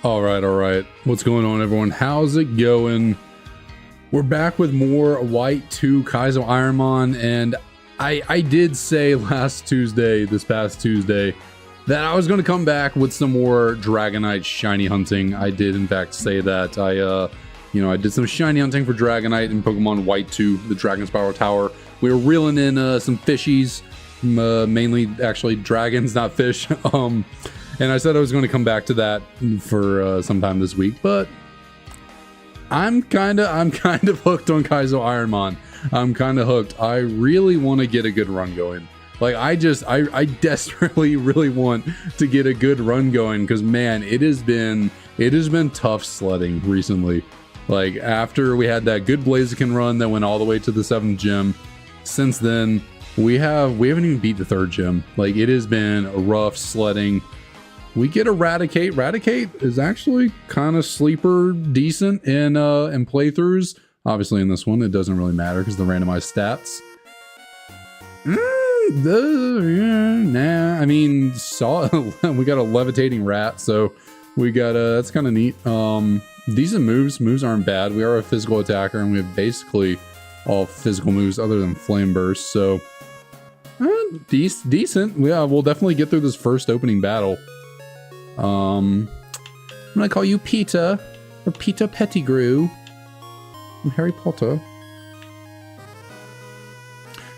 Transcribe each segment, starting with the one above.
All right. What's going on, everyone? How's it going? We're back with more White 2 Kaizo IronMon, and I did say this past Tuesday, that I was going to come back with some more Dragonite shiny hunting. I did, in fact, say that. I did some shiny hunting for Dragonite in Pokemon White 2, the Dragon Spiral Tower. We were reeling in some fishies, mainly actually dragons, not fish. And I said I was going to come back to that for sometime this week, but I'm kind of hooked on Kaizo IronMon. I'm kind of hooked. I really want to get a good run going. Like I desperately really want to get a good run going, because man, it has been tough sledding recently. Like after we had that good Blaziken run that went all the way to the 7th gym, since then we haven't even beat the 3rd gym. Like it has been a rough sledding. We get Eradicate. Eradicate is actually kind of sleeper decent in playthroughs. Obviously in this one it doesn't really matter because the randomized stats. I mean, we got a levitating rat, so we got that's kind of neat. Decent moves. Moves aren't bad. We are a physical attacker, and we have basically all physical moves other than Flame Burst. So decent. Yeah, we'll definitely get through this first opening battle. I'm gonna call you Peter, or Peter Pettigrew from Harry Potter.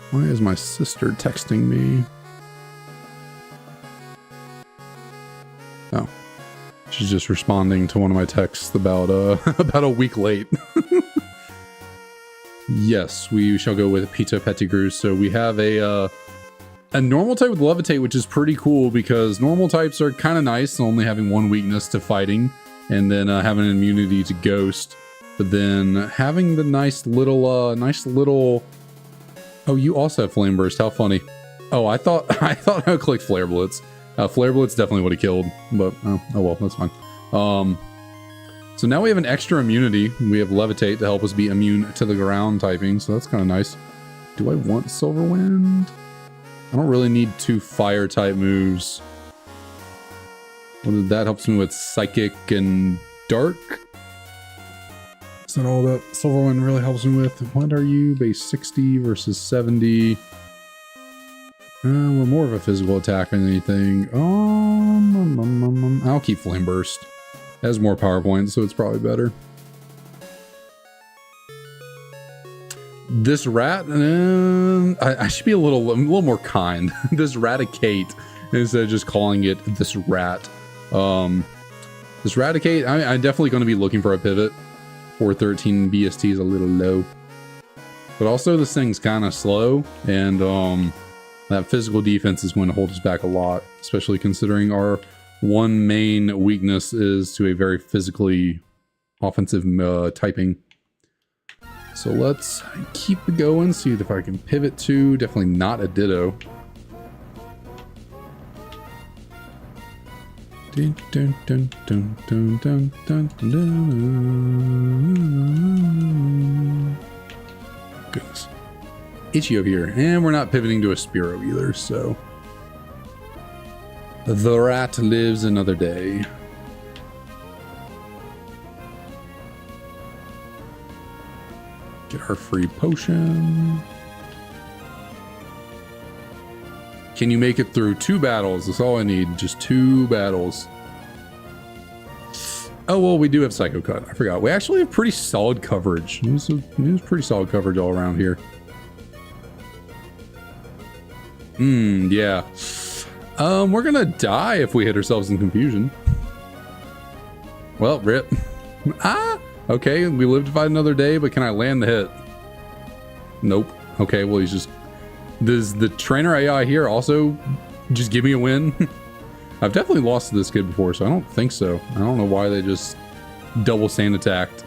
Why is my sister texting me? Oh, she's just responding to one of my texts about about a week late. Yes, we shall go with Peter Pettigrew. So we have a normal type with Levitate, which is pretty cool because normal types are kind of nice, only having one weakness to fighting, and then having an immunity to Ghost. But then having the nice little. Oh, you also have Flame Burst. How funny! Oh, I thought I clicked Flare Blitz. Flare Blitz definitely would have killed, but oh well, that's fine. So now we have an extra immunity. We have Levitate to help us be immune to the ground typing, so that's kind of nice. Do I want Silver Wind? I don't really need 2 fire type moves. That helps me with Psychic and Dark. Is that all that Silver Wind really helps me with? What are you? Base 60 versus 70. We're more of a physical attack than anything. I'll keep Flame Burst. It has more power points, so it's probably better. This rat, I should be a little more kind. This Raticate, instead of just calling it this rat. This Raticate, I'm definitely going to be looking for a pivot. 413 BST is a little low, but also this thing's kind of slow, and that physical defense is going to hold us back a lot, especially considering our one main weakness is to a very physically offensive typing. So let's keep going, see if I can pivot to, definitely not a Ditto. Goodness. Itchy over here, and we're not pivoting to a Spearow either, so the rat lives another day. Get our free potion. Can you make it through 2 battles? That's all I need. Just 2 battles. Oh, well, we do have Psycho Cut. I forgot. We actually have pretty solid coverage. This is pretty solid coverage all around here. Yeah. We're gonna die if we hit ourselves in confusion. Well, rip. Okay, we live to fight another day, but can I land the hit? Nope. Okay, well, he's just... Does the trainer AI here also just give me a win? I've definitely lost to this kid before, so I don't think so. I don't know why they just double sand attacked.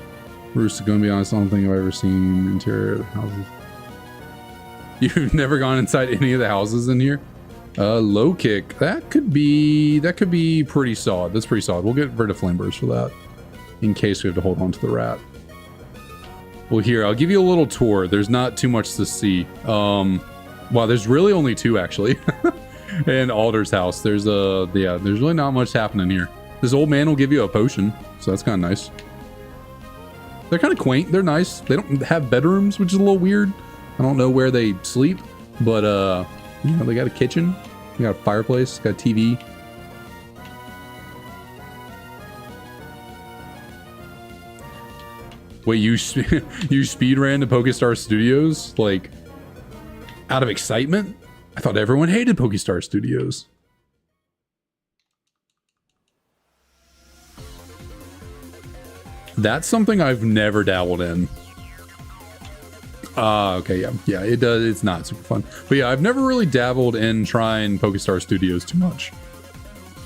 Roost, gonna be honest, I don't think I've ever seen interior of the houses. You've never gone inside any of the houses in here? Low kick. That could be pretty solid. That's pretty solid. We'll get rid of Flame Burst for that, in case we have to hold on to the rat. Well, here, I'll give you a little tour. There's not too much to see. Wow, there's really only 2 actually. And Alder's house. There's there's really not much happening here. This old man will give you a potion, so that's kind of nice. They're kind of quaint. They're nice. They don't have bedrooms, which is a little weird. I don't know where they sleep, but you know, they got a kitchen, they got a fireplace, got a TV. Wait, you speed ran to Pokestar Studios like out of excitement? I thought everyone hated Pokestar Studios. That's something I've never dabbled in. Okay, yeah, it does. It's not super fun, but yeah, I've never really dabbled in trying Pokestar Studios too much.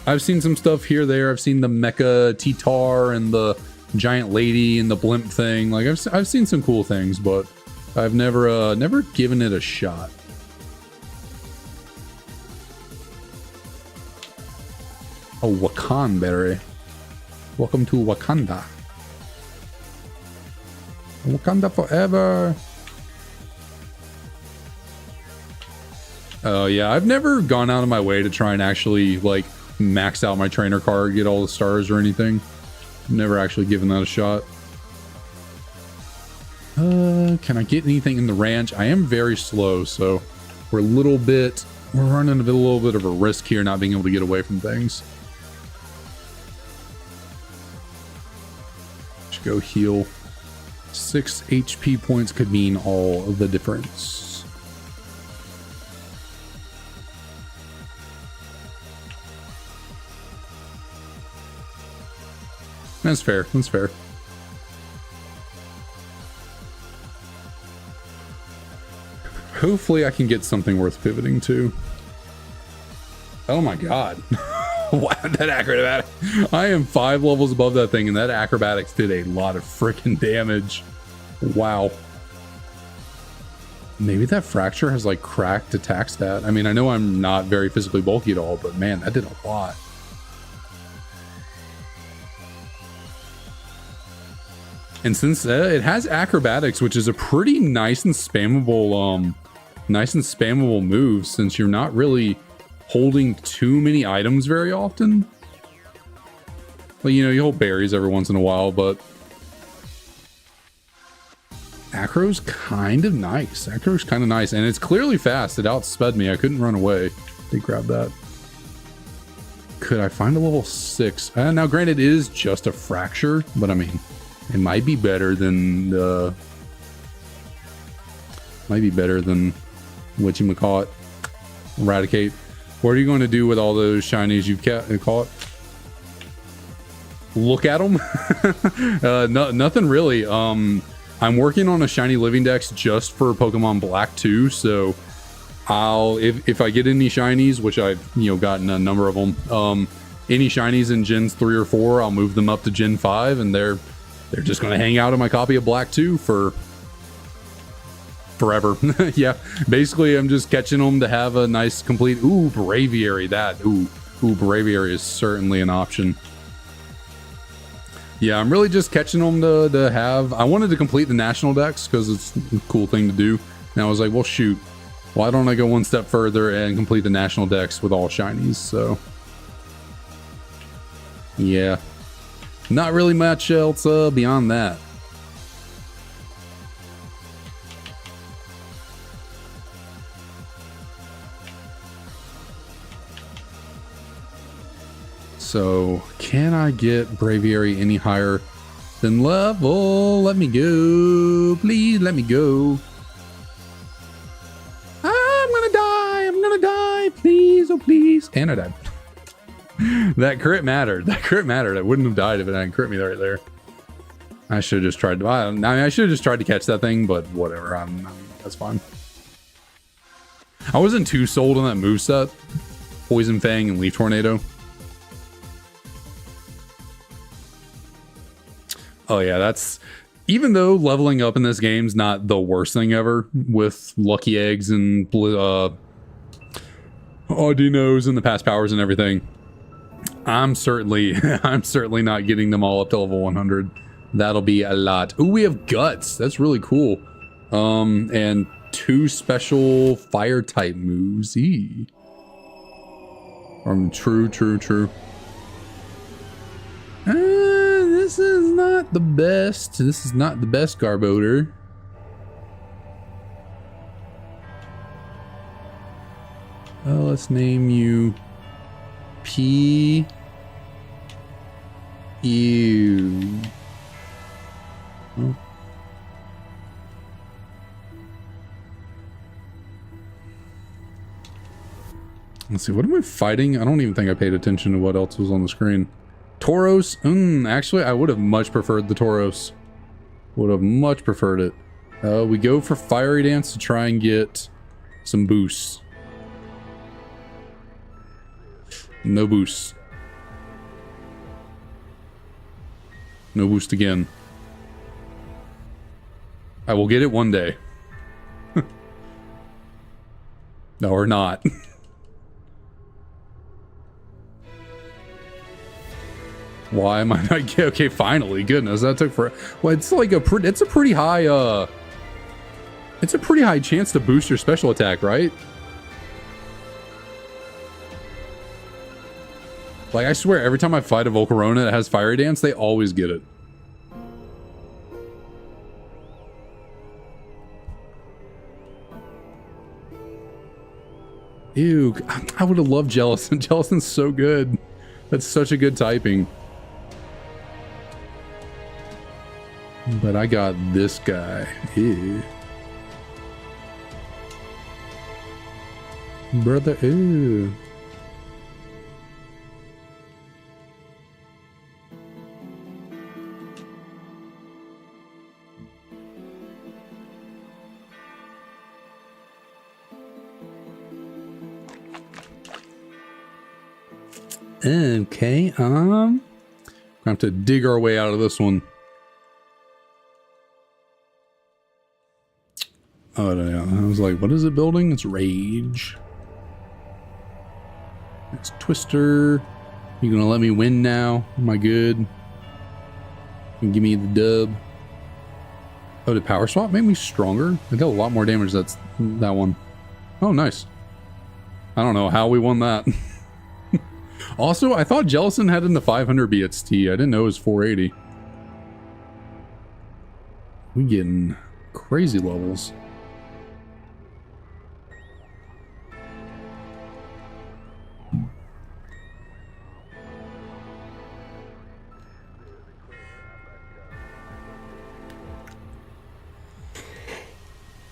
I've seen some stuff here, there. I've seen the Mecha T-Tar and the giant lady and the blimp thing. Like I've seen some cool things, but I've never given it a shot. Oh, Wakan berry. Welcome to Wakanda. Wakanda forever. Oh yeah, I've never gone out of my way to try and actually like max out my trainer card, get all the stars or anything. Never actually given that a shot. Can I get anything in the ranch? I am very slow, so we're running a little bit of a risk here, not being able to get away from things. Should go heal. 6 HP points could mean all of the difference. That's fair. That's fair. Hopefully I can get something worth pivoting to. Oh my god. Wow, that acrobatic. I am 5 levels above that thing, and that acrobatics did a lot of freaking damage. Wow. Maybe that fracture has like cracked attack stat. I mean, I know I'm not very physically bulky at all, but man, that did a lot. And since it has acrobatics, which is a pretty nice and spammable move, since you're not really holding too many items very often. Well, you know, you hold berries every once in a while, but acro's kind of nice. Acro's kind of nice, and it's clearly fast. It outsped me. I couldn't run away. They grabbed that. Could I find a level 6? Now, granted, it is just a fracture, but I mean, it might be better than whatchamacallit, Eradicate. What are you going to do with all those shinies you've caught? Look at them. Nothing really. I'm working on a shiny living dex just for Pokemon Black 2, so I'll if I get any shinies, which I've gotten a number of them, any shinies in gens 3 or 4, I'll move them up to gen 5, and they're just going to hang out in my copy of Black 2 for forever. Yeah, basically I'm just catching them to have a nice complete. Ooh, Braviary. Braviary is certainly an option. Yeah, I'm really just catching them to have. I wanted to complete the national dex because it's a cool thing to do, and I was like, well, shoot, why don't I go one step further and complete the national dex with all shinies? So yeah, not really much else beyond that. So, can I get Braviary any higher than level? Let me go. Please let me go. I'm gonna die. Please, oh please. And I died. That crit mattered. I wouldn't have died if it hadn't crit me right there. I should have just tried to. I should have just tried to catch that thing, but whatever. That's fine. I wasn't too sold on that moveset. Poison Fang and Leaf Tornado. Oh yeah, that's, even though leveling up in this game's not the worst thing ever with Lucky Eggs and Audinos and the past powers and everything, I'm certainly not getting them all up to level 100. That'll be a lot. Ooh, we have Guts. That's really cool. And 2 special fire type moves. True. This is not the best. This is not the best Garbodor. Let's name you P. U. Oh. Let's see, what am I fighting? I don't even think I paid attention to what else was on the screen. Tauros? Actually, I would have much preferred the Tauros. Would have much preferred it. We go for Fiery Dance to try and get some boosts. No boosts. No boost again. I will get it one day. No, or not. Why am I not? Okay, finally. Goodness, that took for. Well, it's like it's a pretty high. It's a pretty high chance to boost your special attack, right? Like, I swear, every time I fight a Volcarona that has Fiery Dance, they always get it. Ew, I would have loved Jellicent. Jellicent's so good. That's such a good typing. But I got this guy. Ew. Brother, ew. Okay, we're gonna have to dig our way out of this one. Oh, yeah. I was like, what is it building? It's Rage. It's Twister. You gonna let me win now? Am I good? You give me the dub. Oh, did Power Swap make me stronger? I did a lot more damage. That's that one. Oh, nice. I don't know how we won that. Also, I thought Jellicent had in the 500 BXT. I didn't know it was 480. We getting crazy levels.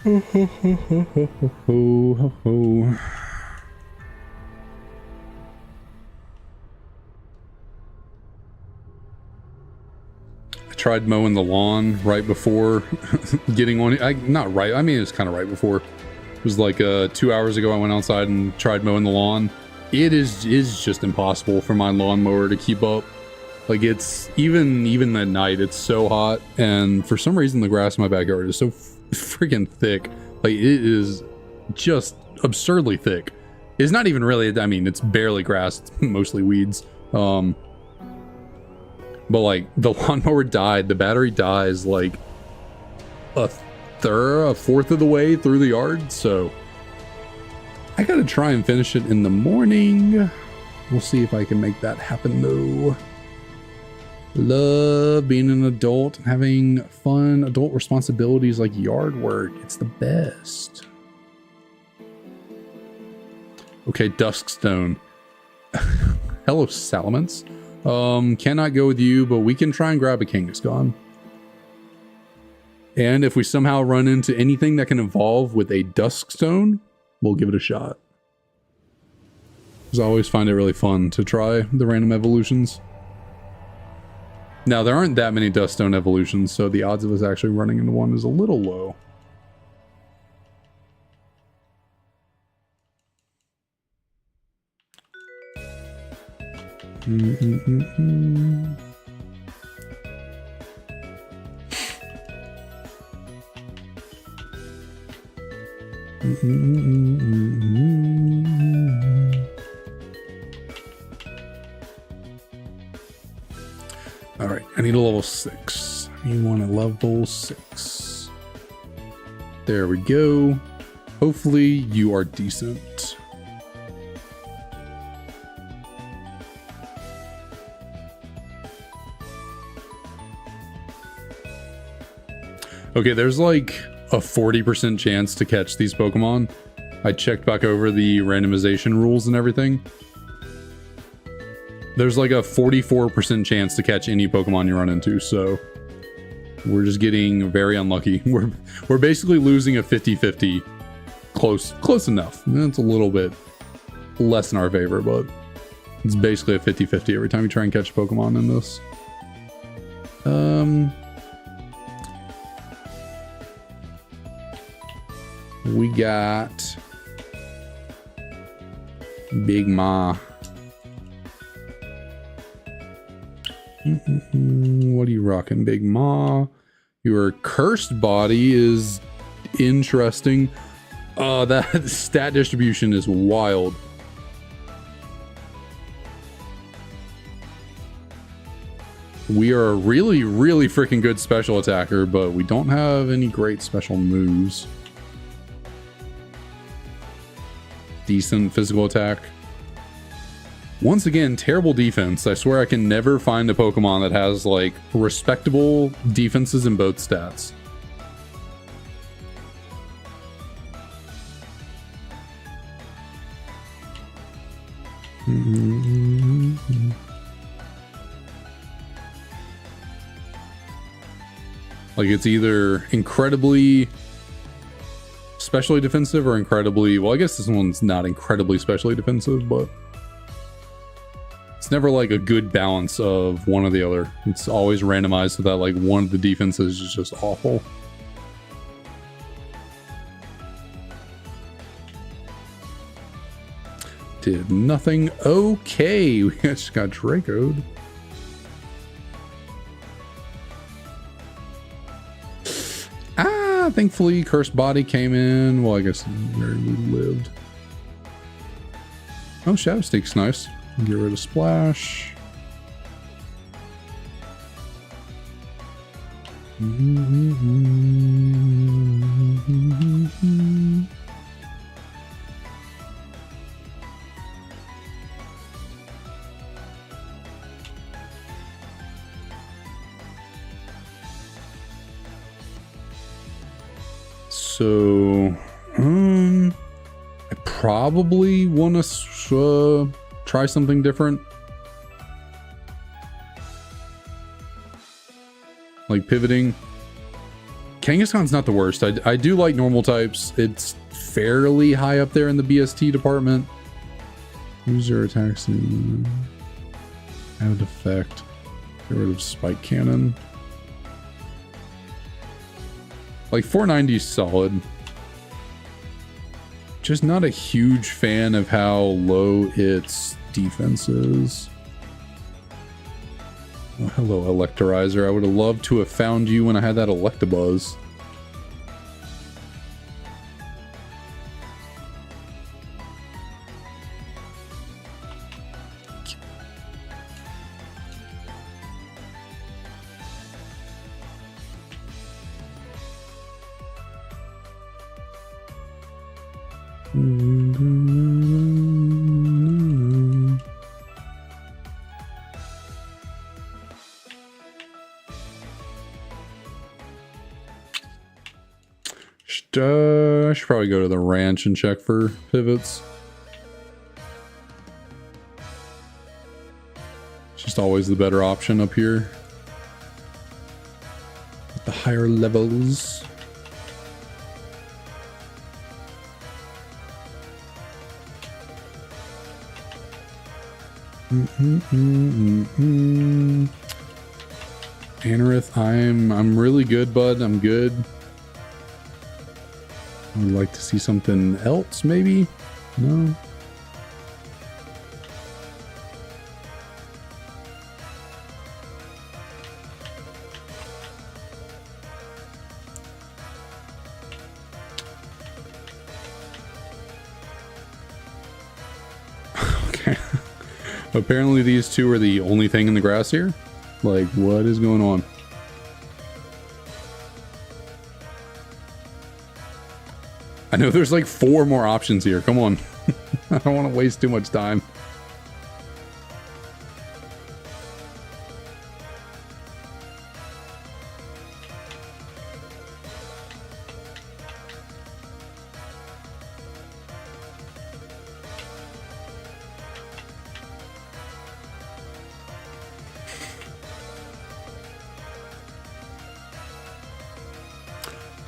Ho, ho, ho, ho, ho, ho, ho, ho. I tried mowing the lawn right before getting on. Not right. I mean, it was kind of right before. It was like 2 hours ago. I went outside and tried mowing the lawn. It is just impossible for my lawnmower to keep up. Like, it's even at night, it's so hot, and for some reason the grass in my backyard is so freaking thick. Like, it is just absurdly thick. It's not even really, I mean, it's barely grass, it's mostly weeds. But like, the lawnmower died, the battery dies like a fourth of the way through the yard, so I gotta try and finish it in the morning. We'll see if I can make that happen though. Love being an adult and having fun adult responsibilities like yard work. It's the best. Okay, Duskstone. Hello, Salamence. Cannot go with you, but we can try and grab a Kangaskhan. And if we somehow run into anything that can evolve with a Duskstone, we'll give it a shot. Because I always find it really fun to try the random evolutions. Now, there aren't that many Duskstone evolutions, so the odds of us actually running into one is a little low. All right, I need a level 6. You want a level 6. There we go. Hopefully you are decent. Okay, there's like a 40% chance to catch these Pokemon. I checked back over the randomization rules and everything. There's like a 44% chance to catch any Pokemon you run into, so we're just getting very unlucky. We're basically losing a 50-50. Close enough. It's a little bit less in our favor, but it's basically a 50-50 every time you try and catch a Pokemon in this. We got Big Ma. What are you rocking, Big Ma? Your cursed body is interesting. That stat distribution is wild. We are a really, really freaking good special attacker, but we don't have any great special moves. Decent physical attack. Once again, terrible defense. I swear I can never find a Pokemon that has like respectable defenses in both stats. Like it's either incredibly specially defensive or incredibly, well, I guess this one's not incredibly specially defensive, but it's never like a good balance of one or the other. It's always randomized so that like one of the defenses is just awful. Did nothing. Okay, we just got Draco'd. Thankfully, Cursed Body came in. Well, I guess where we lived. Oh, Shadow Sneak's nice. Get rid of Splash. So, I probably want to try something different. Like pivoting. Kangaskhan's not the worst. I do like normal types. It's fairly high up there in the BST department. User attacks and add effect. Get rid of Spike Cannon. Like 490 is solid. Just not a huge fan of how low its defense is. Oh, hello, Electorizer. I would have loved to have found you when I had that Electabuzz. I should probably go to the ranch and check for pivots. It's just always the better option up here at the higher levels. Anorith, I'm really good, bud. I'm good. I would like to see something else, maybe? No? Okay. Apparently these two are the only thing in the grass here. Like, what is going on? I know there's like 4 more options here. Come on. I don't want to waste too much time.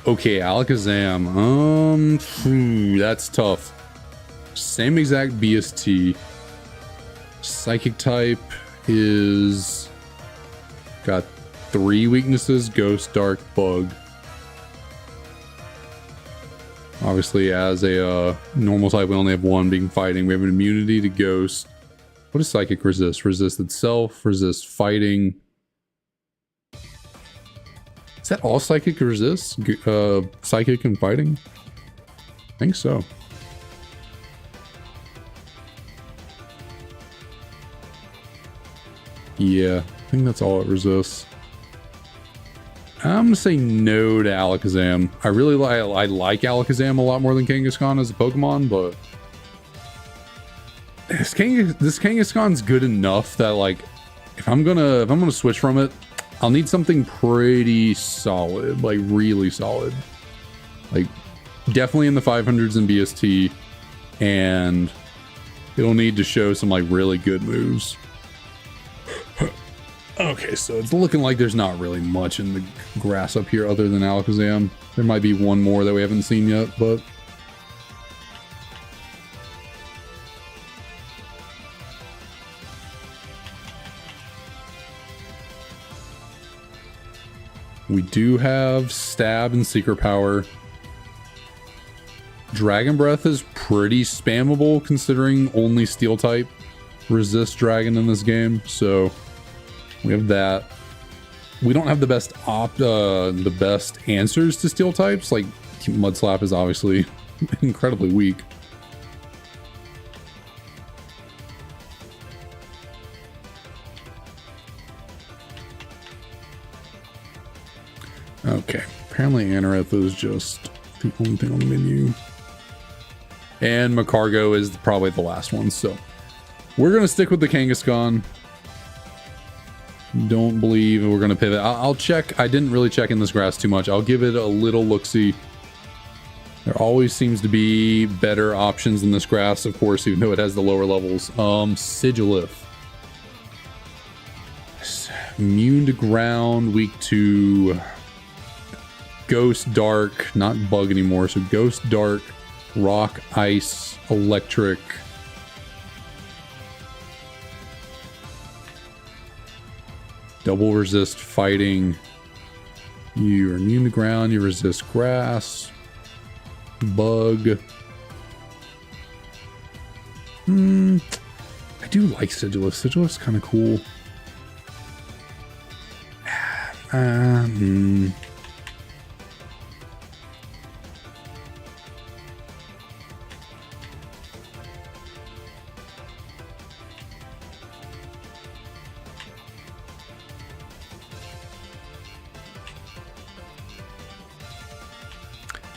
Okay, Alakazam. That's tough. Same exact BST. Psychic type is got 3 weaknesses: Ghost, Dark, Bug. Obviously, as a normal type, we only have 1 being fighting. We have an immunity to Ghost. What does Psychic resist? Resist itself, resist fighting. Is that all Psychic resists? Psychic and fighting? I think so. Yeah, I think that's all it resists. I'm gonna say no to Alakazam. I like Alakazam a lot more than Kangaskhan as a Pokemon, but this Kangaskhan's good enough that, like, if I'm gonna switch from it, I'll need something pretty solid, like really solid, like definitely in the 500s in BST, and it'll need to show some like really good moves. Okay, so it's looking like there's not really much in the grass up here other than Alakazam. There might be one more that we haven't seen yet, but we do have Stab and Secret Power. Dragon Breath is pretty spammable considering only Steel type resists Dragon in this game, so we have that. We don't have the best answers to Steel types. Like Mud Slap is obviously incredibly weak. Okay, apparently Anorith is just the only thing on the menu. And Macargo is probably the last one, so we're gonna stick with the Kangaskhan. Don't believe we're gonna pivot. I'll check. I didn't really check in this grass too much. I'll give it a little look-see. There always seems to be better options in this grass, of course, even though it has the lower levels. Sigilith. Immune to ground, weak to Ghost, Dark, not Bug anymore, so Ghost, Dark, Rock, Ice, Electric. Double resist fighting. You're immune to ground, you resist grass. Bug. I do like Sigilith. Sigilith's kind of cool.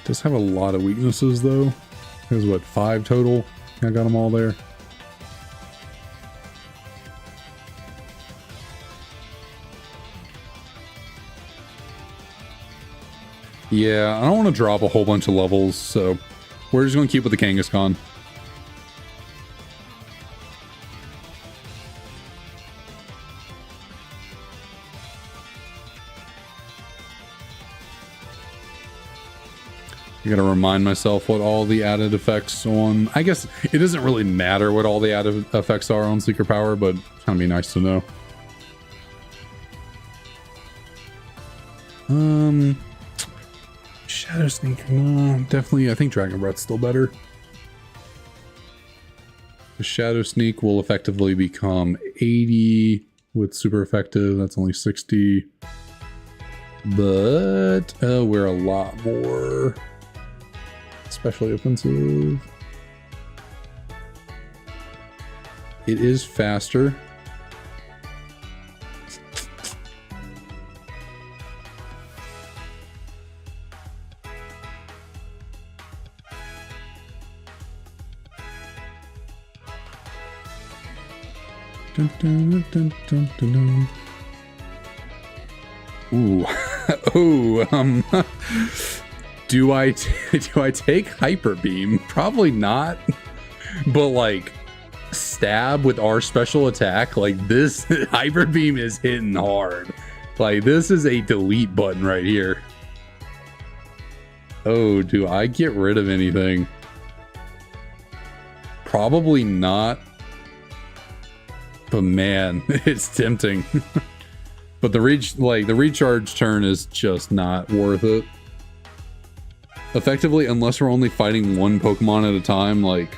Does have a lot of weaknesses though. There's what, 5 total? I got them all there. Yeah, I don't want to drop a whole bunch of levels, so we're just going to keep with the Kangaskhan. I gotta remind myself what all the added effects on... I guess it doesn't really matter what all the added effects are on Secret Power, but it's kind of be nice to know. Shadow Sneak, definitely. I think Dragon Breath's still better. The Shadow Sneak will effectively become 80 with super effective. That's only 60. But we're a lot more especially offensive. It is faster. Dun, dun, dun, dun, dun, dun. Ooh. Oh, do I take Hyper Beam? Probably not. But like Stab with our special attack, like this Hyper Beam is hitting hard. Like this is a delete button right here. Oh, do I get rid of anything? Probably not. But man, it's tempting. But the recharge turn is just not worth it. Effectively, unless we're only fighting one Pokemon at a time, like...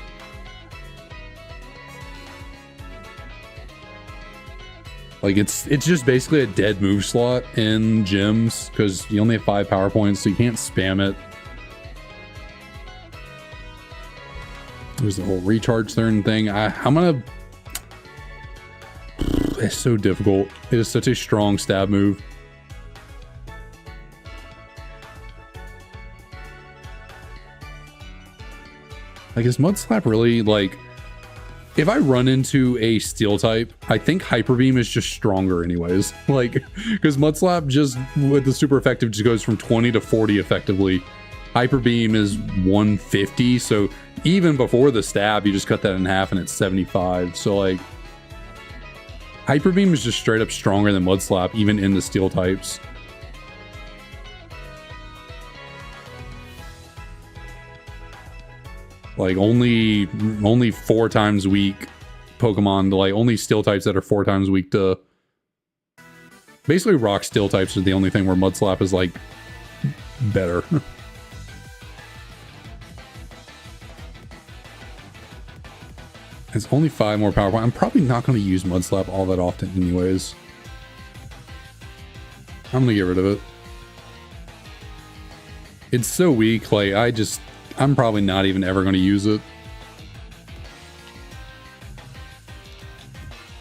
Like, it's just basically a dead move slot in gyms, because you only have 5 power points, so you can't spam it. There's the whole recharge turn thing. I'm gonna... It's so difficult. It is such a strong stab move. Like, is Mud Slap really, like... If I run into a Steel type, I think Hyper Beam is just stronger anyways. Like, because Mud Slap just, with the super effective, just goes from 20 to 40 effectively. Hyper Beam is 150, so even before the stab, you just cut that in half and it's 75. So, like... Hyper Beam is just straight up stronger than Mud Slap, even in the Steel types. Like, only 4 times weak Pokemon, like, only Steel types that are 4 times weak to... Basically, Rock Steel types are the only thing where Mud Slap is, like, better. It's only 5 more power points. I'm probably not going to use Mud Slap all that often anyways. I'm going to get rid of it. It's so weak, like, I'm probably not even ever going to use it.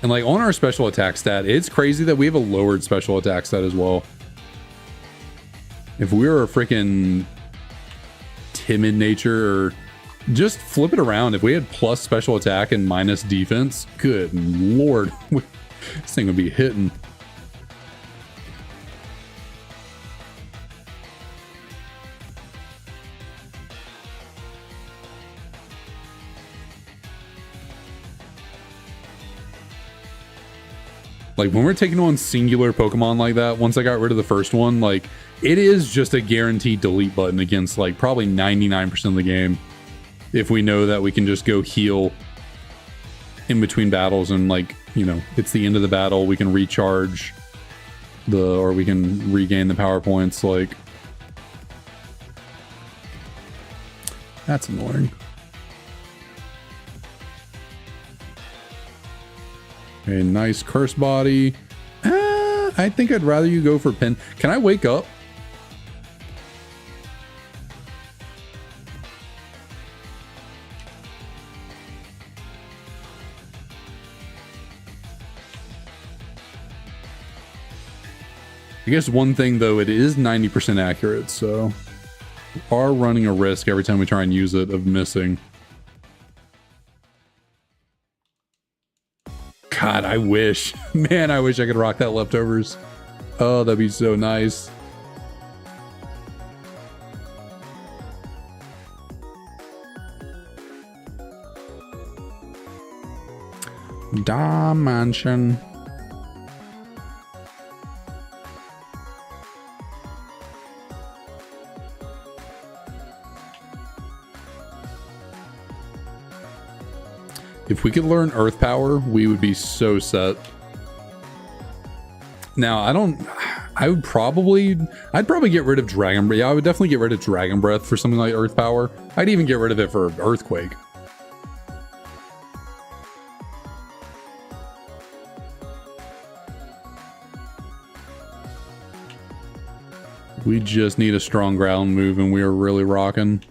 And, like, on our special attack stat, it's crazy that we have a lowered special attack stat as well. If we were a freaking timid nature, or just flip it around. If we had plus special attack and minus defense, good lord, this thing would be hitting. Like, when we're taking on singular Pokemon like that, once I got rid of the first one, like, it is just a guaranteed delete button against, like, probably 99% of the game. If we know that we can just go heal in between battles and, like, you know, it's the end of the battle, we can recharge or we can regain the power points, like... That's annoying. A nice curse body. I think I'd rather you go for pin. Can I wake up? I guess one thing though, it is 90% accurate, so we are running a risk every time we try and use it of missing. God, I wish. Man, I wish I could rock that leftovers. Oh, that'd be so nice. Dimension. If we could learn Earth Power, we would be so set. Now, I'd probably get rid of Dragon Breath. Yeah, I would definitely get rid of Dragon Breath for something like Earth Power. I'd even get rid of it for Earthquake. We just need a strong ground move and we are really rocking.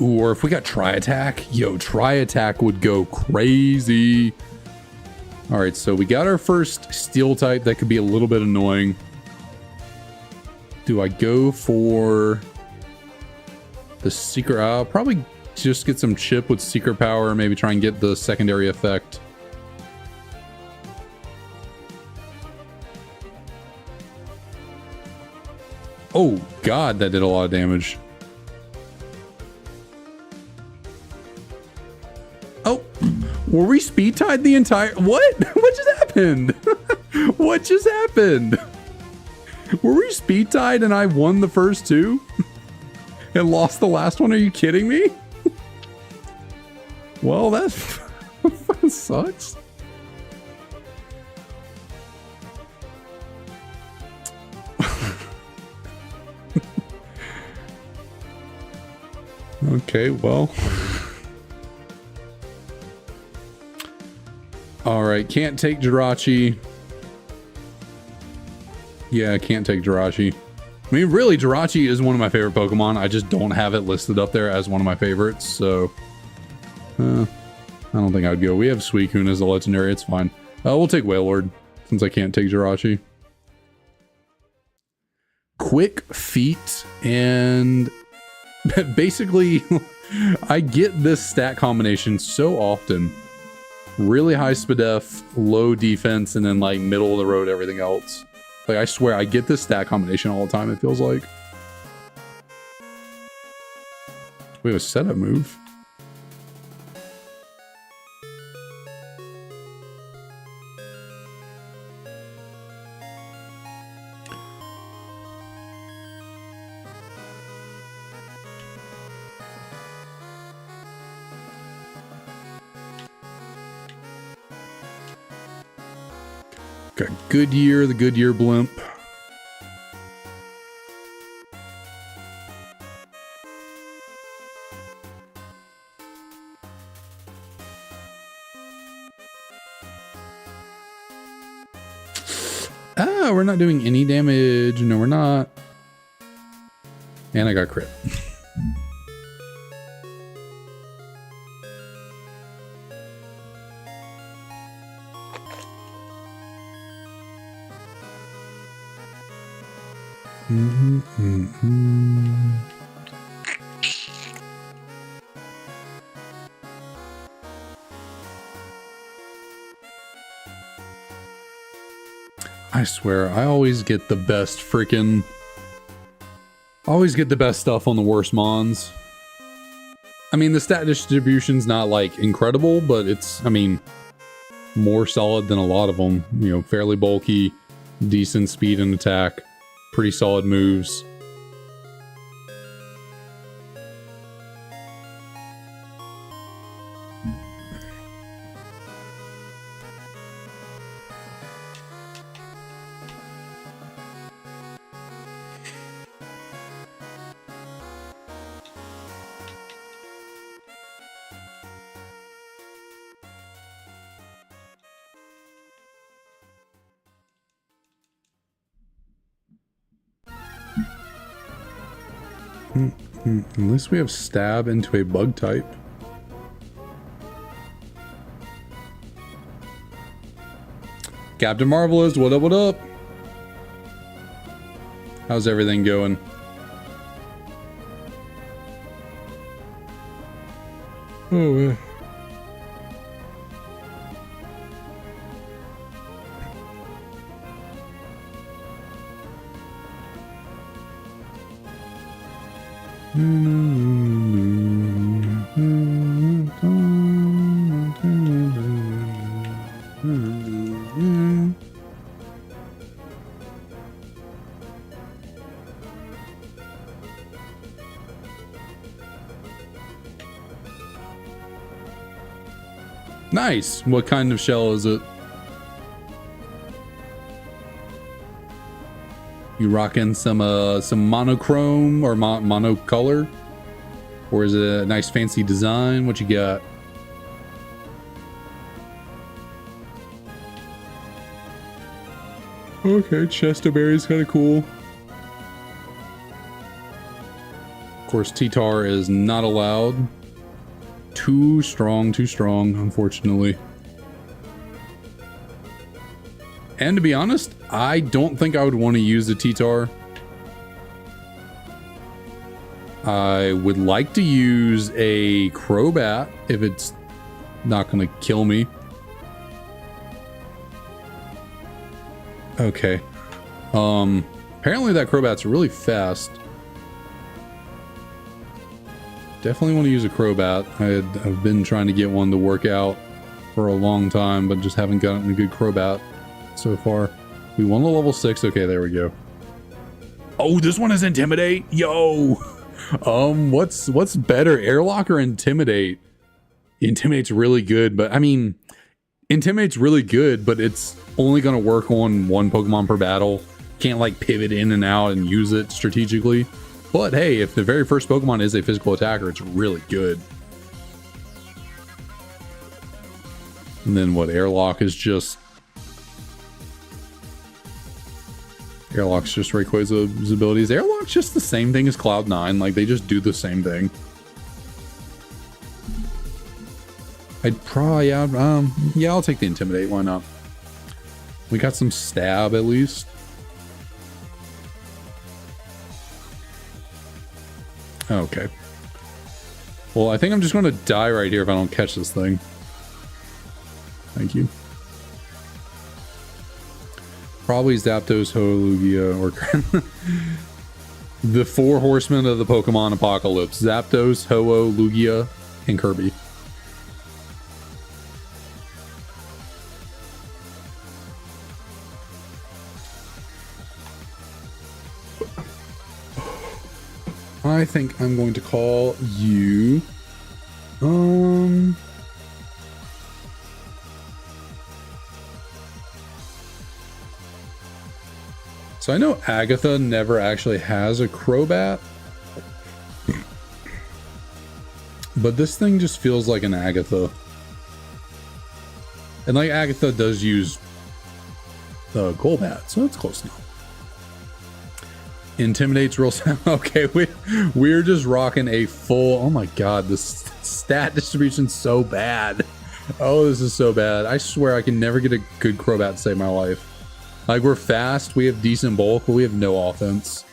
Ooh, or if we got Tri-Attack, yo, Tri-Attack would go crazy. All right, so we got our first Steel type that could be a little bit annoying. Do I go for the secret? I'll probably just get some chip with secret power, maybe try and get the secondary effect. Oh god, that did a lot of damage. Oh, were we speed tied the entire... What? What just happened? What just happened? Were we speed tied and I won the first two? And lost the last one? Are you kidding me? Well, that sucks. Okay, well. Alright, can't take Jirachi. Yeah, I can't take Jirachi. I mean, really, Jirachi is one of my favorite Pokemon. I just don't have it listed up there as one of my favorites, so... I don't think I'd go. We have Suicune as a legendary, it's fine. We'll take Wailord, since I can't take Jirachi. Quick Feet, and... basically, I get this stat combination so often. Really high SPDF, low defense, and then like middle of the road everything else. Like, I swear, I get this stat combination all the time, it feels like. We have a setup move. Got Goodyear, the Goodyear blimp. Ah, we're not doing any damage. No, we're not. And I got crit. I swear, I always get the best freaking... always get the best stuff on the worst mons. I mean, the stat distribution's not, like, incredible, but it's, I mean, more solid than a lot of them. You know, fairly bulky, decent speed and attack, pretty solid moves. At least we have stab into a bug type. Captain Marvelous, what up, what up? How's everything going? Oh, yeah. Nice. What kind of shell is it? You rocking some monochrome or monocolor, or is it a nice fancy design? What you got? Okay, Chesterberry's kind of cool. Of course, T-Tar is not allowed. Too strong, unfortunately. And to be honest, I don't think I would want to use the T-Tar. I would like to use a Crobat if it's not going to kill me. Okay. Apparently that Crobat's really fast. Definitely want to use a Crobat. I've been trying to get one to work out for a long time, but just haven't gotten a good Crobat so far. We won the level 6. Okay, there we go. Oh, this one is Intimidate. Yo. What's better, Airlock or Intimidate? Intimidate's really good, but I mean, Intimidate's really good, but it's only going to work on one Pokemon per battle. Can't like pivot in and out and use it strategically. But hey, if the very first Pokemon is a physical attacker, it's really good. And then what, Airlock is just... Airlock's just Rayquaza's abilities. Airlock's just the same thing as Cloud9. Like, they just do the same thing. I'd probably... yeah, I'll take the Intimidate. Why not? We got some Stab, at least. Okay. Well, I think I'm just going to die right here if I don't catch this thing. Thank you. Probably Zapdos, Ho-Lugia, or... the 4 horsemen of the Pokemon apocalypse. Zapdos, Ho-Oh, Lugia, and Kirby. I think I'm going to call you... So I know Agatha never actually has a Crobat. But this thing just feels like an Agatha. And like Agatha does use the Golbat, so that's close enough. Intimidates real sound. Okay, we're just rocking a full... Oh my god, this stat distribution's so bad. Oh, this is so bad. I swear I can never get a good Crobat to save my life. Like, we're fast, we have decent bulk, but we have no offense.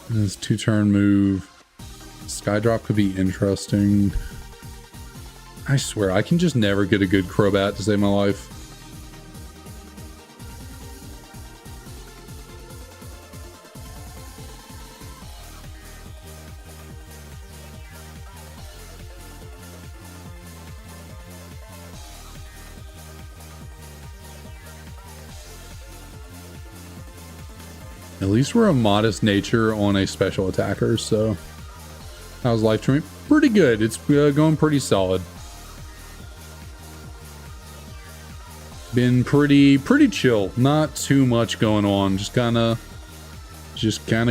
This 2-turn move. Skydrop could be interesting. I swear, I can just never get a good Crobat to save my life. At least we're a modest nature on a special attacker, so how's life treatment? Pretty good. It's going pretty solid. Been pretty chill. Not too much going on. Just kind of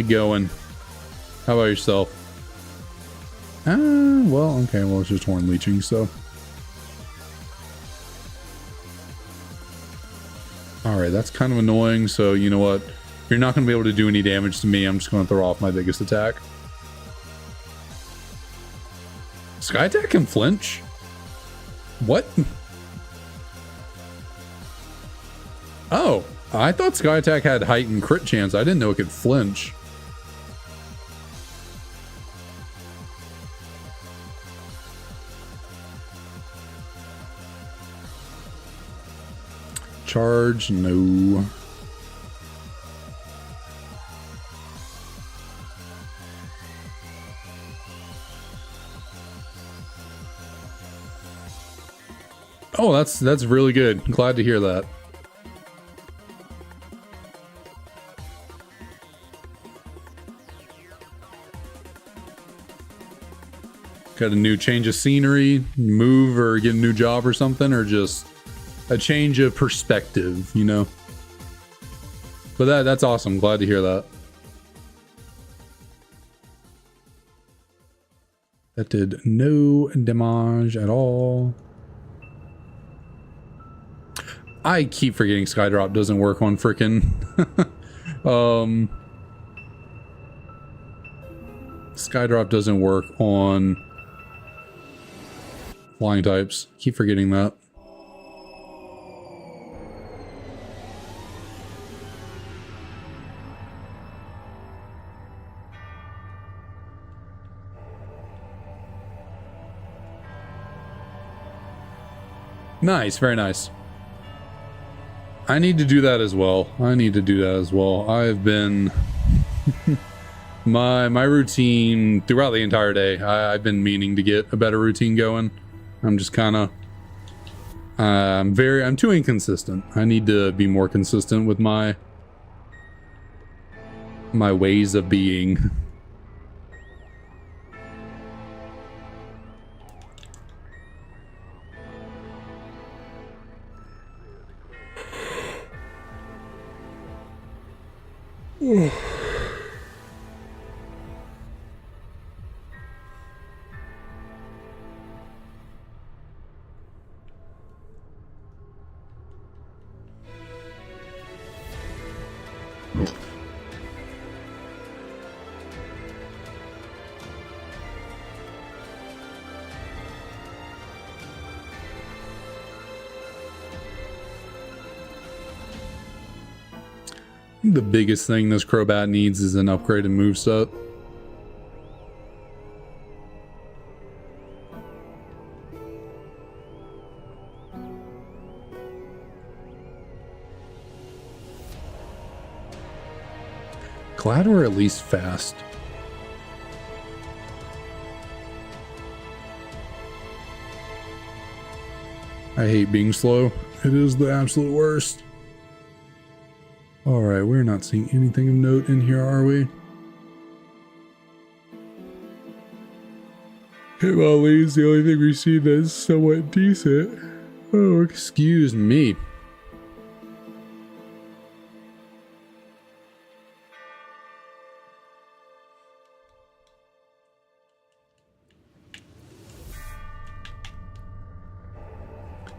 going. How about yourself? Well, okay. Well, it's just horn leeching, so. All right, that's kind of annoying. So you know what? You're not going to be able to do any damage to me. I'm just going to throw off my biggest attack. Sky Attack can flinch? What? Oh, I thought Sky Attack had heightened crit chance. I didn't know it could flinch. Charge? No. Oh, that's really good. Glad to hear that. Got a new change of scenery, move, or get a new job or something, or just a change of perspective, you know? But that's awesome. Glad to hear that. That did no damage at all. I keep forgetting Skydrop doesn't work on frickin' Skydrop doesn't work on flying types. Keep forgetting that. Nice, very nice. I need to do that as well. I've been my routine throughout the entire day. I've been meaning to get a better routine going. I'm just kind of I'm too inconsistent. I need to be more consistent with my ways of being. The biggest thing this Crobat needs is an upgraded moveset. Glad we're at least fast. I hate being slow. It is the absolute worst. Alright, we're not seeing anything of note in here, are we? Hitmonlee's the only thing we see that's somewhat decent. Oh, excuse me.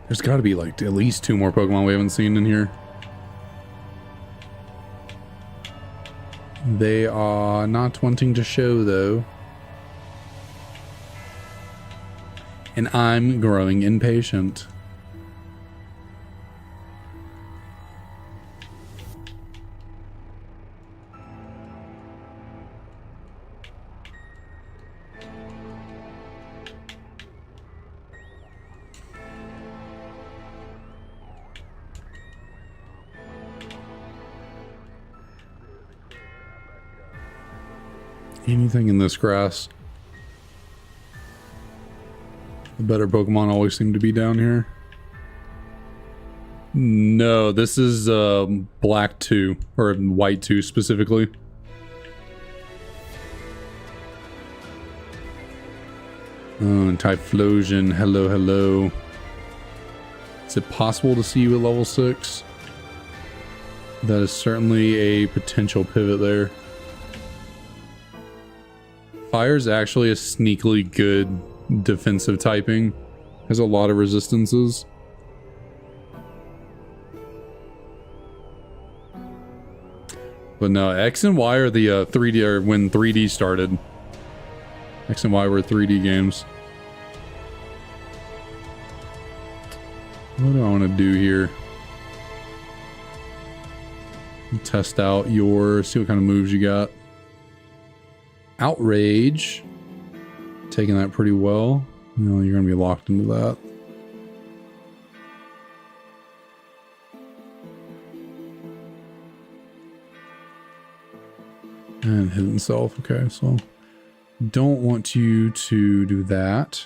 There's got to be like at least 2 more Pokemon we haven't seen in here. They are not wanting to show though. And I'm growing impatient. Anything in this grass? The better Pokemon always seem to be down here. No, this is black 2, or white 2 specifically. Oh, and Typhlosion, hello, hello. Is it possible to see you at level 6? That is certainly a potential pivot there. Fire is actually a sneakily good defensive typing. Has a lot of resistances. But no, X and Y are the 3D, or when 3D started. X and Y were 3D games. What do I want to do here? Test out your, see what kind of moves you got. Outrage. Taking that pretty well. No, you're going to be locked into that. And hit himself. Okay, so don't want you to do that.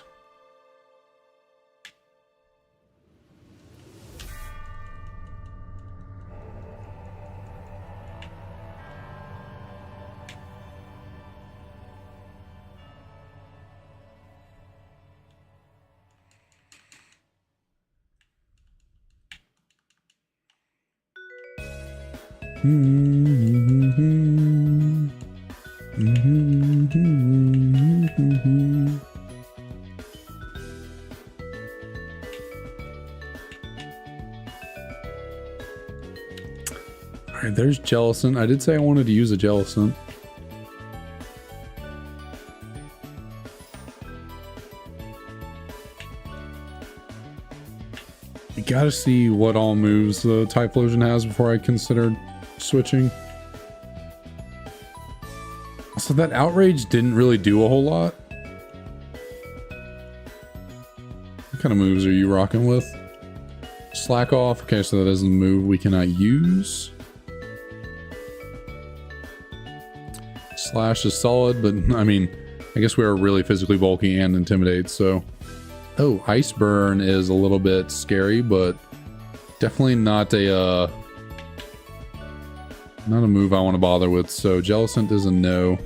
Alright, there's Jellicent. I did say I wanted to use a Jellicent. You gotta see what all moves the Typhlosion has before I considered switching. Also, that Outrage didn't really do a whole lot. What kind of moves are you rocking with? Slack Off. Okay, so that is a move we cannot use. Slash is solid, but I mean, I guess we are really physically bulky and Intimidate, so... Oh, Ice Burn is a little bit scary, but definitely not a move I want to bother with. So Jellicent is a no.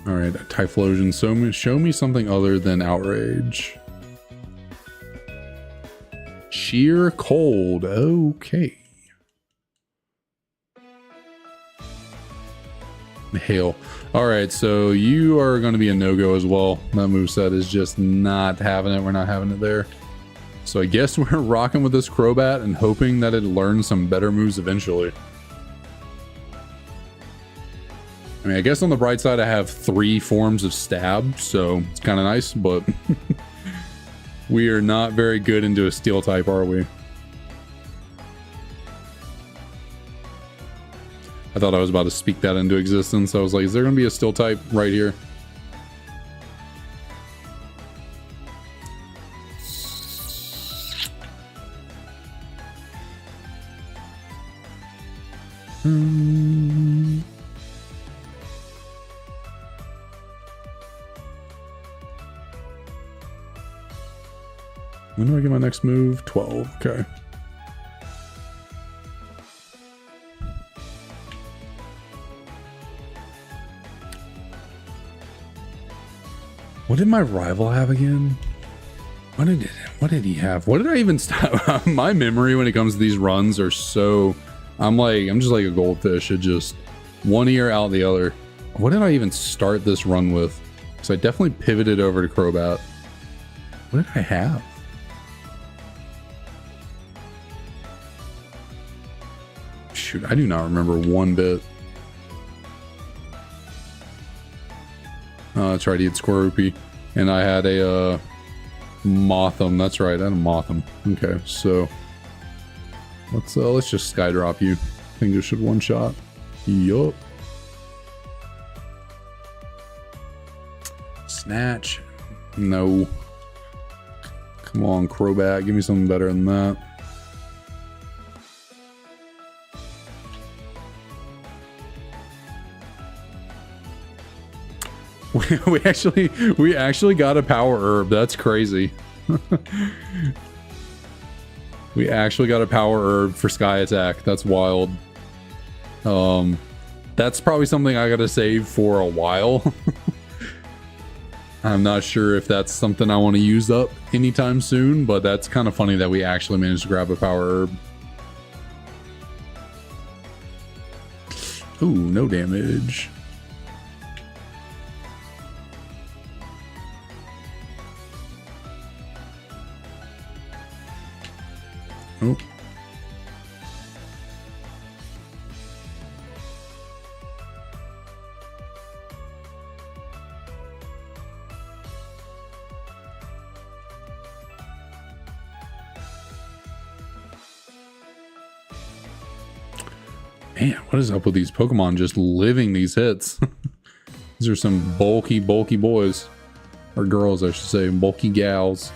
All right, Typhlosion. So show me something other than Outrage. Sheer Cold. Okay. Hail. Alright, so you are going to be a no-go as well. That moveset is just not having it. We're not having it there. So I guess we're rocking with this Crobat and hoping that it learns some better moves eventually. I mean, I guess on the bright side I have 3 forms of Stab, so it's kind of nice, but we are not very good into a Steel type, are we? I thought I was about to speak that into existence. I was like, is there going to be a Steel type right here? When do I get my next move? 12. Okay. What did my rival have again? What did he have? What did I even stop? My memory when it comes to these runs are so... I'm just like a goldfish. It just one ear out the other. What did I even start this run with? So I definitely pivoted over to Crobat. What did I have? Shoot, I do not remember one bit. That's right, he had Squirrupy. And I had a Mothim. That's right, I had a Mothim. Okay, so let's just Sky Drop you. I think this should one shot. Yup. Snatch. No. Come on, Crobat. Give me something better than that. We actually got a power herb. That's crazy. We actually got a power herb for Sky Attack. That's wild. That's probably something I gotta save for a while. I'm not sure if that's something I want to use up anytime soon, but that's kind of funny that we actually managed to grab a power herb. Ooh, no damage. Oh. Man, what is up with these Pokemon just living these hits? These are some bulky boys. Or girls, I should say. Bulky gals.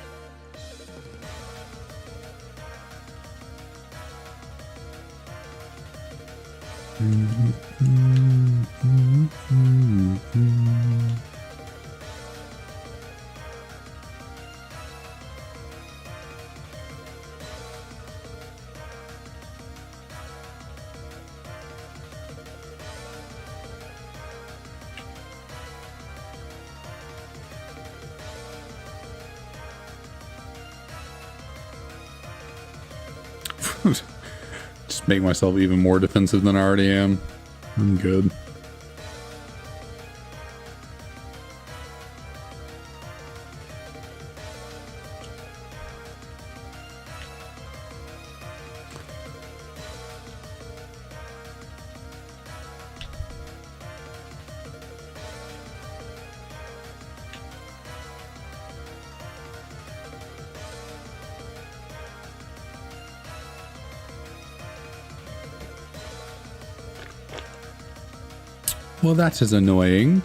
Just make myself even more defensive than I already am. I'm good. Well, that is annoying.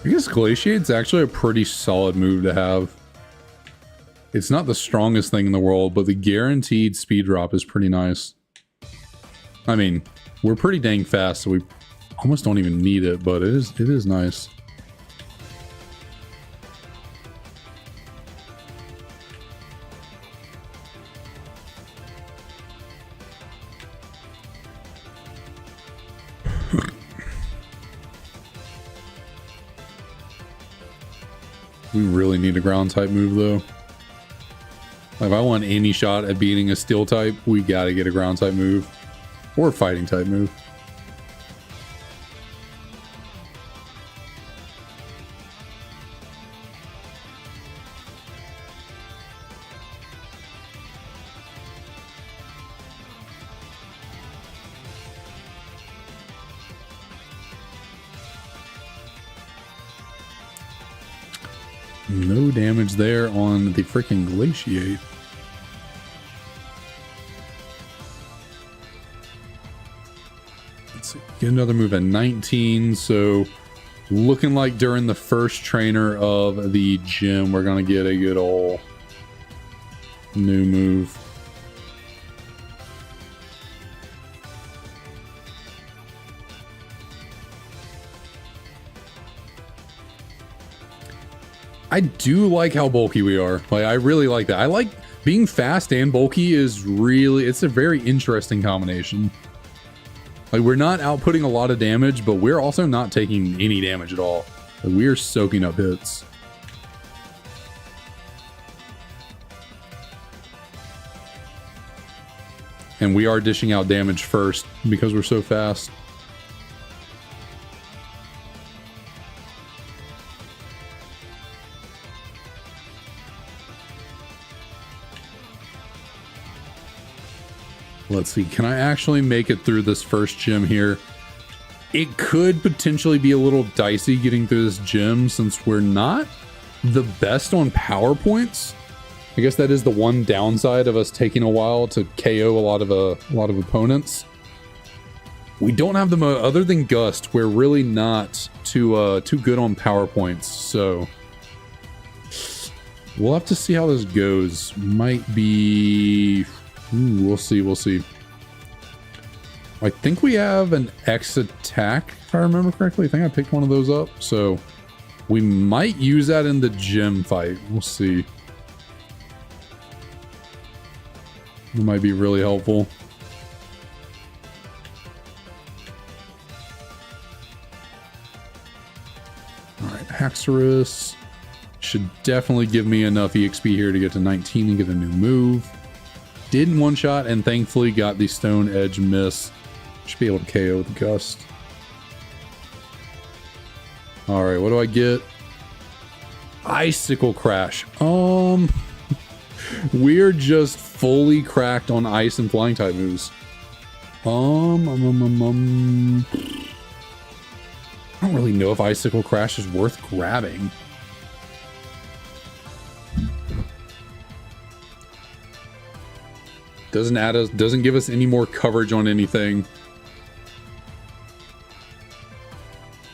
I guess Glaciate's actually a pretty solid move to have. It's not the strongest thing in the world, but the guaranteed speed drop is pretty nice. I mean, we're pretty dang fast, so we almost don't even need it, but it is nice. We really need a ground type move though. Like, if I want any shot at beating a steel type, we gotta get a ground type move. Or a fighting type move. No damage there on the freaking Glaciate. Let's see. Get another move at 19. So looking like during the first trainer of the gym, we're going to get a good old new move. I do like how bulky we are. Like, I really like that. I like being fast and bulky is really, it's a very interesting combination. Like, we're not outputting a lot of damage, but we're also not taking any damage at all. Like, we're soaking up hits. And we are dishing out damage first because we're so fast. Let's see, can I actually make it through this first gym here? It could potentially be a little dicey getting through this gym since we're not the best on power points. I guess that is the one downside of us taking a while to KO a lot of opponents. We don't have the other than Gust. We're really not too good on power points, so we'll have to see how this goes. Might be. Ooh, we'll see. We'll see. I think we have an X attack, if I remember correctly. I think I picked one of those up, so we might use that in the gym fight. We'll see. It might be really helpful. All right, Haxorus should definitely give me enough EXP here to get to 19 and get a new move. Did one shot and thankfully got the Stone Edge miss. Should be able to KO with the Gust. All right, what do I get? Icicle Crash. We're just fully cracked on ice and flying type moves. I don't really know if Icicle Crash is worth grabbing. Doesn't add us, doesn't give us any more coverage on anything.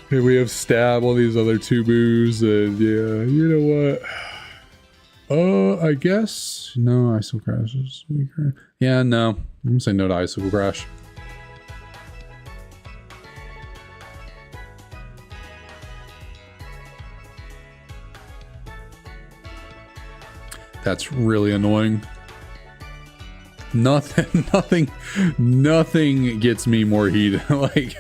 Here we have Stab on these other two moves, and yeah, you know what? I guess no. Icicle Crash is weaker. Yeah, no. I'm gonna say no to Icicle Crash. That's really annoying. Nothing gets me more heated. Like,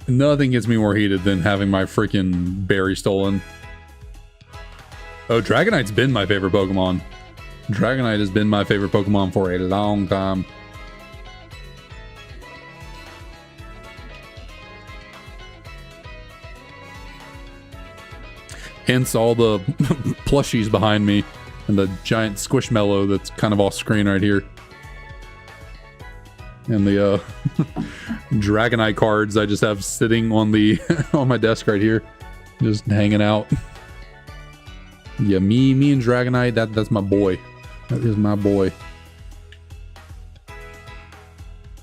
nothing gets me more heated than having my freaking berry stolen. Oh, Dragonite's been my favorite Pokemon. Dragonite has been my favorite Pokemon for a long time. Hence all the plushies behind me and the giant squishmallow that's kind of off screen right here. And the Dragonite cards I just have sitting on the on my desk right here, just hanging out. Yeah, me and Dragonite, that's my boy. That is my boy.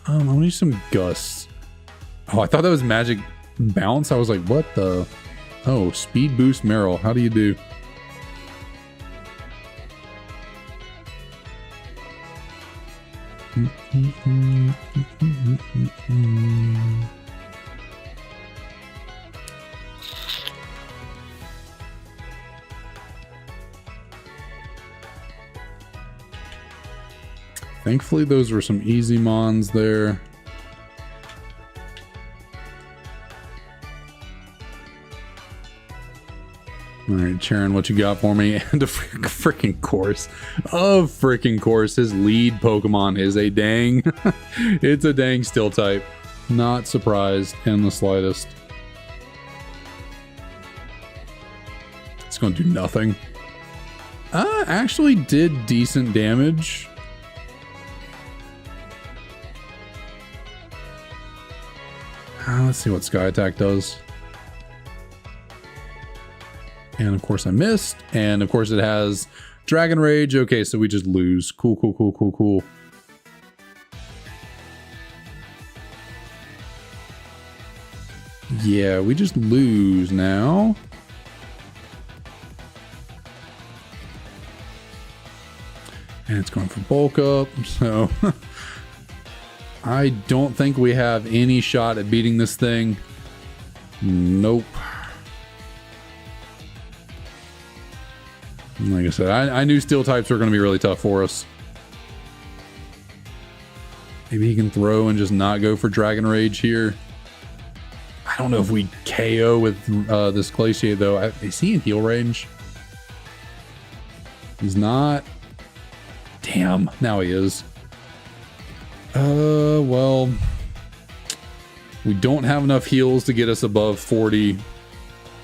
I want to use some gusts. Oh, I thought that was magic bounce. I was like, what the? Oh, speed boost Meryl. How do you do? Thankfully, those were some easy mons there. All right, Charon, what you got for me? And a freaking course. Of freaking course. His lead Pokemon is a dang. It's a dang steel type. Not surprised in the slightest. It's going to do nothing. Actually did decent damage. Let's see what Sky Attack does. And of course I missed. And of course it has Dragon Rage. Okay, so we just lose. Cool, cool, cool, cool, cool. Yeah, we just lose now. And it's going for bulk up, so I don't think we have any shot at beating this thing. Nope. Like I said, I knew steel types were going to be really tough for us. Maybe he can throw and just not go for Dragon Rage here. I don't know if we KO with this Glaciate though. Is he in heal range? He's not. Damn, now he is. Well, we don't have enough heals to get us above 40,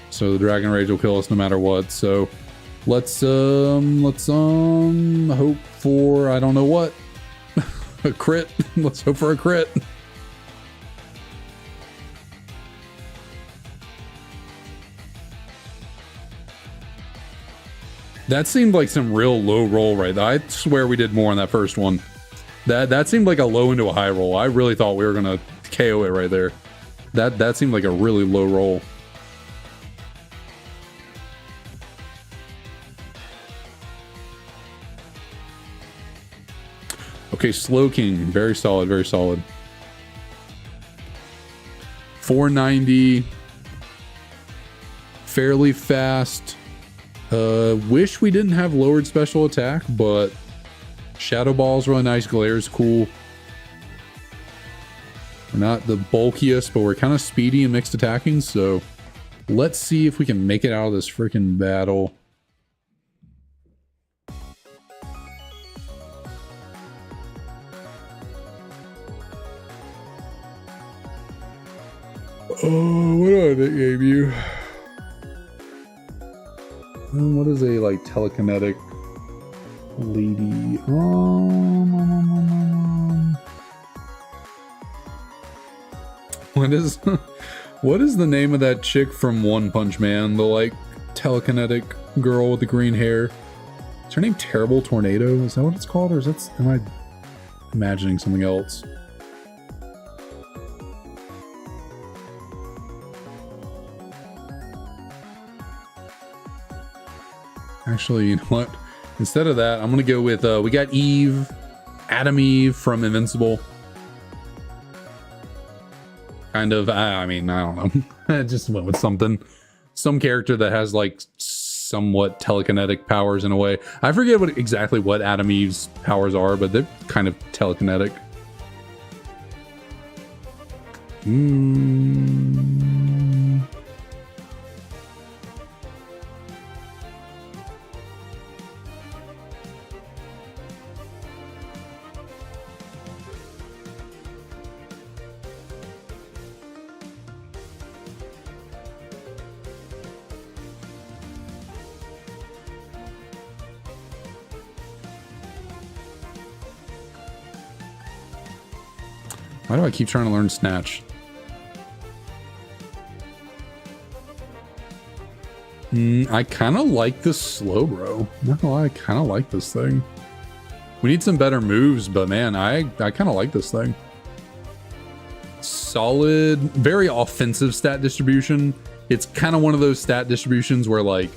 so the Dragon Rage will kill us no matter what. So let's hope for, I don't know what, a crit. Let's hope for a crit. That seemed like some real low roll right there. I swear we did more on that first one. That seemed like a low into a high roll. I really thought we were gonna KO it right there. That seemed like a really low roll. Okay, Slowking, very solid, very solid. 490, fairly fast. Wish we didn't have lowered special attack, but Shadow Ball's really nice. Glare's cool. We're not the bulkiest, but we're kind of speedy and mixed attacking, so let's see if we can make it out of this freaking battle. Oh, what do I nickname you? What is a like telekinetic lady? What is the name of that chick from One Punch Man? The like telekinetic girl with the green hair. Is her name Terrible Tornado? Is that what it's called, or is that? Am I imagining something else? Actually, you know what? Instead of that, I'm gonna go with we got Eve, Adam Eve from Invincible. Kind of, I mean, I don't know. I just went with some character that has like somewhat telekinetic powers in a way. I forget exactly what Adam Eve's powers are, but they're kind of telekinetic. Why do I keep trying to learn Snatch? I kind of like this Slowbro. Not gonna lie, I kind of like this thing. We need some better moves, but man, I kind of like this thing. Solid, very offensive stat distribution. It's kind of one of those stat distributions where, like,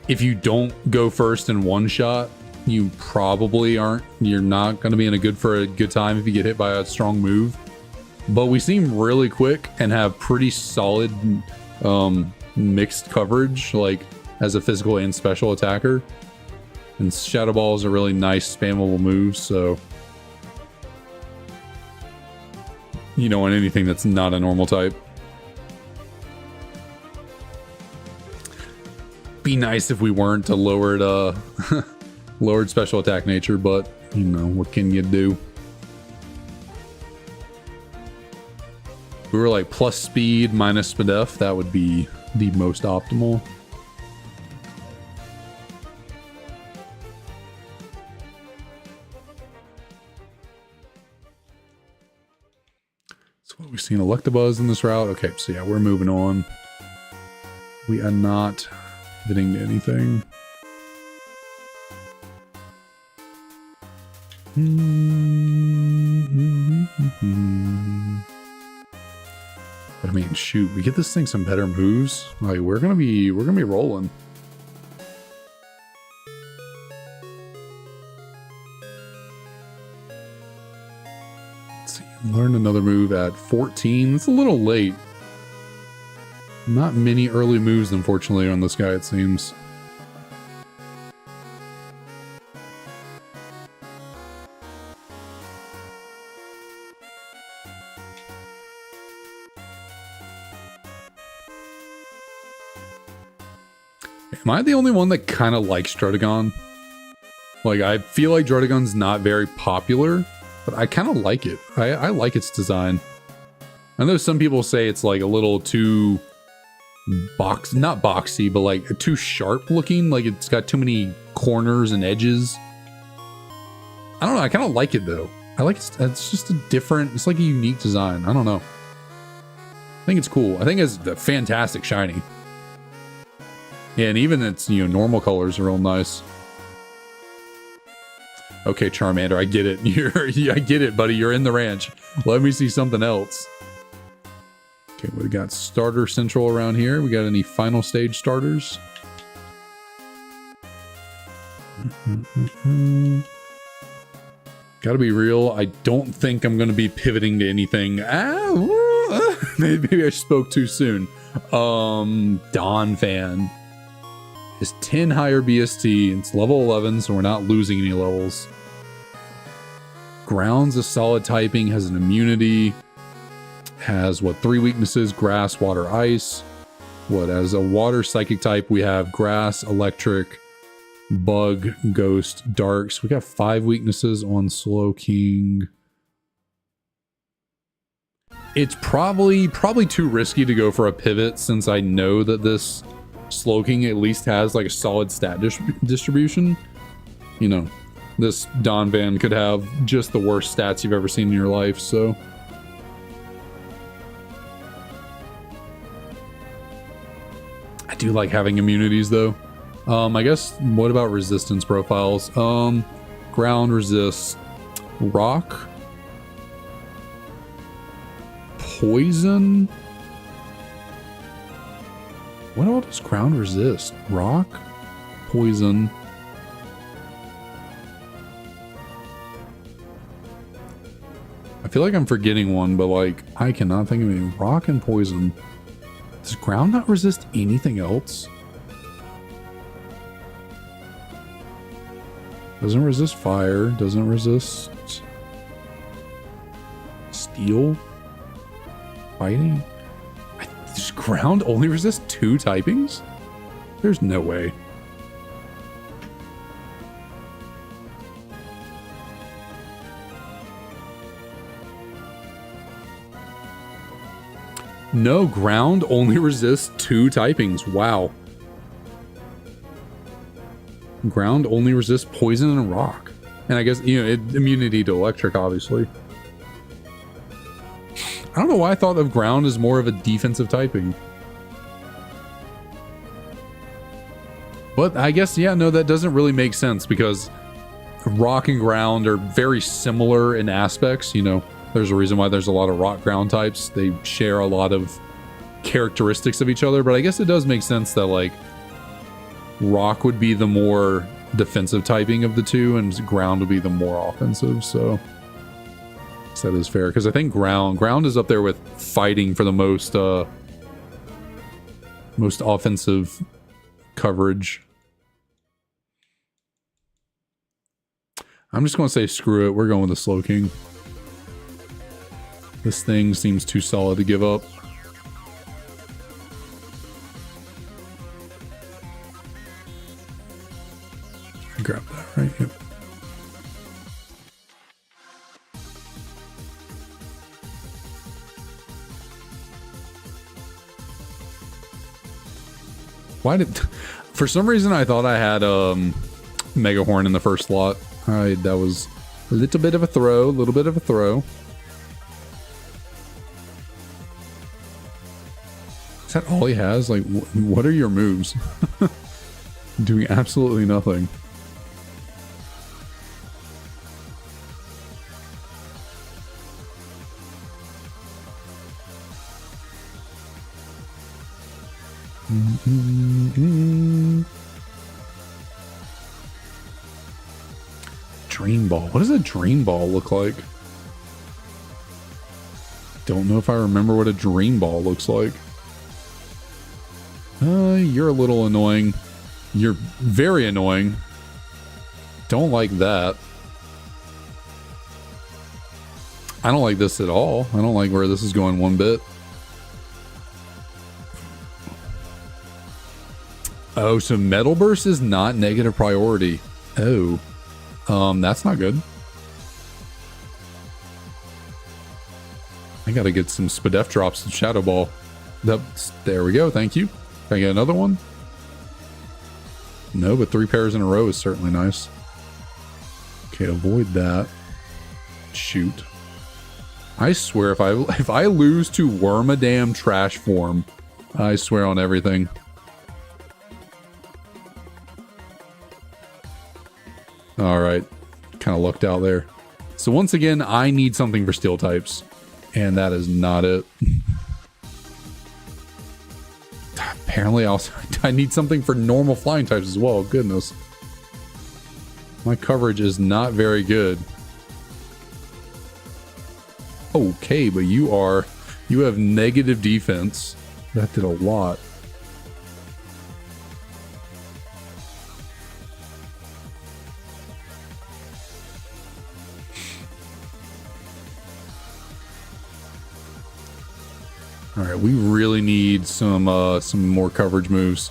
if you don't go first in one shot, you probably aren't. You're not going to be in for a good time if you get hit by a strong move. But we seem really quick and have pretty solid mixed coverage, like as a physical and special attacker. And Shadow Ball is a really nice spammable move, so you know, on anything that's not a normal type. Be nice if we weren't a lowered lowered special attack nature, but you know, what can you do? If we were like plus speed minus SPDEF, that would be the most optimal. So what we've seen Electabuzz in this route. Okay, so yeah, we're moving on. We are not hitting anything. But I mean, shoot, we get this thing some better moves. Like we're gonna be rolling. Let's see, learn another move at 14. It's a little late. Not many early moves, unfortunately, on this guy, it seems. Am I the only one that kind of likes Druddigon? Like, I feel like Druddigon's not very popular, but I kind of like it. I like its design. I know some people say it's like a little too not boxy, but like too sharp looking. Like it's got too many corners and edges. I don't know. I kind of like it though. I like it's just a different, it's like a unique design. I don't know. I think it's cool. I think it's a fantastic shiny. Yeah, and even its, you know, normal colors are real nice. Okay, Charmander, I get it. I get it, buddy. You're in the ranch. Let me see something else. Okay, we got starter central around here. We got any final stage starters? Gotta be real. I don't think I'm gonna be pivoting to anything. Maybe I spoke too soon. Donphan is 10 higher BST. It's level 11, so we're not losing any levels. Ground's a solid typing, has an immunity. Has what, 3 weaknesses: grass, water, ice. What, as a water psychic type, we have grass, electric, bug, ghost, darks. We got 5 weaknesses on Slowking. It's probably too risky to go for a pivot, since I know that this Slowking at least has like a solid stat distribution. You know, this Donphan could have just the worst stats you've ever seen in your life, so I do like having immunities though. I guess, what about resistance profiles? Ground resists rock, poison. What all does ground resist? Rock, poison. I feel like I'm forgetting one, but like I cannot think of any. Rock and poison. Does ground not resist anything else? Doesn't resist fire, doesn't resist steel, fighting. Does ground only resist 2 typings? There's no way. No, ground only resists 2 typings. Wow. Ground only resists poison and rock. And I guess, you know, immunity to electric, obviously. I don't know why I thought of ground as more of a defensive typing. But I guess, yeah, no, that doesn't really make sense because rock and ground are very similar in aspects. You know, there's a reason why there's a lot of rock ground types. They share a lot of characteristics of each other, but I guess it does make sense that, like, rock would be the more defensive typing of the two and ground would be the more offensive. So that is fair, because I think ground is up there with fighting for the most offensive coverage. I'm just going to say screw it. We're going with the Slow King. This thing seems too solid to give up. Grab that, right? Yep. Why did... For some reason, I thought I had Mega Horn in the first slot. That was a little bit of a throw. Is that all he has? Like, what are your moves? Doing absolutely nothing. Dream Ball. What does a Dream Ball look like? Don't know if I remember what a Dream Ball looks like. You're a little annoying. You're very annoying. Don't like that. I don't like this at all. I don't like where this is going one bit. Oh, so Metal Burst is not negative priority. Oh. That's not good. I gotta get some Spadef drops and Shadow Ball. There we go, thank you. Can I get another one? No, but 3 pairs in a row is certainly nice. Okay, avoid that. Shoot. I swear, if I lose to Wormadam Trash Form, I swear on everything. Alright, kind of lucked out there. So once again, I need something for steel types, and that is not it. Apparently I need something for normal flying types as well. Goodness. My coverage is not very good. Okay, but you have negative defense. That did a lot. All right, we really need some more coverage moves.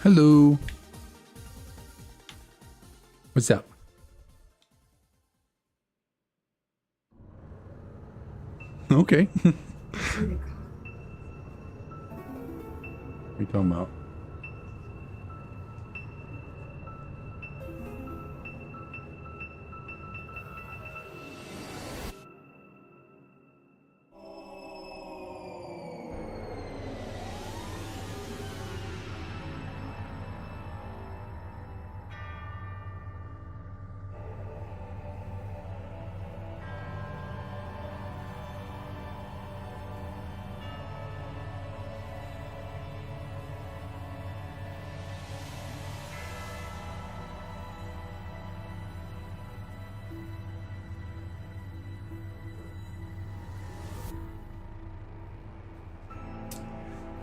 Hello. What's up? Okay. What are you talking about?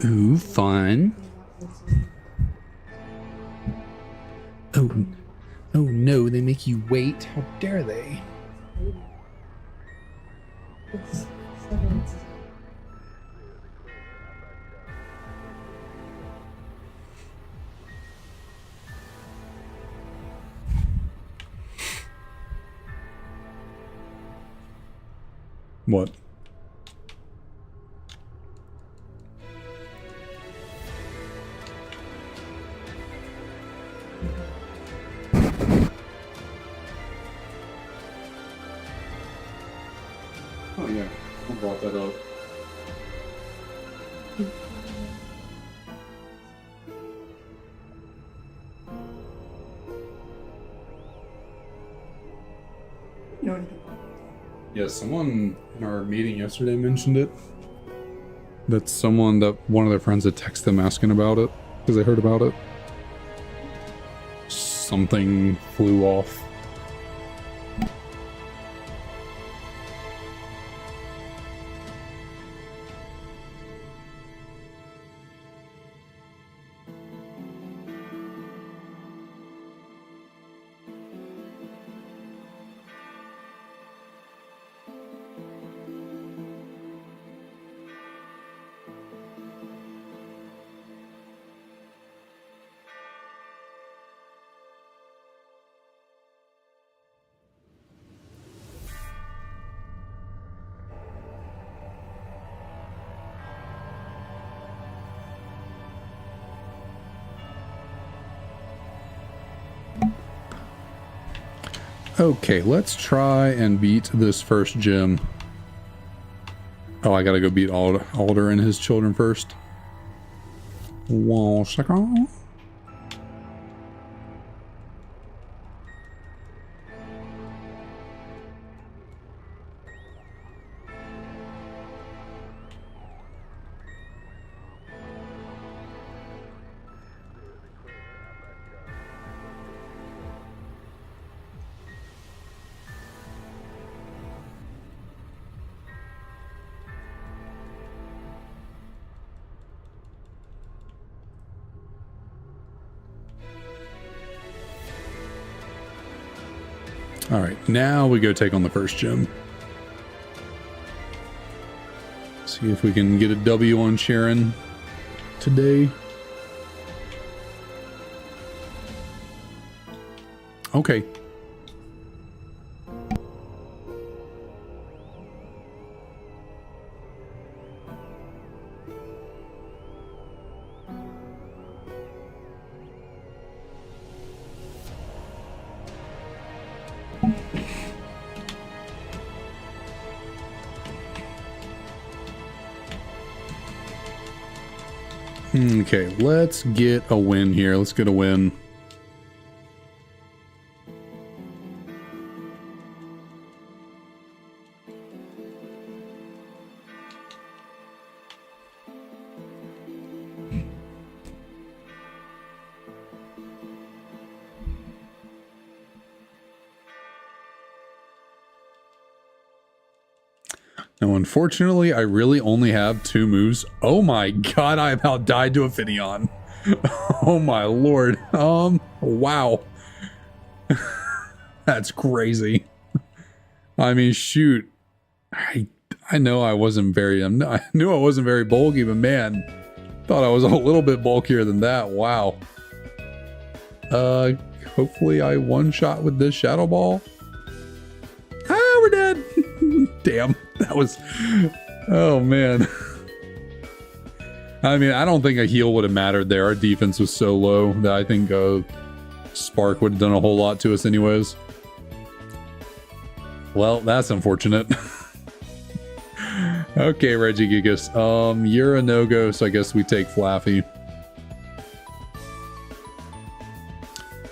Ooh, fun. Oh, oh no, they make you wait. How dare they? What? Oh yeah, I brought that up. Yeah, someone in our meeting yesterday mentioned it. That's someone that one of their friends had texted them asking about it because they heard about it. Something flew off. Okay, let's try and beat this first gym. Oh, I gotta go beat Alder and his children first. 1 second. All right, now we go take on the first gym. See if we can get a W on Sharon today. Okay. Okay, let's get a win here. Let's get a win. Now, unfortunately, I really only have 2 moves. Oh my god, I about died to a Finneon. Oh my lord. Wow. That's crazy. I mean, shoot. I know I wasn't very, I knew I wasn't very bulky, but man, thought I was a little bit bulkier than that. Wow. Hopefully I one-shot with this Shadow Ball. Ah, we're dead. Damn, that was, oh man. I mean, I don't think a heal would have mattered there. Our defense was so low that I think Spark would have done a whole lot to us anyways. Well, that's unfortunate. Okay, Regigigas. You're a no-go, so I guess we take Flaffy.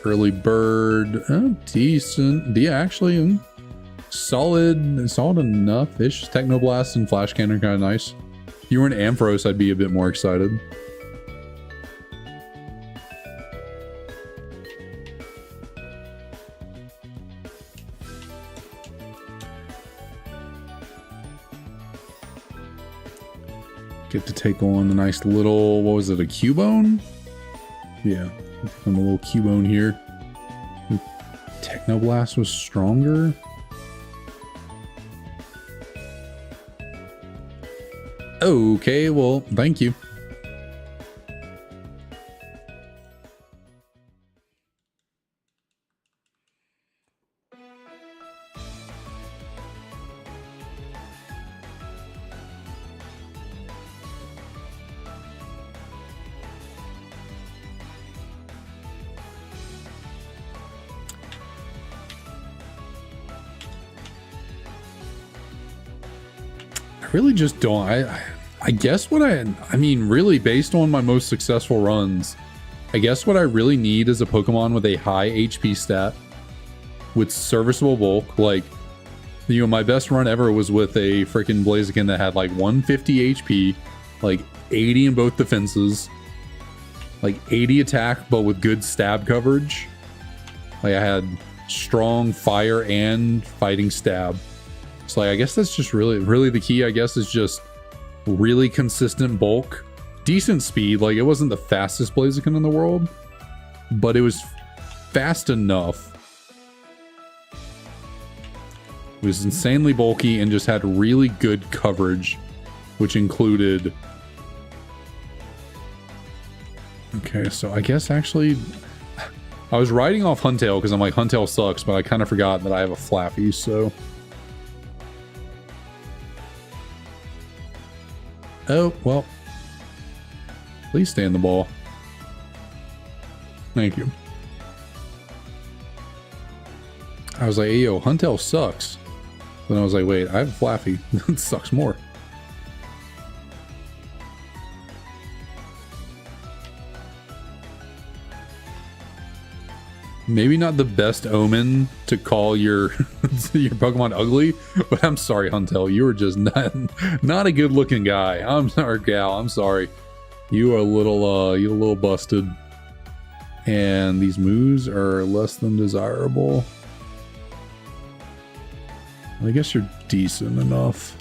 Early Bird. Oh, decent. Yeah, actually, solid enough-ish. Technoblast and Flash Cannon are kind of nice. If you were an Ampharos, I'd be a bit more excited. Get to take on a nice little, what was it, a Cubone? Yeah, I'm a little Cubone here. Technoblast was stronger. Okay, well, thank you. Really just don't. I guess what I mean, really based on my most successful runs, I guess what I really need is a Pokemon with a high HP stat with serviceable bulk. Like, you know, my best run ever was with a freaking Blaziken that had like 150 HP, like 80 in both defenses, like 80 attack, but with good stab coverage. Like, I had strong fire and fighting stab. So like, I guess that's just really the key, I guess, is just really consistent bulk, decent speed. Like, it wasn't the fastest Blaziken in the world, but it was fast enough. It was insanely bulky and just had really good coverage, which included... Okay, so I guess actually... I was riding off Huntail because I'm like, Huntail sucks, but I kind of forgot that I have a Flaffy, so... Oh, well. Please stay in the ball. Thank you. I was like, hey, yo, Huntail sucks. Then I was like, wait, I have a Flaffy. That sucks more. Maybe not the best omen to call your your Pokemon ugly, but I'm sorry, Huntail, you were just not a good looking guy. I'm sorry, gal. I'm sorry. You are a little busted. And these moves are less than desirable. I guess you're decent enough.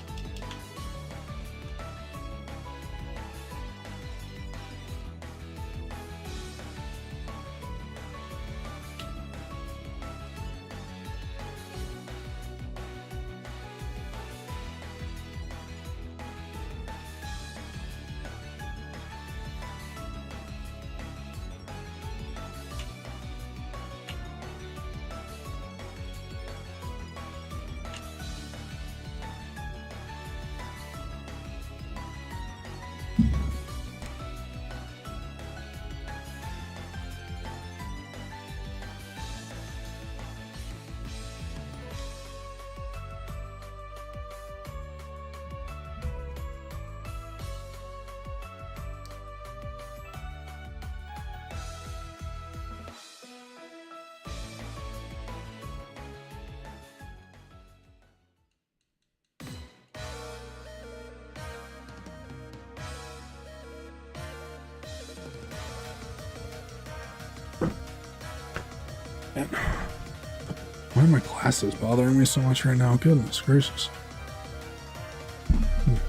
Why are my glasses bothering me so much right now? Goodness gracious.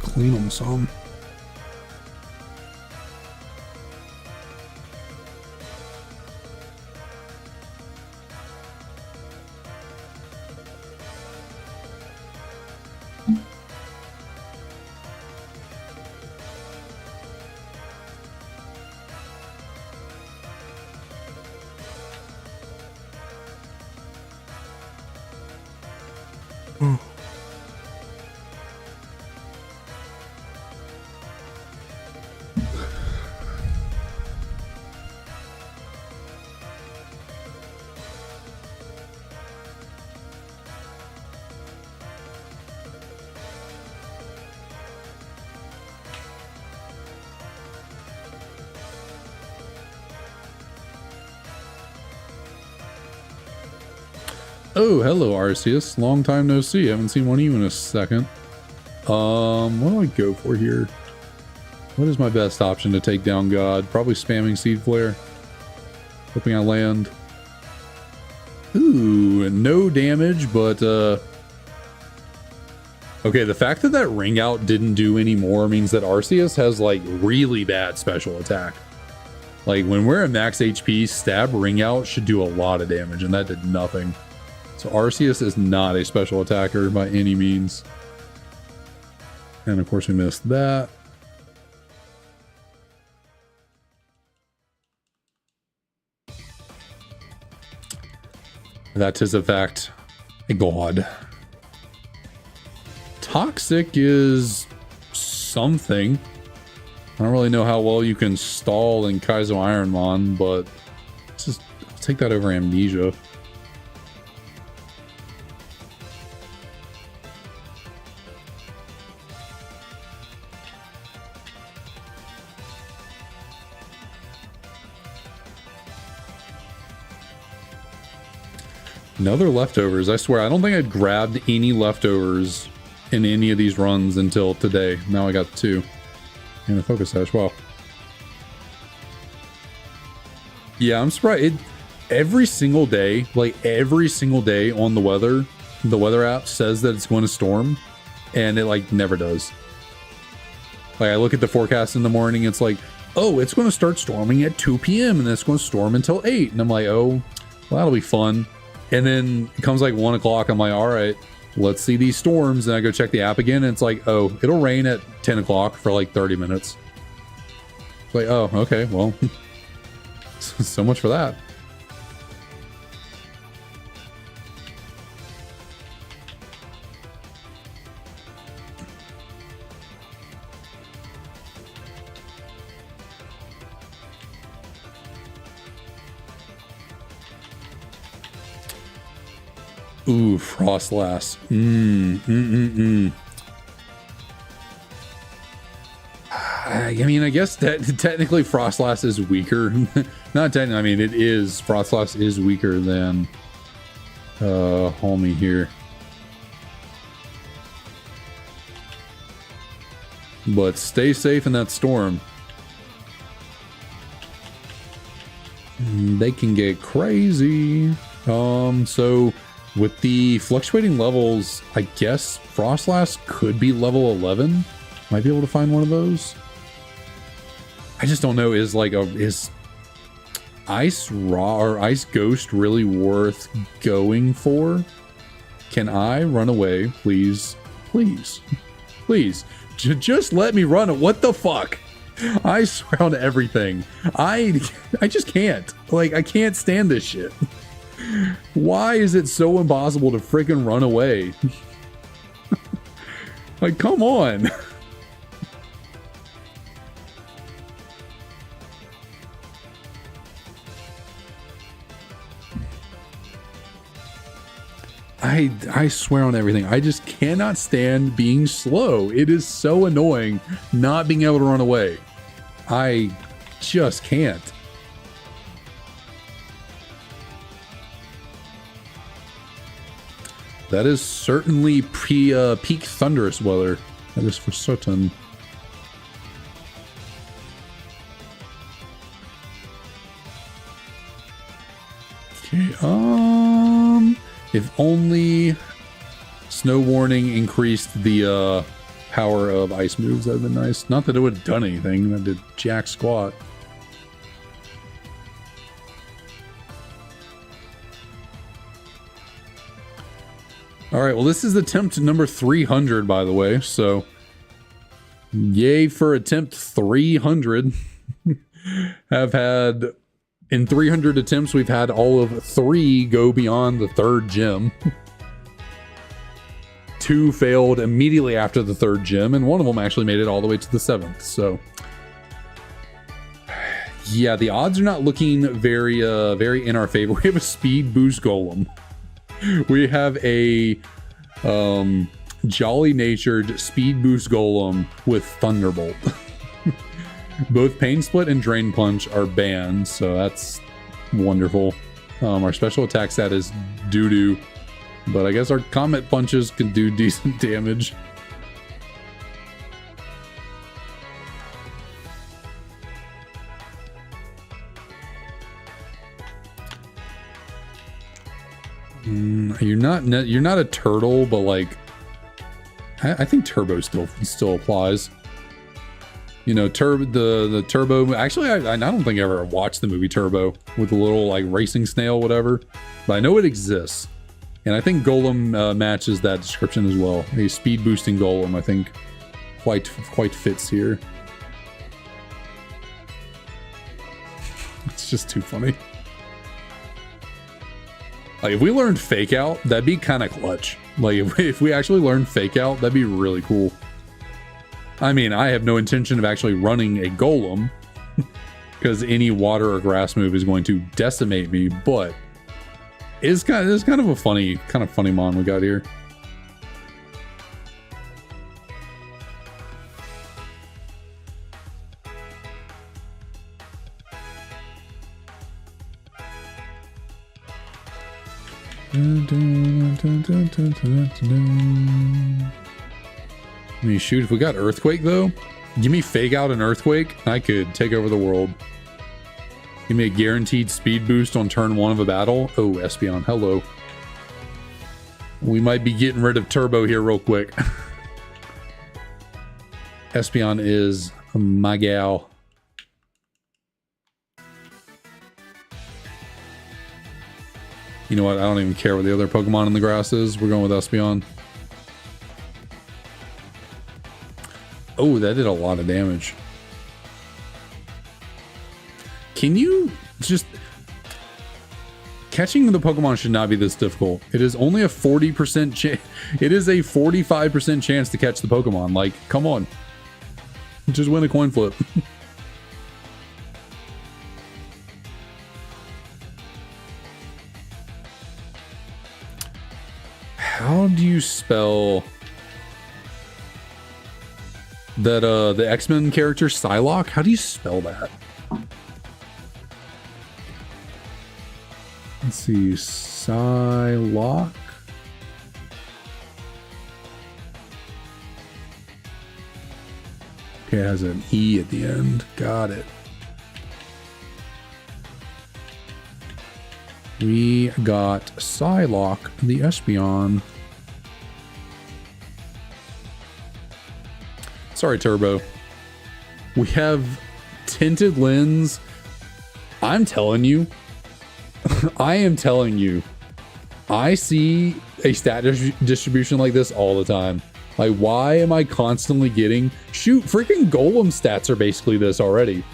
Clean them some. Oh, hello, Arceus. Long time no see. I haven't seen one of you in a second. What do I go for here? What is my best option to take down God? Probably spamming Seed Flare. Hoping I land. Ooh, no damage, but Okay, the fact that that ring out didn't do any more means that Arceus has like really bad special attack. Like when we're at max HP, stab ring out should do a lot of damage, and that did nothing. So Arceus is not a special attacker by any means. And of course we missed that. That is a fact. A god. Toxic is something. I don't really know how well you can stall in Kaizo IronMon, but I'll take that over Amnesia. Another leftovers. I swear, I don't think I'd grabbed any leftovers in any of these runs until today. Now I got 2. And a focus sash. Wow. Yeah, I'm surprised. Every single day, like every single day on the weather app says that it's going to storm, and it like never does. Like I look at the forecast in the morning, it's like, oh, it's going to start storming at 2 p.m. and it's going to storm until 8. And I'm like, oh, well, that'll be fun. And then it comes like 1 o'clock. I'm like, all right, let's see these storms. And I go check the app again, and it's like, oh, it'll rain at 10 o'clock for like 30 minutes. It's like, oh, okay, well, so much for that. Ooh, Frostlass. I mean, I guess that technically Frostlass is weaker. Not technically, I mean, it is. Frostlass is weaker than Homie here. But stay safe in that storm. They can get crazy. So with the fluctuating levels, I guess Frostlass could be level 11. Might be able to find one of those. I just don't know. Is Ice Raw or Ice Ghost really worth going for? Can I run away, please? Please, please, just let me run. What the fuck? I swear on everything. I just can't. Like, I can't stand this shit. Why is it so impossible to freaking run away? Like, come on. I swear on everything. I just cannot stand being slow. It is so annoying not being able to run away. I just can't. That is certainly peak thunderous weather. That is for certain. Okay, if only snow warning increased the power of ice moves, that'd been nice. Not that it would have done anything. That did jack squat. All right, well, this is attempt number 300, by the way, so yay for attempt 300. Have had, in 300 attempts, we've had all of 3 go beyond the 3rd gym. 2 failed immediately after the 3rd gym, and one of them actually made it all the way to the 7th, so yeah, the odds are not looking very in our favor. We have a speed boost golem. We have a jolly natured speed boost golem with Thunderbolt. Both Pain Split and Drain Punch are banned, so that's wonderful. Our special attack stat is doo-doo, but I guess our Comet Punches can do decent damage. You're not a turtle, but like I think Turbo still applies. You know, the Turbo. Actually, I don't think I ever watched the movie Turbo with the little like racing snail, whatever. But I know it exists, and I think Golem matches that description as well. A speed boosting Golem, I think, quite fits here. It's just too funny. Like if we learned Fake Out, that'd be kind of clutch. Like if we actually learned Fake Out, that'd be really cool. I mean, I have no intention of actually running a Golem because any water or grass move is going to decimate me, but it's kind of a funny mon we got here. I mean, shoot, if we got Earthquake, though, give me Fake Out and Earthquake, I could take over the world. Give me a guaranteed speed boost on turn 1 of a battle. Oh, Espeon, hello. We might be getting rid of Turbo here real quick. Espeon is my gal. You know what? I don't even care what the other Pokemon in the grass is. We're going with Espeon. Oh, that did a lot of damage. Can you just... Catching the Pokemon should not be this difficult. It is only a 40% chance. It is a 45% chance to catch the Pokemon. Like, come on. Just win a coin flip. How do you spell that the X-Men character Psylocke? How do you spell that? Let's see, Psylocke. Okay, it has an E at the end. Got it. We got Psylocke, the Espeon. Sorry, Turbo. We have Tinted Lens. I'm telling you. I am telling you. I see a stat distribution like this all the time. Like, why am I constantly getting... Shoot, freaking Golem stats are basically this already.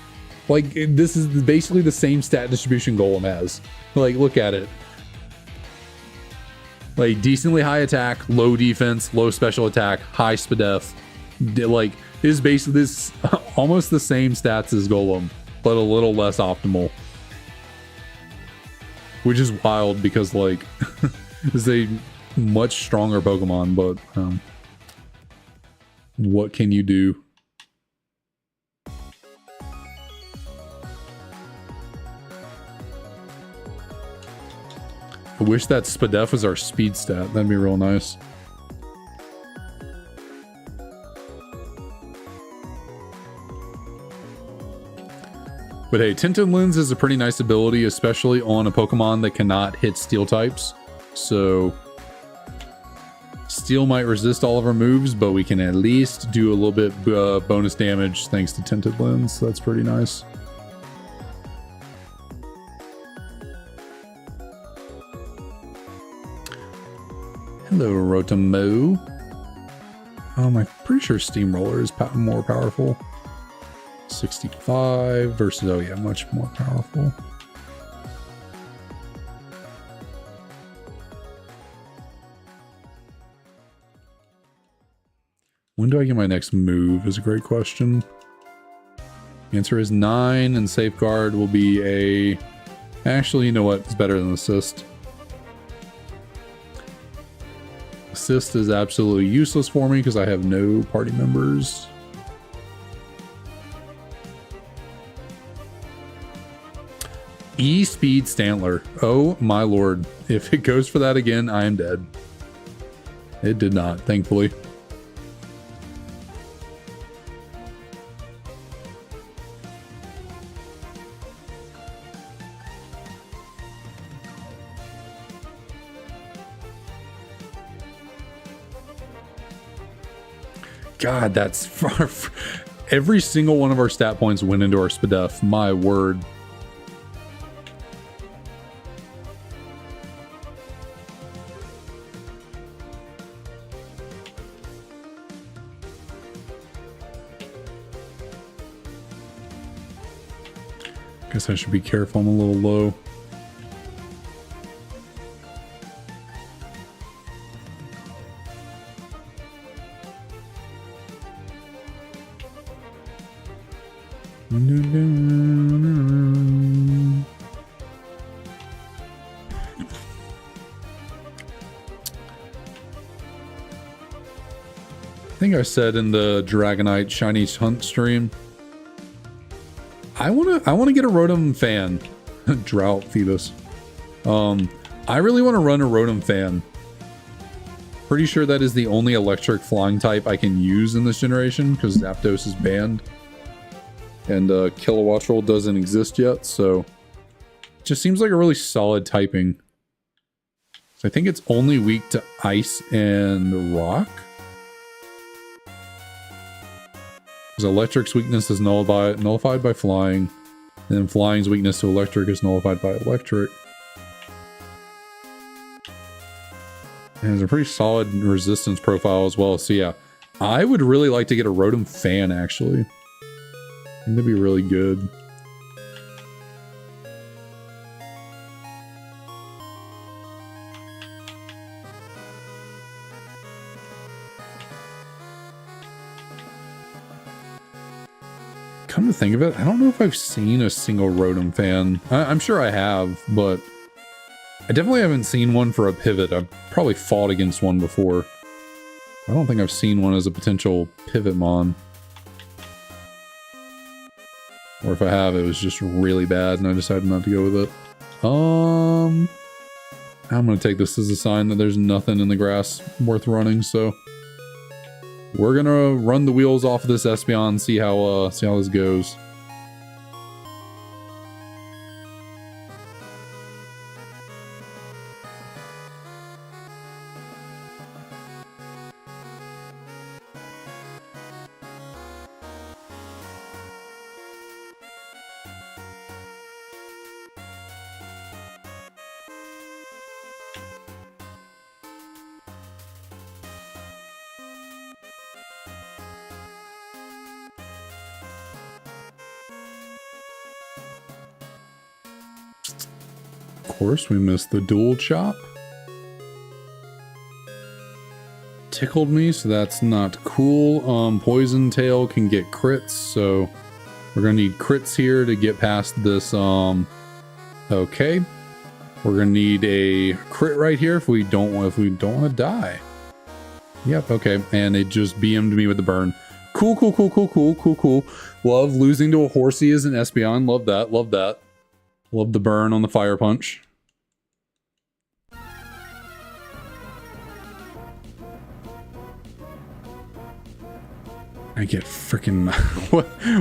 Like, this is basically the same stat distribution Golem has. Like, look at it. Like, decently high attack, low defense, low special attack, high SPDF. Like, it is basically this almost the same stats as Golem, but a little less optimal. Which is wild because, like, it's a much stronger Pokemon, but what can you do? I wish that SPDF was our speed stat. That'd be real nice. But hey, Tinted Lens is a pretty nice ability, especially on a Pokemon that cannot hit Steel types. So Steel might resist all of our moves, but we can at least do a little bit bonus damage thanks to Tinted Lens. So that's pretty nice. Hello, Rotomo. I'm pretty sure Steamroller is more powerful. 65 versus, oh yeah, much more powerful. When do I get my next move is a great question. The answer is 9, and Safeguard will be a... Actually, you know what? It's better than Assist. Assist is absolutely useless for me because I have no party members. E-Speed Stantler. Oh my lord. If it goes for that again, I am dead. It did not, thankfully. God, that's far. Every single one of our stat points went into our SPDEF. My word. Guess I should be careful. I'm a little low. I think I said in the Dragonite Shiny Hunt stream, I wanna get a Rotom fan. Drought Phoebus. I really want to run a Rotom fan. Pretty sure that is the only electric flying type I can use in this generation because Zapdos is banned. And Kilowattrel doesn't exist yet, so it just seems like a really solid typing. So I think it's only weak to Ice and Rock. Because Electric's weakness is nullified by Flying, and then Flying's weakness to Electric is nullified by Electric. And it's a pretty solid resistance profile as well, so yeah. I would really like to get a Rotom fan, actually. I think that'd be really good. Come to think of it, I don't know if I've seen a single Rotom fan. I'm sure I have, but I definitely haven't seen one for a pivot. I've probably fought against one before. I don't think I've seen one as a potential pivot mon. Or if I have, it was just really bad and I decided not to go with it. I'm gonna take this as a sign that there's nothing in the grass worth running, so we're gonna run the wheels off of this Espeon, see how this goes. Of course, we missed the dual chop. Tickled me, so that's not cool. Poison Tail can get crits, so we're gonna need crits here to get past this. Okay, we're gonna need a crit right here if we don't want to die. Yep. Okay, and it just BM'd me with the burn. Cool. Love losing to a Horsey as an Espeon. Love that. Love that. Love the burn on the Fire Punch. I get freaking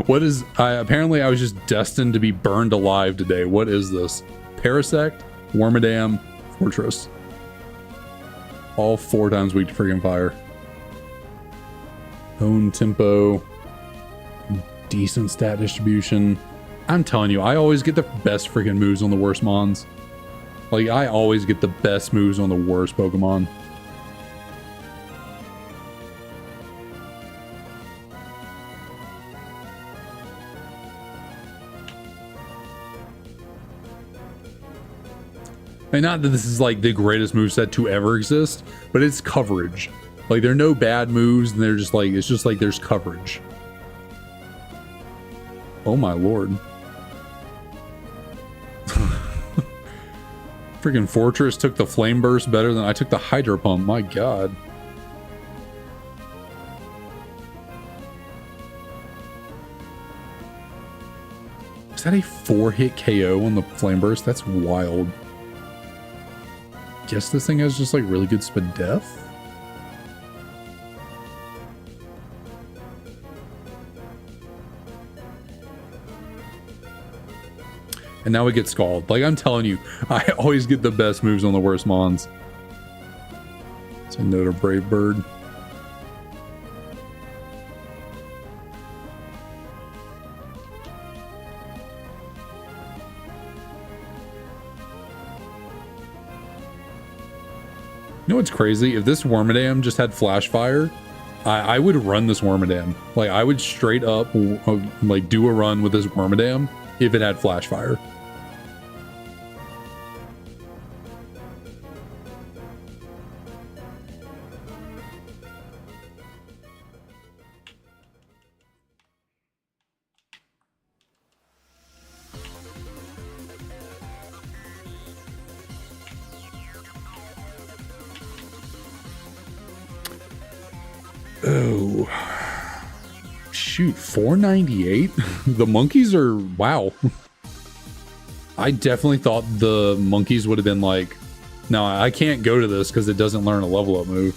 what is apparently I was just destined to be burned alive today. What is this? Parasect, Wormadam, Fortress. All 4 times weak to freaking fire. Bone tempo. Decent stat distribution. I'm telling you, I always get the best freaking moves on the worst mons. Like, I always get the best moves on the worst Pokemon. And not that this is like the greatest moveset to ever exist, but it's coverage. Like, there are no bad moves, and they're just like, it's just like there's coverage. Oh my lord. Freaking Fortress took the Flame Burst better than I took the Hydro Pump. My god. Is that a 4-hit KO on the Flame Burst? That's wild. Guess this thing has just like really good SPDEF? And now we get Scald. Like, I'm telling you, I always get the best moves on the worst mons. It's a note of Brave Bird. You know what's crazy? If this Wormadam just had Flash Fire, I would run this Wormadam. Like, I would straight up, like, do a run with this Wormadam if it had Flash Fire. Oh, shoot, 498. The monkeys are, wow. I definitely thought the monkeys would have been like, no, I can't go to this because it doesn't learn a level up move.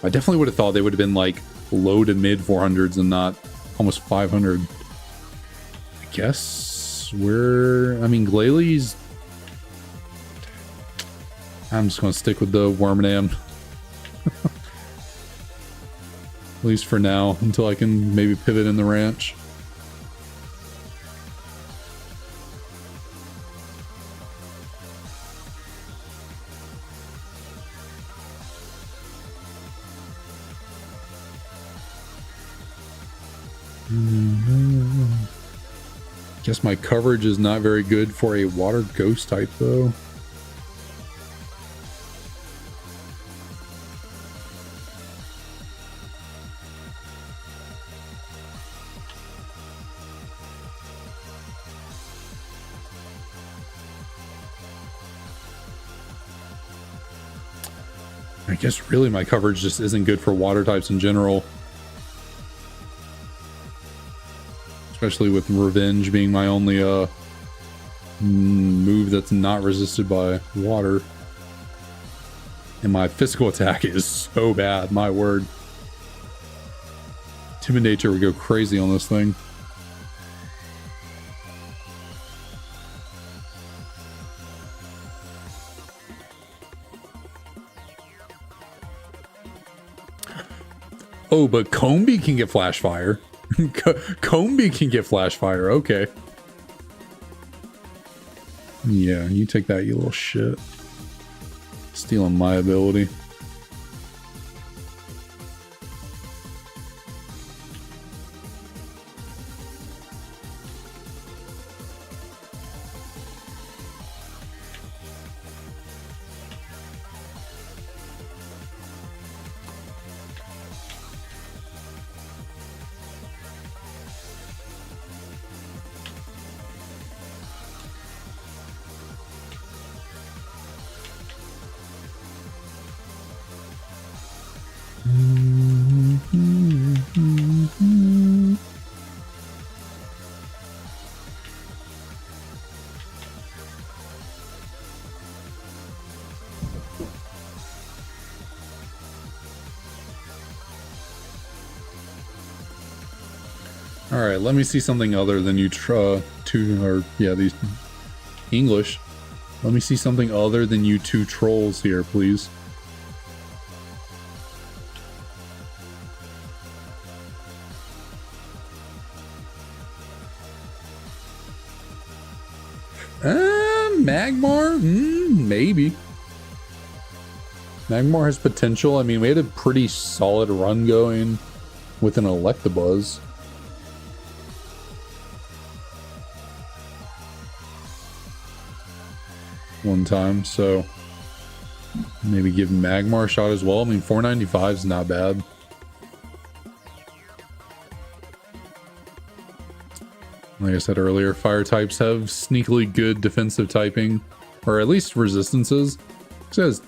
I definitely would have thought they would have been like low to mid 400s and not almost 500. I guess I mean, Glalie. I'm just going to stick with the Wormadam. At least for now, until I can maybe pivot in the ranch. Guess my coverage is not very good for a water ghost type though. I guess really my coverage just isn't good for water types in general. Especially with Revenge being my only move that's not resisted by water. And my physical attack is so bad, my word. Intimidator would go crazy on this thing. Oh, but Combee can get Flash Fire. Combee can get Flash Fire, okay. Yeah, you take that, you little shit. Stealing my ability. Alright, let me see something other than you these English. Let me see something other than you two trolls here, please. Magmar? Maybe. Magmar has potential. I mean, we had a pretty solid run going with an Electabuzz. One time, so maybe give Magmar a shot as well. I mean, 495 is not bad. Like I said earlier, fire types have sneakily good defensive typing, or at least resistances. It says,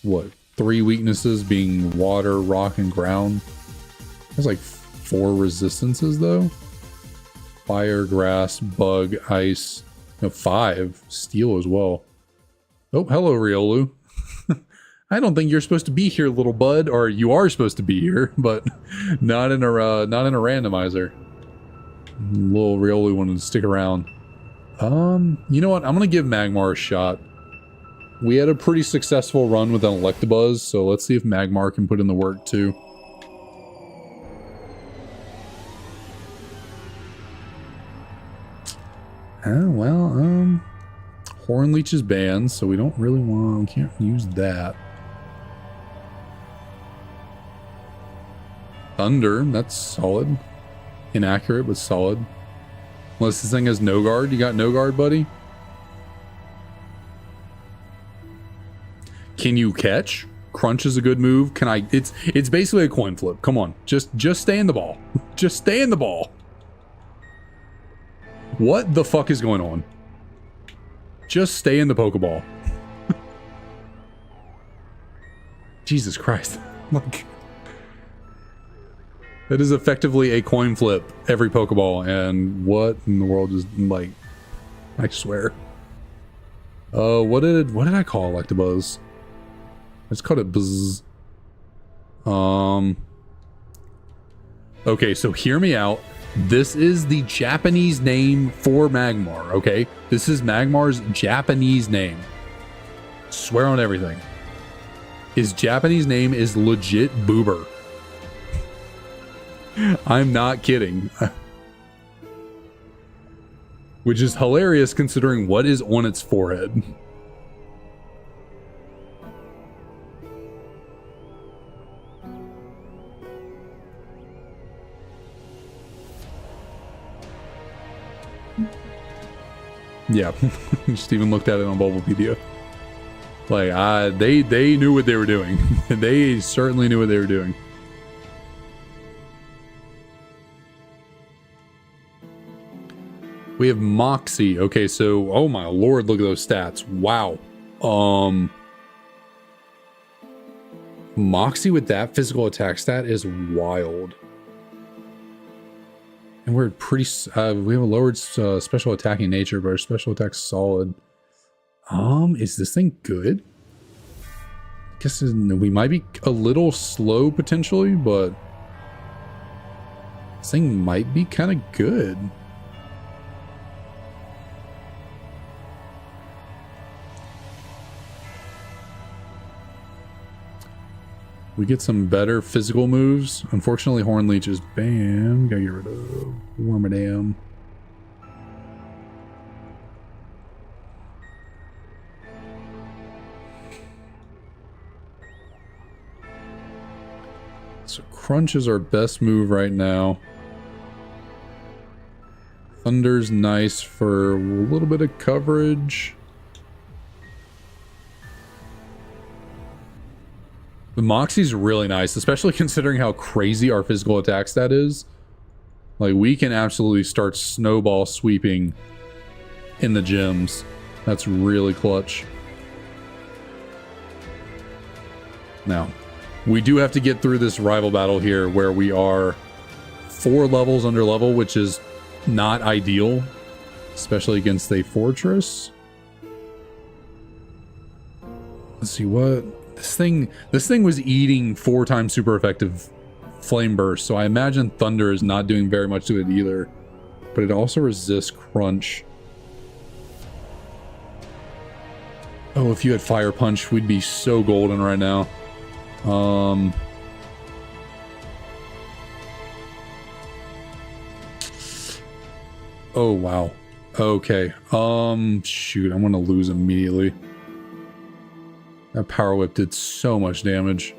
what, 3 weaknesses being water, rock, and ground. There's like 4 resistances though. Fire, grass, bug, ice. No, 5. Steel as well. Oh, hello, Riolu. I don't think you're supposed to be here, little bud. Or you are supposed to be here, but not in a randomizer. Little Riolu wanted to stick around. You know what? I'm gonna give Magmar a shot. We had a pretty successful run with an Electabuzz, so let's see if Magmar can put in the work too. Horn Leech is banned, so we don't really want... We can't use that. Thunder, that's solid. Inaccurate, but solid. Unless this thing has no guard. You got no guard, buddy? Can you catch? Crunch is a good move. Can I... It's basically a coin flip. Come on. Just stay in the ball. Just stay in the ball. What the fuck is going on? Just stay in the Pokeball. Jesus Christ. Like... That is effectively a coin flip every Pokeball, and what in the world is, like, I swear. What did I call Electabuzz? I just called it Buzz. Okay, so hear me out. This is the Japanese name for Magmar, okay? This is Magmar's Japanese name. Swear on everything. His Japanese name is legit Boober. I'm not kidding. Which is hilarious considering what is on its forehead. Yeah, just even looked at it on Bulbapedia. Like, they knew what they were doing. They certainly knew what they were doing. We have Moxie. Okay, so, oh my lord, look at those stats. Wow. Moxie with that physical attack stat is wild. And we're pretty, we have a lowered special attacking nature, but our special attack's solid. Is this thing good? I guess we might be a little slow potentially, but this thing might be kind of good. We get some better physical moves. Unfortunately, Horn Leech is banned. Gotta get rid of Wormadam. So Crunch is our best move right now. Thunder's nice for a little bit of coverage. The Moxie's really nice, especially considering how crazy our physical attack stat is. Like, we can absolutely start snowball sweeping in the gyms. That's really clutch. Now, we do have to get through this rival battle here where we are 4 levels under level, which is not ideal, especially against a fortress. Let's see what... This thing was eating 4 times super effective Flame Burst, so I imagine Thunder is not doing very much to it either. But it also resists Crunch. Oh, if you had Fire Punch, we'd be so golden right now. Oh, wow. Okay. Shoot, I'm gonna lose immediately. That Power Whip did so much damage.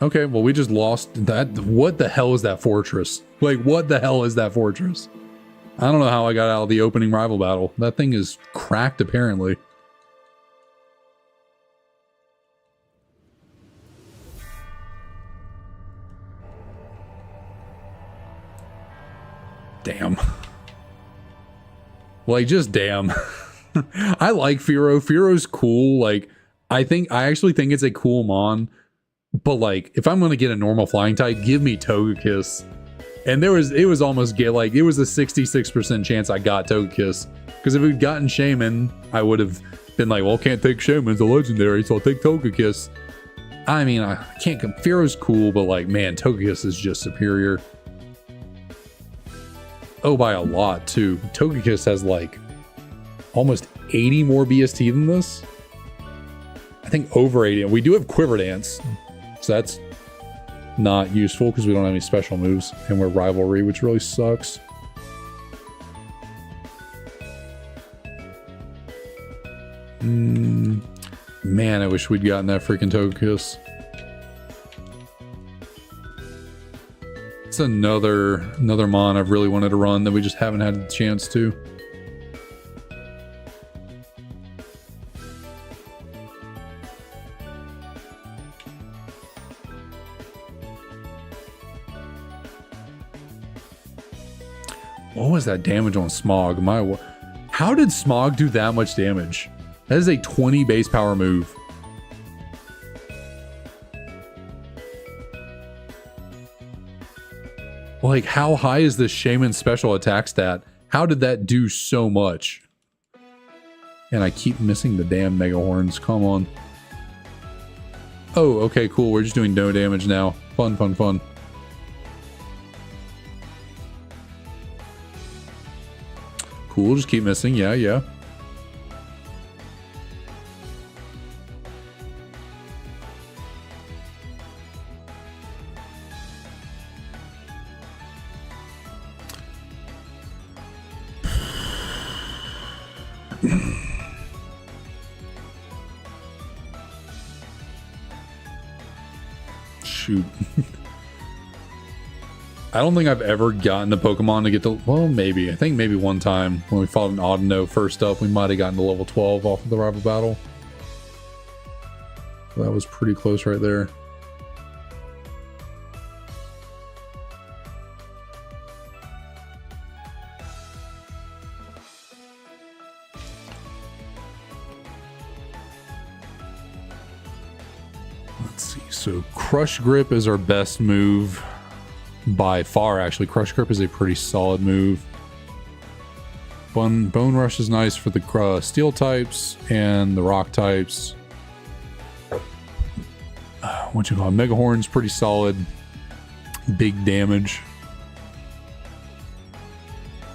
Okay, well, we just lost that. What the hell is that fortress? Like, what the hell is that fortress? I don't know how I got out of the opening rival battle. That thing is cracked, apparently. Damn. Like, just damn. I like Fearow. Fearow's cool. Like, I actually think it's a cool Mon. But, like, if I'm going to get a normal flying type, give me Togekiss. And it was almost it was a 66% chance I got Togekiss. Because if we'd gotten Shaman, I would have been like, well, can't take Shaman, it's a legendary, so I'll take Togekiss. I mean, I can't, Fearow's cool, but, like, man, Togekiss is just superior. Oh, by a lot, too. Togekiss has, like, almost 80 more BST than this. I think over 80. We do have Quiver Dance, so that's not useful because we don't have any special moves, and we're Rivalry, which really sucks. Man, I wish we'd gotten that freaking Togekiss. It's another Mon I've really wanted to run that we just haven't had the chance to. What was that damage on Smog? How did Smog do that much damage? That is a 20 base power move. Like, how high is this Shaman's special attack stat? How did that do so much? And I keep missing the damn Mega Horns. Come on. Oh, okay, cool. We're just doing no damage now. Fun, fun, fun. Cool, just keep missing. Yeah, yeah. Shoot. I don't think I've ever gotten a Pokemon to get to, well, maybe. I think maybe one time when we fought an Audino first up, we might have gotten to level 12 off of the rival battle. That was pretty close right there. Let's see. So Crush Grip is our best move. By far, actually. Crush Grip is a pretty solid move. Bone Rush is nice for the steel types and the rock types. What you call it? Mega Horn's pretty solid. Big damage.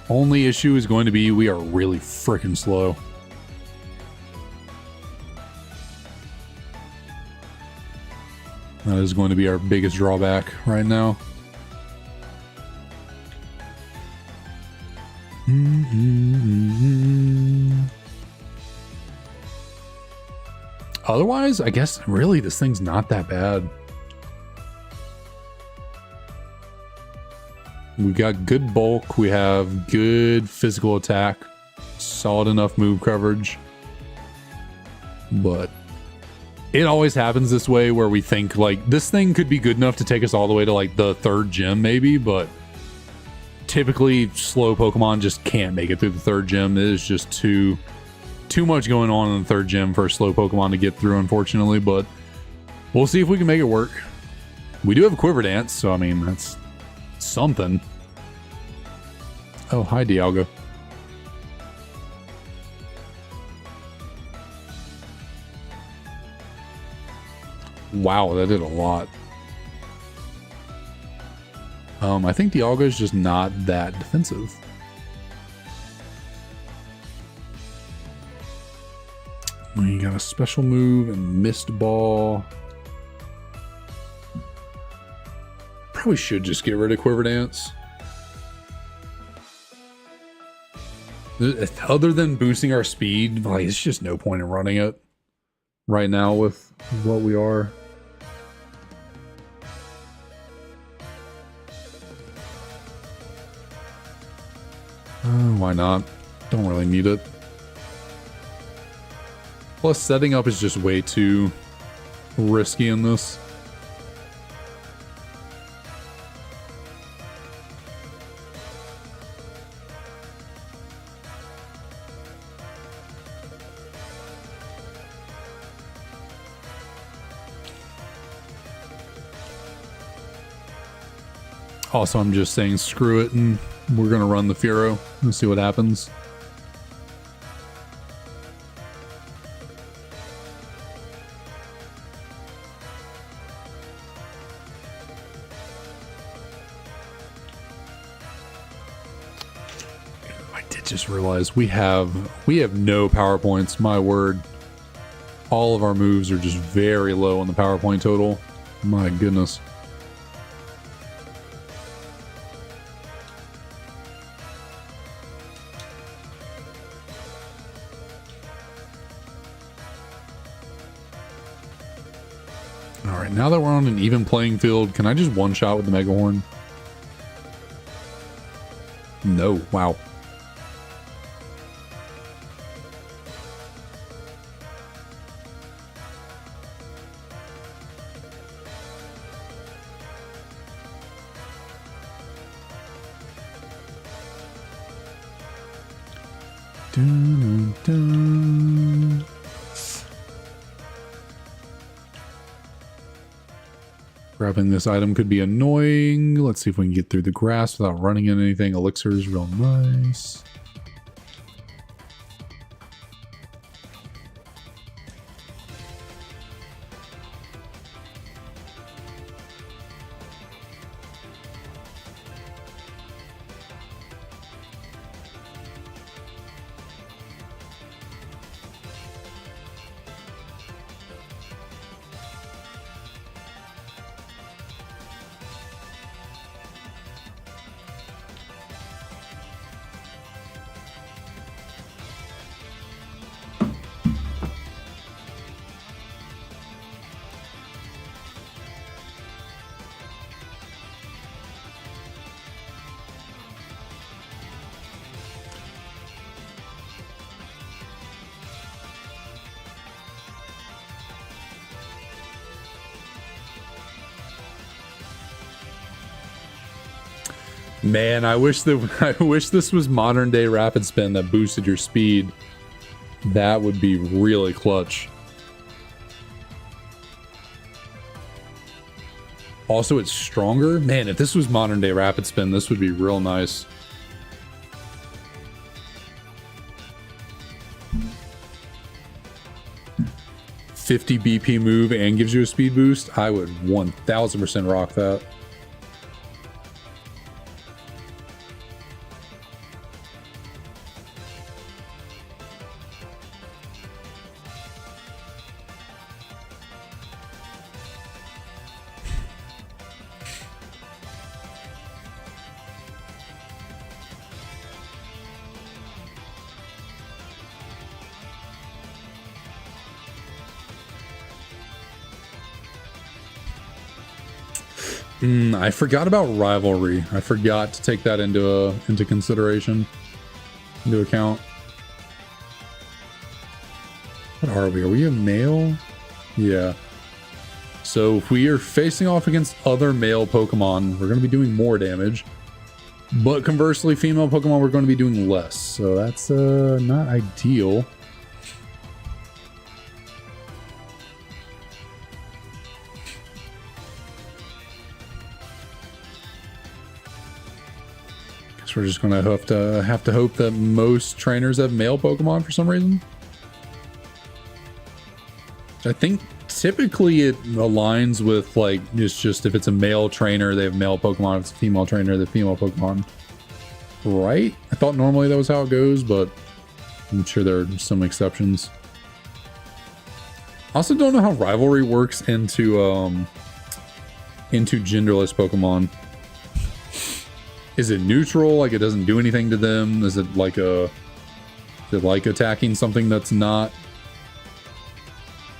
Only issue is going to be we are really freaking slow. That is going to be our biggest drawback right now. Otherwise, I guess really this thing's not that bad. We've got good bulk, we have good physical attack, solid enough move coverage. But it always happens this way where we think like this thing could be good enough to take us all the way to like the 3rd gym maybe, but typically slow Pokemon just can't make it through the 3rd gym. It is just too much going on in the 3rd gym for a slow Pokemon to get through, unfortunately, but we'll see if we can make it work. We do have a Quiver Dance, so I mean, that's something. Oh, hi, Dialga. Wow, that did a lot. I think Dialga is just not that defensive. We got a special move and Mist Ball. Probably should just get rid of Quiver Dance. Other than boosting our speed, like it's just no point in running it right now with what we are. Why not? Don't really need it. Plus, setting up is just way too risky in this. Also, I'm just saying screw it and we're going to run the Furo and see what happens. I did just realize we have no power points, my word. All of our moves are just very low on the power point total. My goodness. All right, now that we're on an even playing field, can I just one shot with the Mega Horn? No, wow. Dun, dun, dun. Grabbing this item could be annoying. Let's see if we can get through the grass without running into anything. Elixir is real nice. Man, I wish this was modern day rapid spin that boosted your speed. That would be really clutch. Also, it's stronger. Man, if this was modern day rapid spin, this would be real nice. $50 BP move and gives you a speed boost. I would 1000% rock that. I forgot about rivalry. I forgot to take that into consideration, into account. What are we? Are we a male? Yeah. So if we are facing off against other male Pokemon, we're going to be doing more damage. But conversely, female Pokemon, we're going to be doing less. So that's not ideal. We're just gonna have to hope that most trainers have male Pokemon for some reason. I think typically it aligns with, like, it's just if it's a male trainer, they have male Pokemon. If it's a female trainer, they have female Pokemon. Right? I thought normally that was how it goes, but I'm sure there are some exceptions. I also don't know how rivalry works into genderless Pokemon. Is it neutral? Like it doesn't do anything to them? Is it like attacking something that's not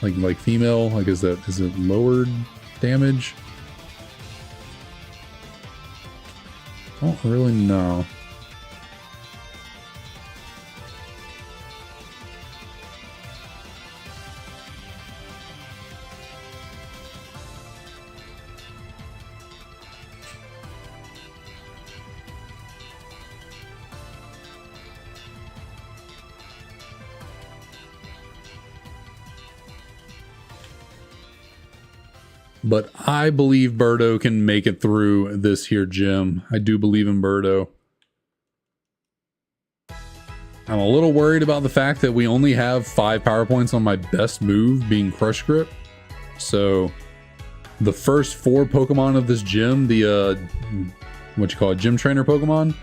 like female? Like is it lowered damage? I don't really know. But I believe Birdo can make it through this here gym. I do believe in Birdo. I'm a little worried about the fact that we only have 5 power points on my best move, being Crush Grip. So the first 4 Pokemon of this gym, the gym trainer Pokemon,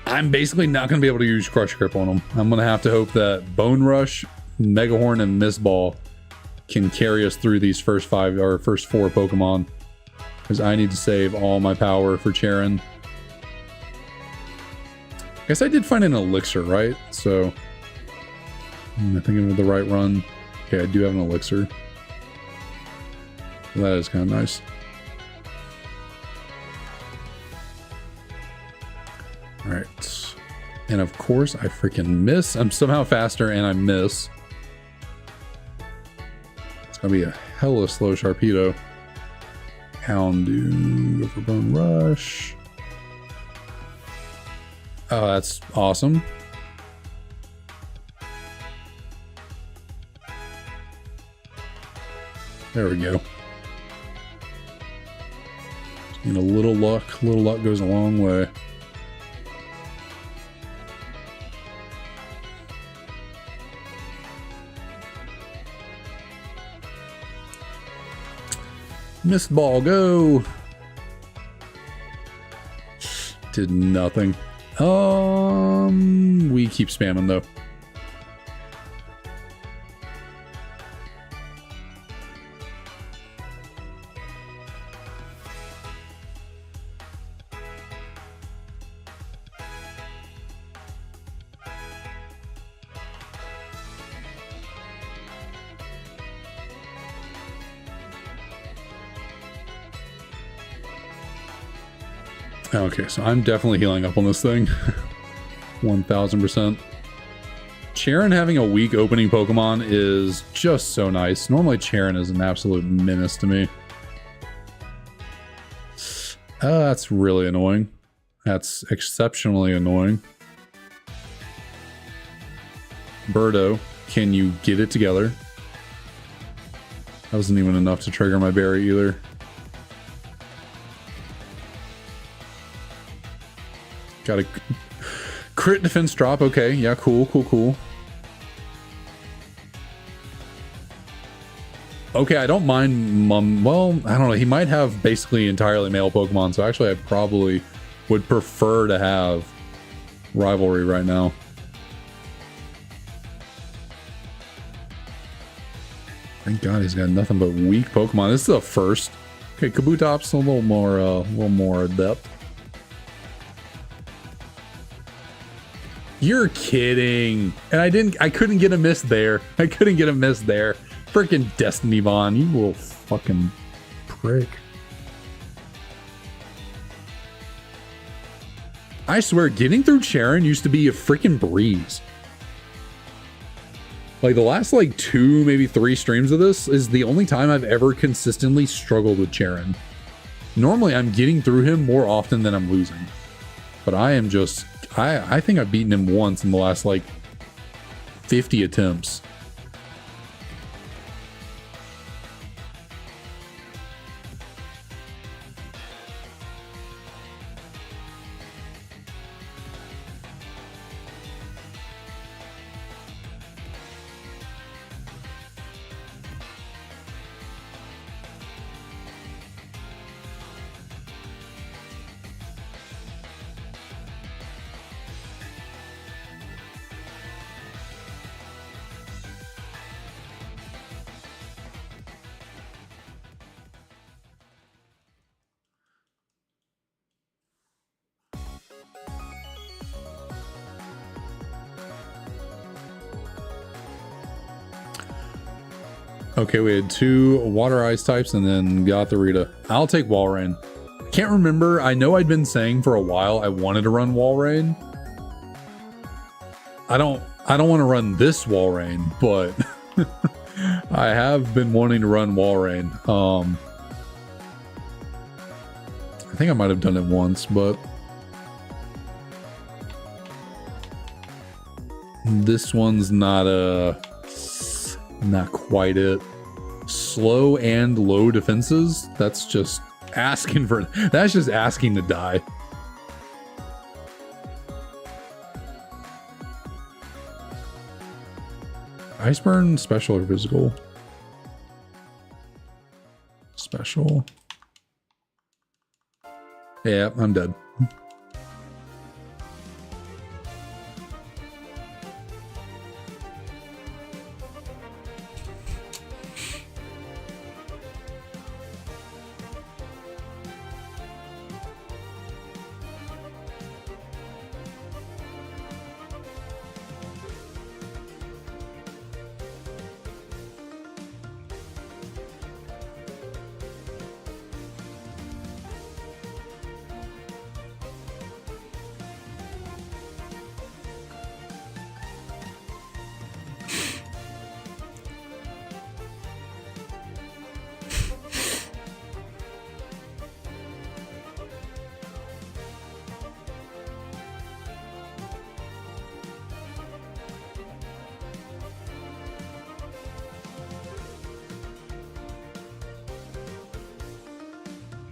I'm basically not going to be able to use Crush Grip on them. I'm going to have to hope that Bone Rush, Mega Horn, and Mist Ball can carry us through these first 4 Pokemon, because I need to save all my power for Charon. I guess I did find an elixir, right? So I think I'm with the right run. Okay, I do have an elixir. That is kind of nice. All right. And of course, I freaking miss. I'm somehow faster and I miss. It's going to be a hella slow Sharpedo. Houndoom, go for Bone Rush. Oh, that's awesome. There we go. Just need a little luck. A little luck goes a long way. Missed ball, go. Did nothing. We keep spamming though. Okay, so I'm definitely healing up on this thing. 1000%. Cheren having a weak opening Pokemon is just so nice. Normally Cheren is an absolute menace to me. That's really annoying. That's exceptionally annoying. Birdo, can you get it together? That wasn't even enough to trigger my berry either. Got a crit defense drop. Okay, yeah, cool, cool, cool. Okay, I don't mind well, I don't know. He might have basically entirely male Pokemon, so actually I probably would prefer to have Rivalry right now. Thank God he's got nothing but weak Pokemon. This is a first. Okay, Kabutop's a little more adept. You're kidding. And I couldn't get a miss there. I couldn't get a miss there. Freaking Destiny Bond, you little fucking prick. I swear, getting through Cheren used to be a freaking breeze. Like the last like 2, maybe 3 streams of this is the only time I've ever consistently struggled with Cheren. Normally I'm getting through him more often than I'm losing. But I am just, I think I've beaten him once in the last like 50 attempts. Okay, we had 2 water ice types and then got the Rita. I'll take Walrein. Can't remember. I know I'd been saying for a while I wanted to run Walrein. I don't want to run this Walrein, but I have been wanting to run Walrein. I think I might have done it once, but this one's not quite it. Slow and low defenses, that's just asking to die. Iceburn, special or physical? Special. Yeah, I'm dead.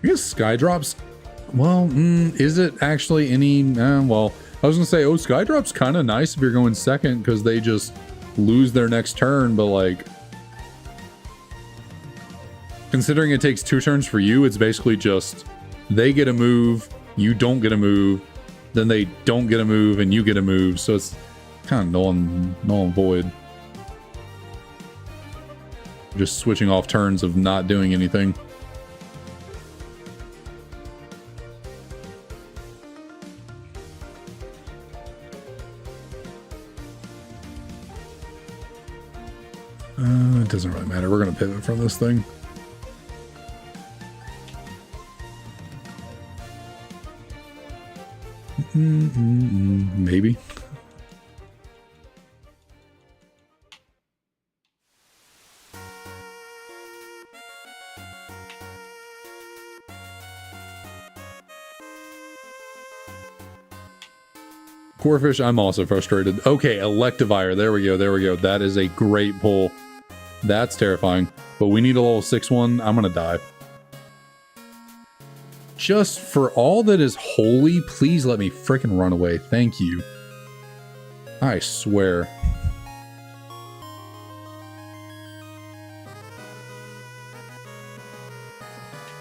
I guess Skydrop's, well, is it actually any, well, I was gonna say, oh, Skydrop's kind of nice if you're going second because they just lose their next turn, but like, considering it takes 2 turns for you, it's basically just they get a move, you don't get a move, then they don't get a move, and you get a move, so it's kind of null and void. Just switching off turns of not doing anything. It doesn't really matter. We're going to pivot from this thing. Maybe. Corefish, I'm also frustrated. Okay, Electivire. There we go. There we go. That is a great pull. That's terrifying. But we need a level 6 one. I'm going to die. Just for all that is holy, please let me frickin' run away. Thank you. I swear.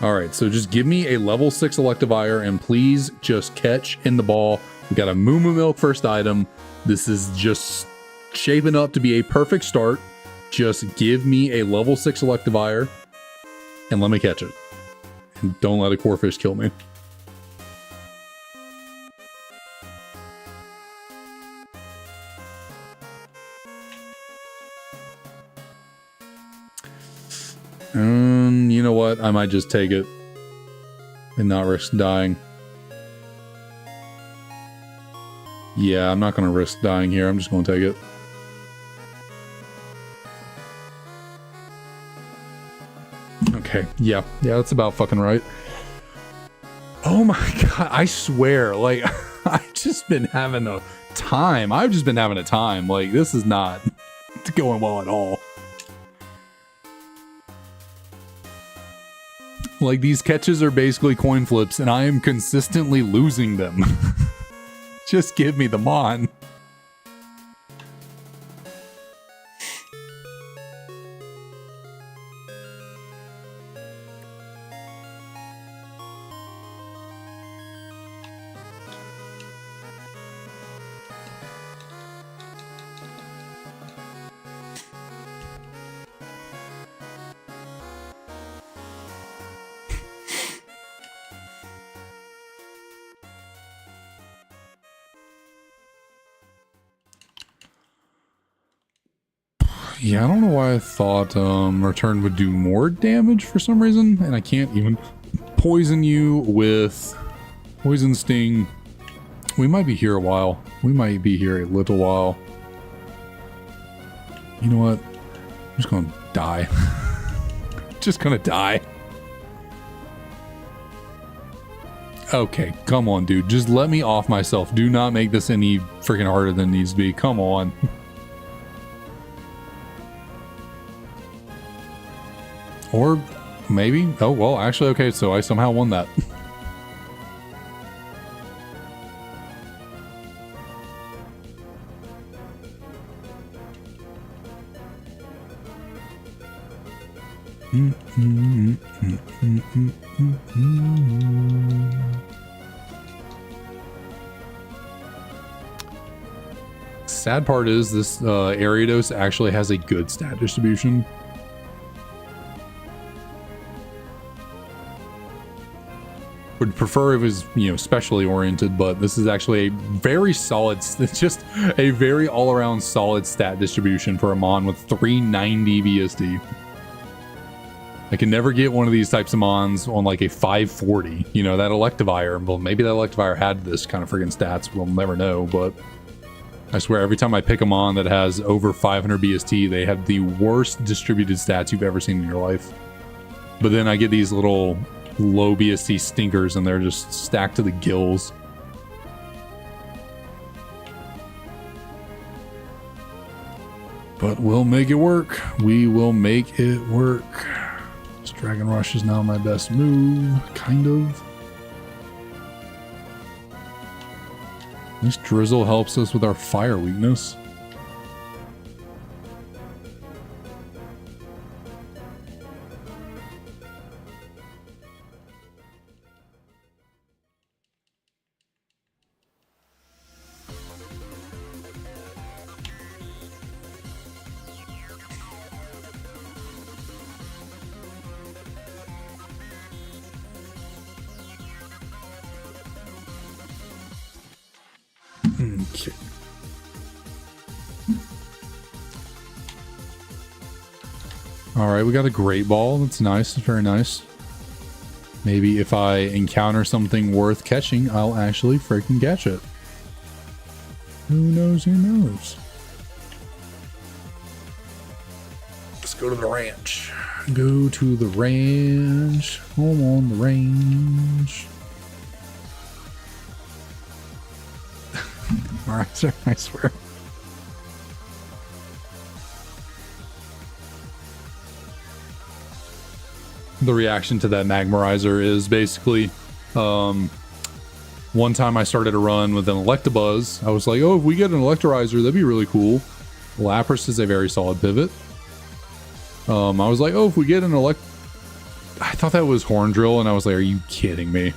Alright, so just give me a level 6 Electivire and please just catch in the ball. We got a Moo Moo Milk first item. This is just shaping up to be a perfect start. Just give me a level 6 Electivire and let me catch it. And don't let a Corefish kill me. You know what? I might just take it and not risk dying. Yeah, I'm not going to risk dying here. I'm just going to take it. Okay, yeah, that's about fucking right. Oh my god, I swear, like, I've just been having a time. Like, this is not going well at all. Like, these catches are basically coin flips, and I am consistently losing them. Just give me the Mon. Yeah, I don't know why I thought Return would do more damage for some reason, and I can't even poison you with Poison Sting. We might be here a while. We might be here a little while. You know what? I'm just gonna die. Just gonna die. Okay, come on, dude. Just let me off myself. Do not make this any freaking harder than it needs to be. Come on. Or maybe, oh, well, actually, okay, so I somehow won that. Sad part is this Ariados actually has a good stat distribution. Would prefer if it was, you know, specially oriented, but this is actually a very solid, it's just a very all-around solid stat distribution for a Mon with 390 BSD. I can never get one of these types of Mons on like a 540, you know, that Electivire. Well, maybe that Electivire had this kind of friggin' stats, we'll never know, but I swear every time I pick a Mon that has over 500 BST, they have the worst distributed stats you've ever seen in your life. But then I get these little low BST stinkers and they're just stacked to the gills. But we'll make it work. We will make it work. This Dragon Rush is now my best move, kind of. This Drizzle helps us with our fire weakness. Okay. All right, we got a Great Ball. That's nice. Very nice. Maybe if I encounter something worth catching, I'll actually freaking catch it. Who knows? Who knows? Let's go to the ranch. Go to the ranch. Home on the range. Alright, I swear. The reaction to that Magmarizer is basically, one time I started a run with an Electabuzz. I was like, oh, if we get an Electrizer, that'd be really cool. Lapras is a very solid pivot. I was like, oh, if we get an I thought that was Horndrill, and I was like, are you kidding me?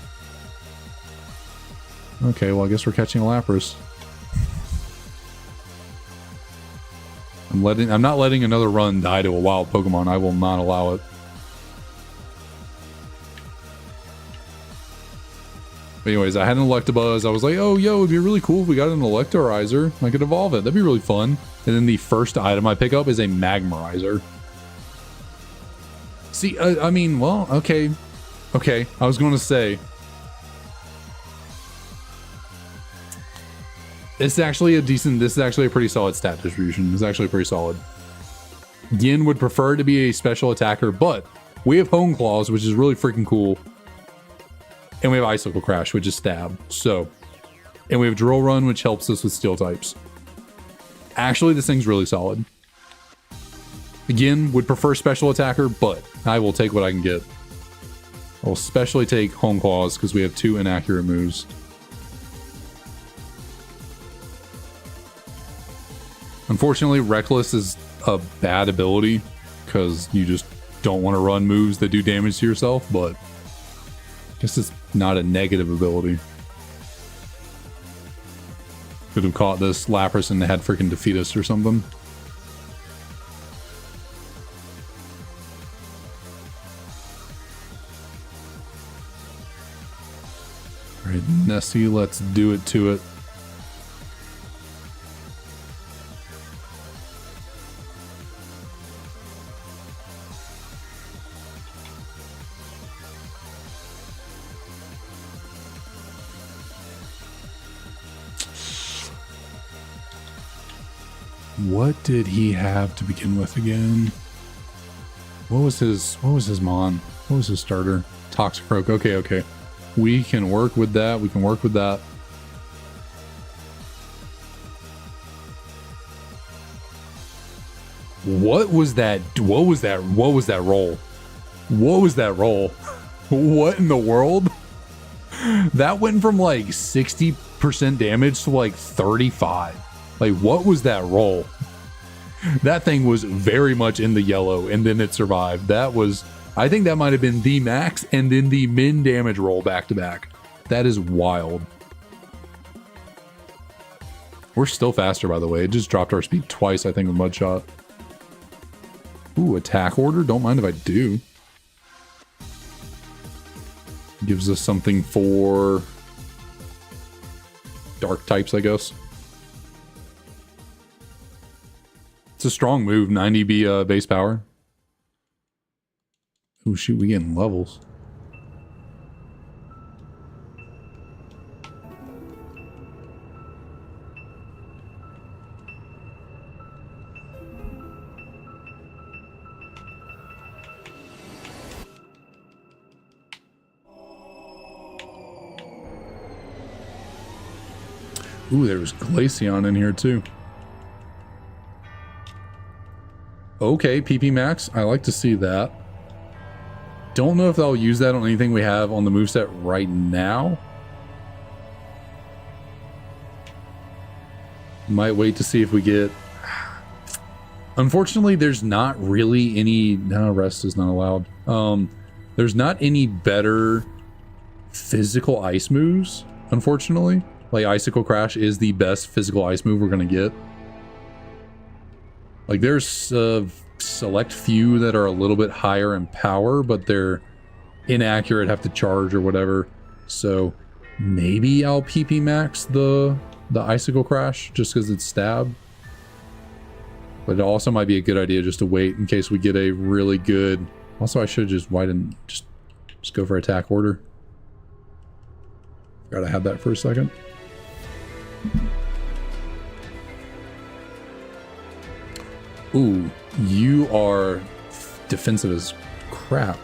Okay, well, I guess we're catching a Lapras. I'm not letting another run die to a wild Pokemon. I will not allow it. But anyways, I had an Electabuzz. I was like, oh, yo, it'd be really cool if we got an Electrizer. I could evolve it. That'd be really fun. And then the first item I pick up is a Magmarizer. See, I mean, well, okay. Okay, I was going to say, this is actually a pretty solid stat distribution. It's actually pretty solid. Yin would prefer to be a special attacker, but we have Hone Claws, which is really freaking cool. And we have Icicle Crash, which is stab. So, and we have Drill Run, which helps us with steel types. Actually, this thing's really solid. Again, would prefer special attacker, but I will take what I can get. I'll especially take Hone Claws because we have 2 inaccurate moves. Unfortunately, Reckless is a bad ability because you just don't want to run moves that do damage to yourself, but I guess it's not a negative ability. Could have caught this Lapras and had freaking defeat us or something. Alright, Nessie, let's do it to it. What did he have to begin with again? What was his mon? What was his starter? Toxicroak. Okay. We can work with that. We can work with that. What was that? What was that? What was that roll? What was that roll? What in the world? That went from like 60% damage to like 35. Like, what was that roll? That thing was very much in the yellow, and then it survived. That was, I think that might have been the max and then the min damage roll back to back. That is wild. We're still faster, by the way. It just dropped our speed twice, I think, with Mudshot. Ooh, attack order? Don't mind if I do. Gives us something for dark types, I guess. It's a strong move, 90 base power. Oh shoot, we getting levels. Ooh, there was Glaceon in here too. Okay, PP Max. I like to see that. don't know if I'll use that on anything we have on the moveset right now. Might wait to see if we get... Unfortunately, there's not really any... No, rest is not allowed. There's not any better physical ice moves, unfortunately. Like, Icicle Crash is the best physical ice move we're going to get. Like, there's a select few that are a little bit higher in power, but they're inaccurate, have to charge or whatever. So, maybe I'll PP max the Icicle Crash just because it's stab. But it also might be a good idea just to wait in case we get a really good... Also, I should just just go for attack order. Forgot I had that for a second. Ooh, you are defensive as crap.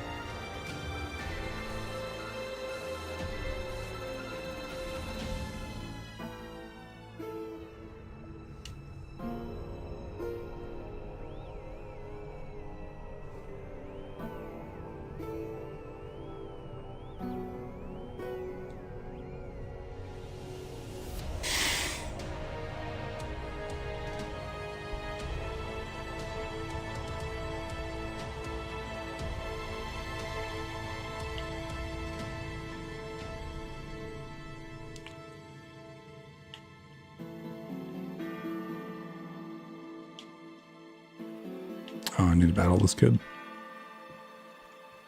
Oh, I need to battle this kid.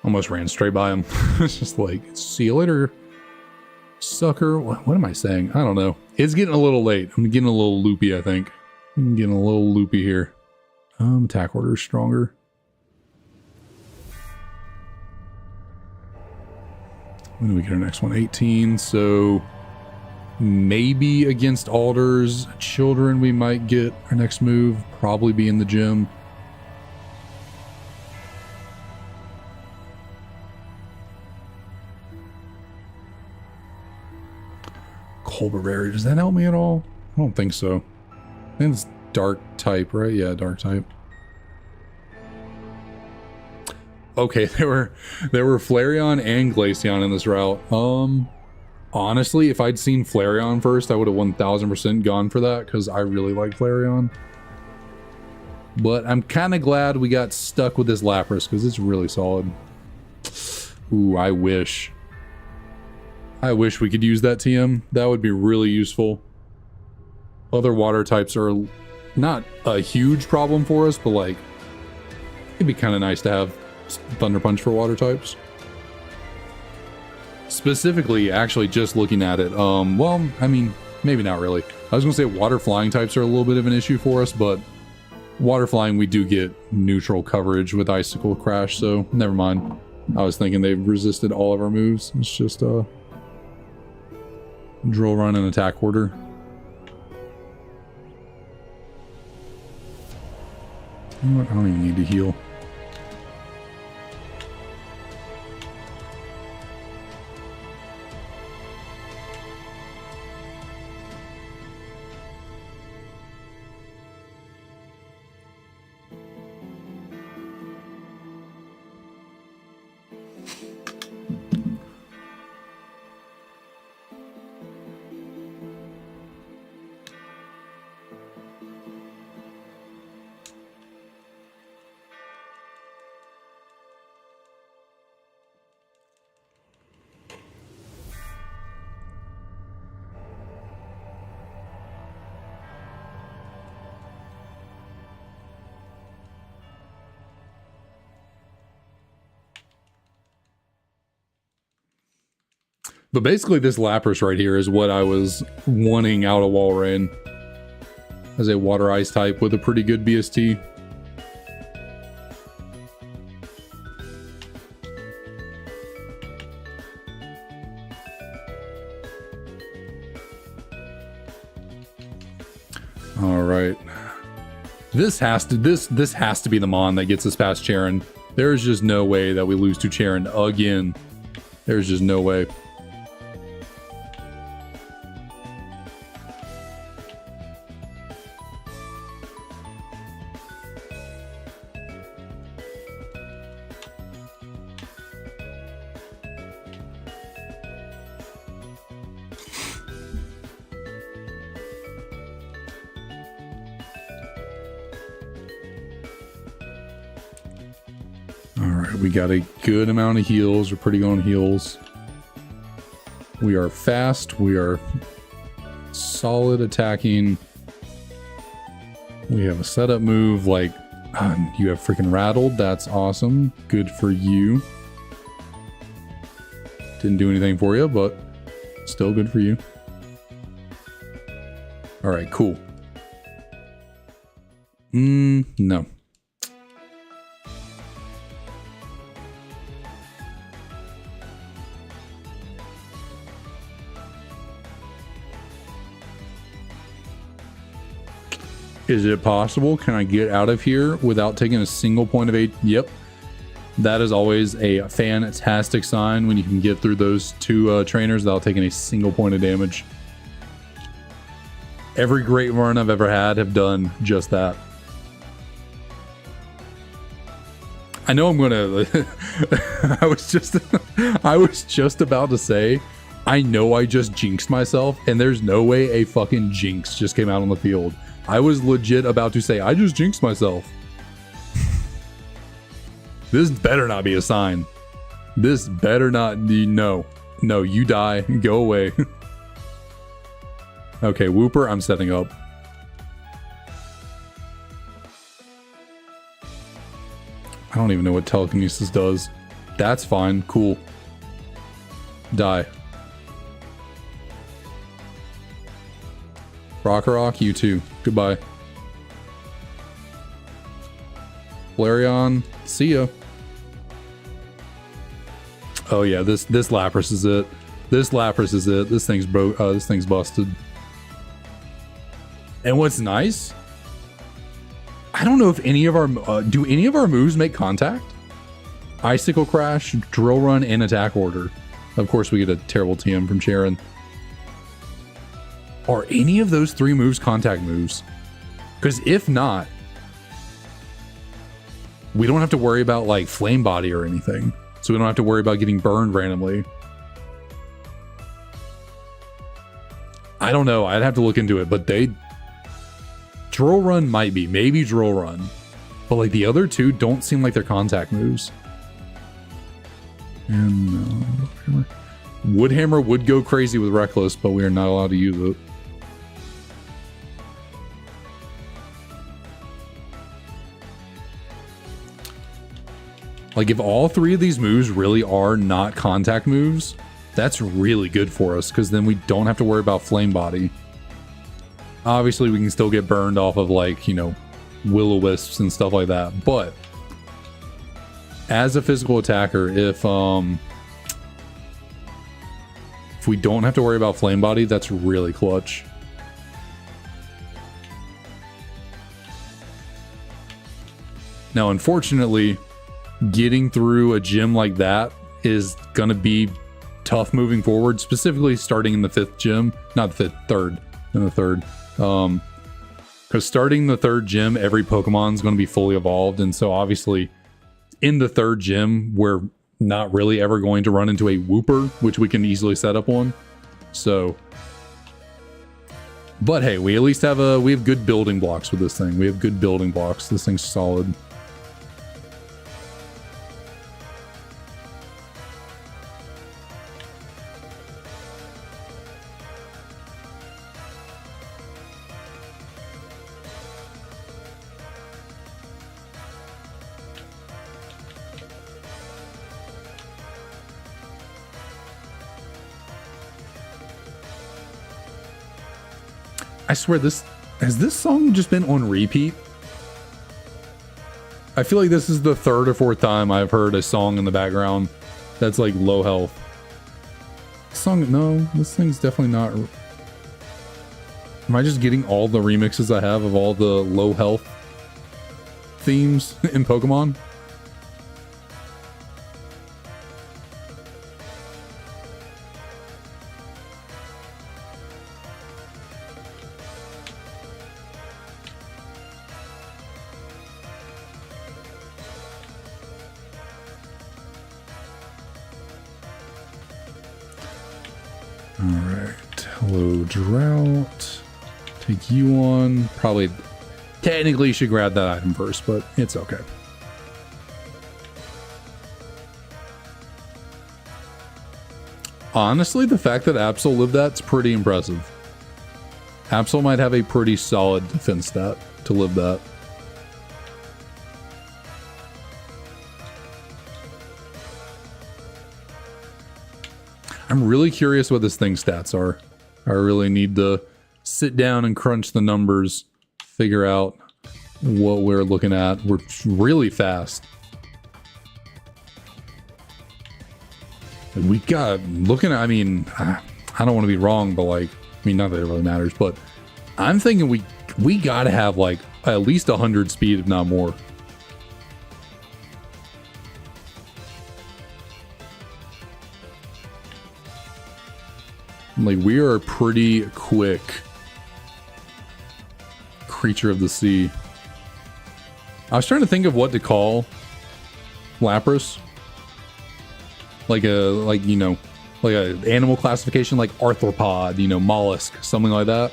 Almost ran straight by him. It's just like, see you later, sucker. What am I saying? I don't know. It's getting a little late. I'm getting a little loopy, I think. I'm getting a little loopy here. Attack order is stronger. When do we get our next one? 18. So maybe against Alder's children, we might get our next move. Probably be in the gym. Colbert, does that help me at all? I don't think so. I think it's dark type, right? Yeah, dark type. Okay, there were Flareon and Glaceon in this route. Honestly, if I'd seen Flareon first, I would have 1000% gone for that because I really like Flareon. But I'm kind of glad we got stuck with this Lapras because it's really solid. Ooh, I wish we could use that TM. That would be really useful. Other water types are not a huge problem for us, but like, it'd be kind of nice to have Thunder Punch for water types. Specifically, actually just looking at it, well, I mean, maybe not really. I was gonna say water flying types are a little bit of an issue for us, but water flying, we do get neutral coverage with Icicle Crash, so never mind. I was thinking they've resisted all of our moves. It's just, drill run and attack order. You know what? I don't even need to heal. But basically this Lapras right here is what I was wanting out of Walrein. As a water ice type with a pretty good BST. All right. This has to be the Mon that gets us past Charon. There's just no way that we lose to Charon again. There's just no way. right, we got a good amount of heals. We're pretty good on heals. We are fast. We are solid attacking. We have a setup move like you have freaking rattled. That's awesome. Good for you. Didn't do anything for you, but still good for you. All right, cool. No. Is it possible? Can I get out of here without taking a single point of HP? Yep. That is always a fantastic sign when you can get through those two trainers without taking a single point of damage. Every great run I've ever had have done just that. I know I'm gonna I was just about to say, I know I just jinxed myself, and there's no way a fucking jinx just came out on the field. I was legit about to say, I just jinxed myself. This better not be a sign. This better not be, no, you die, go away. Okay, Whooper, I'm setting up. I don't even know what telekinesis does. That's fine, cool. Die. Rock, you too. Goodbye. Flareon, see ya. Oh yeah, this Lapras is it. This Lapras is it. This thing's broke. This thing's busted. And what's nice, I don't know if any of our do any of our moves make contact? Icicle Crash, Drill Run, and Attack Order. Of course, we get a terrible TM from Sharon. Are any of those three moves contact moves? Because if not, we don't have to worry about like Flame Body or anything. So we don't have to worry about getting burned randomly. I don't know. I'd have to look into it, but Drill Run might be. Maybe Drill Run. But like the other two don't seem like they're contact moves. And Woodhammer would go crazy with Reckless, but we are not allowed to use it. Like if all three of these moves really are not contact moves, that's really good for us, because then we don't have to worry about Flame Body. Obviously, we can still get burned off of like, you know, Will-O-Wisps and stuff like that. But as a physical attacker, if we don't have to worry about Flame Body, that's really clutch. Now, unfortunately, getting through a gym like that is going to be tough moving forward, specifically starting in the 5th gym, not the 5th, 3rd, in the 3rd. Because starting the 3rd gym, every Pokemon is going to be fully evolved. And so obviously in the 3rd gym, we're not really ever going to run into a Whooper, which we can easily set up on. So, but hey, we at least have we have good building blocks with this thing. We have good building blocks. This thing's solid. I swear, has this song just been on repeat? I feel like this is the 3rd or 4th time I've heard a song in the background that's like low health. No, this thing's definitely not. Am I just getting all the remixes I have of all the low health themes in Pokemon? Alright, hello Drought. Take you on. Probably, technically you should grab that item first, but it's okay. Honestly, the fact that Absol lived that's pretty impressive. Absol might have a pretty solid defense stat to live that. I'm really curious what this thing's stats are. I really need to sit down and crunch the numbers, figure out what we're looking at. We're really fast. We got looking at, I mean, I don't want to be wrong, but like, I mean, not that it really matters, but I'm thinking we gotta have like at least 100 speed, if not more. Like, we are a pretty quick creature of the sea. I was trying to think of what to call Lapras. Like you know, like a animal classification, like arthropod, you know, mollusk, something like that.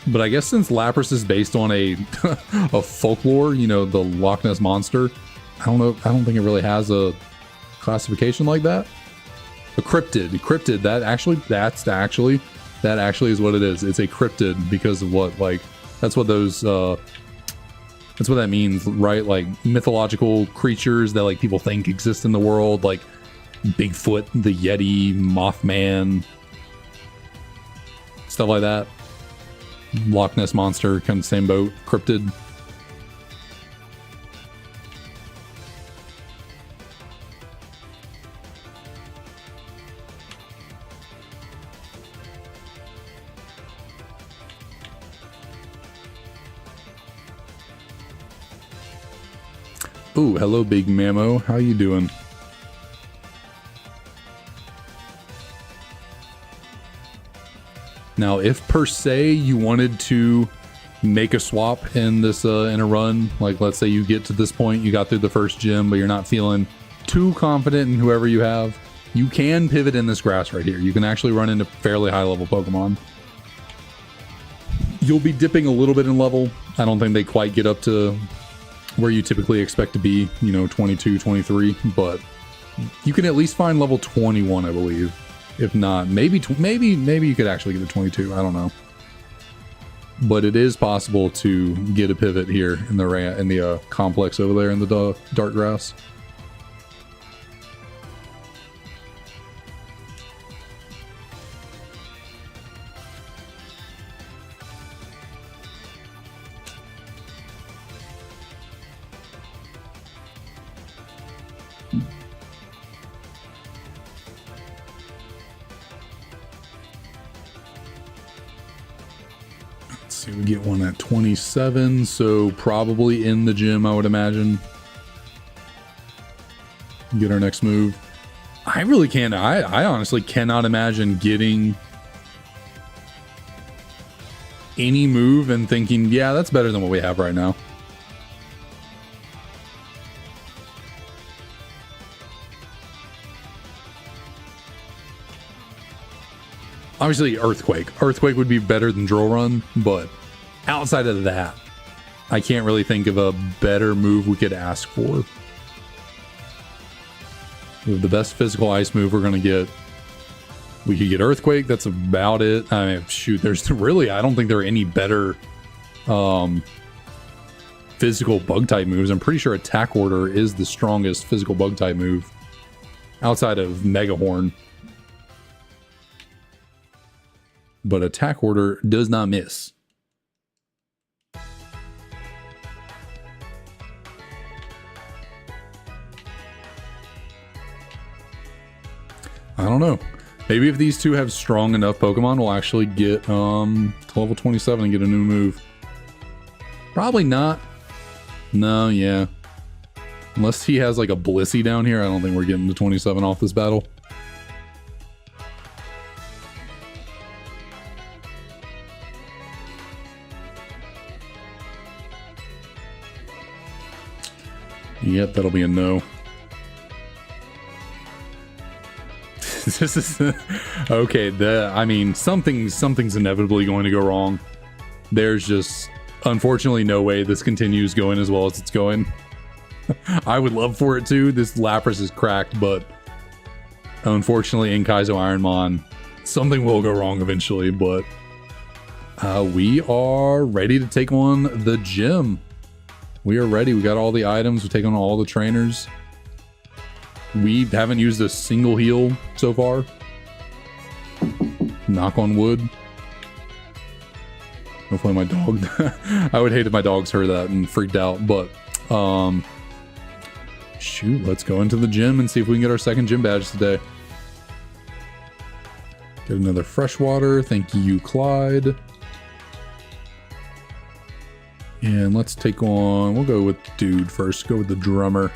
But I guess since Lapras is based on a a folklore, you know, the Loch Ness monster, I don't know. I don't think it really has a classification like that. A cryptid. That actually is what it is. It's a cryptid because of what, like, that's what those that's what that means, right? Like mythological creatures that like people think exist in the world, like Bigfoot, the Yeti, Mothman, stuff like that. Loch Ness monster, kind of same boat, cryptid. Ooh, hello, Big Mamo. How you doing? Now, if per se you wanted to make a swap in this in a run, like let's say you get to this point, you got through the first gym, but you're not feeling too confident in whoever you have, you can pivot in this grass right here. You can actually run into fairly high level Pokemon. You'll be dipping a little bit in level. I don't think they quite get up to where you typically expect to be, you know, 22, 23, but you can at least find level 21, I believe. If not, maybe you could actually get to 22. I don't know, but it is possible to get a pivot here in the complex over there in the dark grass. We get one at 27, so probably in the gym, I would imagine. Get our next move. I really can't. I honestly cannot imagine getting any move and thinking, yeah, that's better than what we have right now. Obviously, Earthquake. Earthquake would be better than Drill Run, but outside of that, I can't really think of a better move we could ask for. With the best physical ice move we're going to get, we could get Earthquake. That's about it. I mean, shoot, there's really, I don't think there are any better physical bug-type moves. I'm pretty sure Attack Order is the strongest physical bug-type move outside of Mega Horn. But Attack Order does not miss. I don't know. Maybe if these two have strong enough Pokemon, we'll actually get to level 27 and get a new move. Probably not. No, yeah. Unless he has like a Blissey down here, I don't think we're getting to 27 off this battle. Yep, that'll be a no. This is okay. I mean, something's inevitably going to go wrong. There's just unfortunately no way this continues going as well as it's going. I would love for it to. This Lapras is cracked, but Unfortunately, in Kaizo IronMon, something will go wrong eventually, but we are ready to take on the gym. We are ready. We got all the items. We're taking on all the trainers. We haven't used a single heal so far. Knock on wood. Hopefully my dog... I would hate if my dogs heard that and freaked out, but... shoot, let's go into the gym and see if we can get our second gym badge today. Get another freshwater. Thank you, Clyde. And let's take on... We'll go with dude first. Go with the drummer.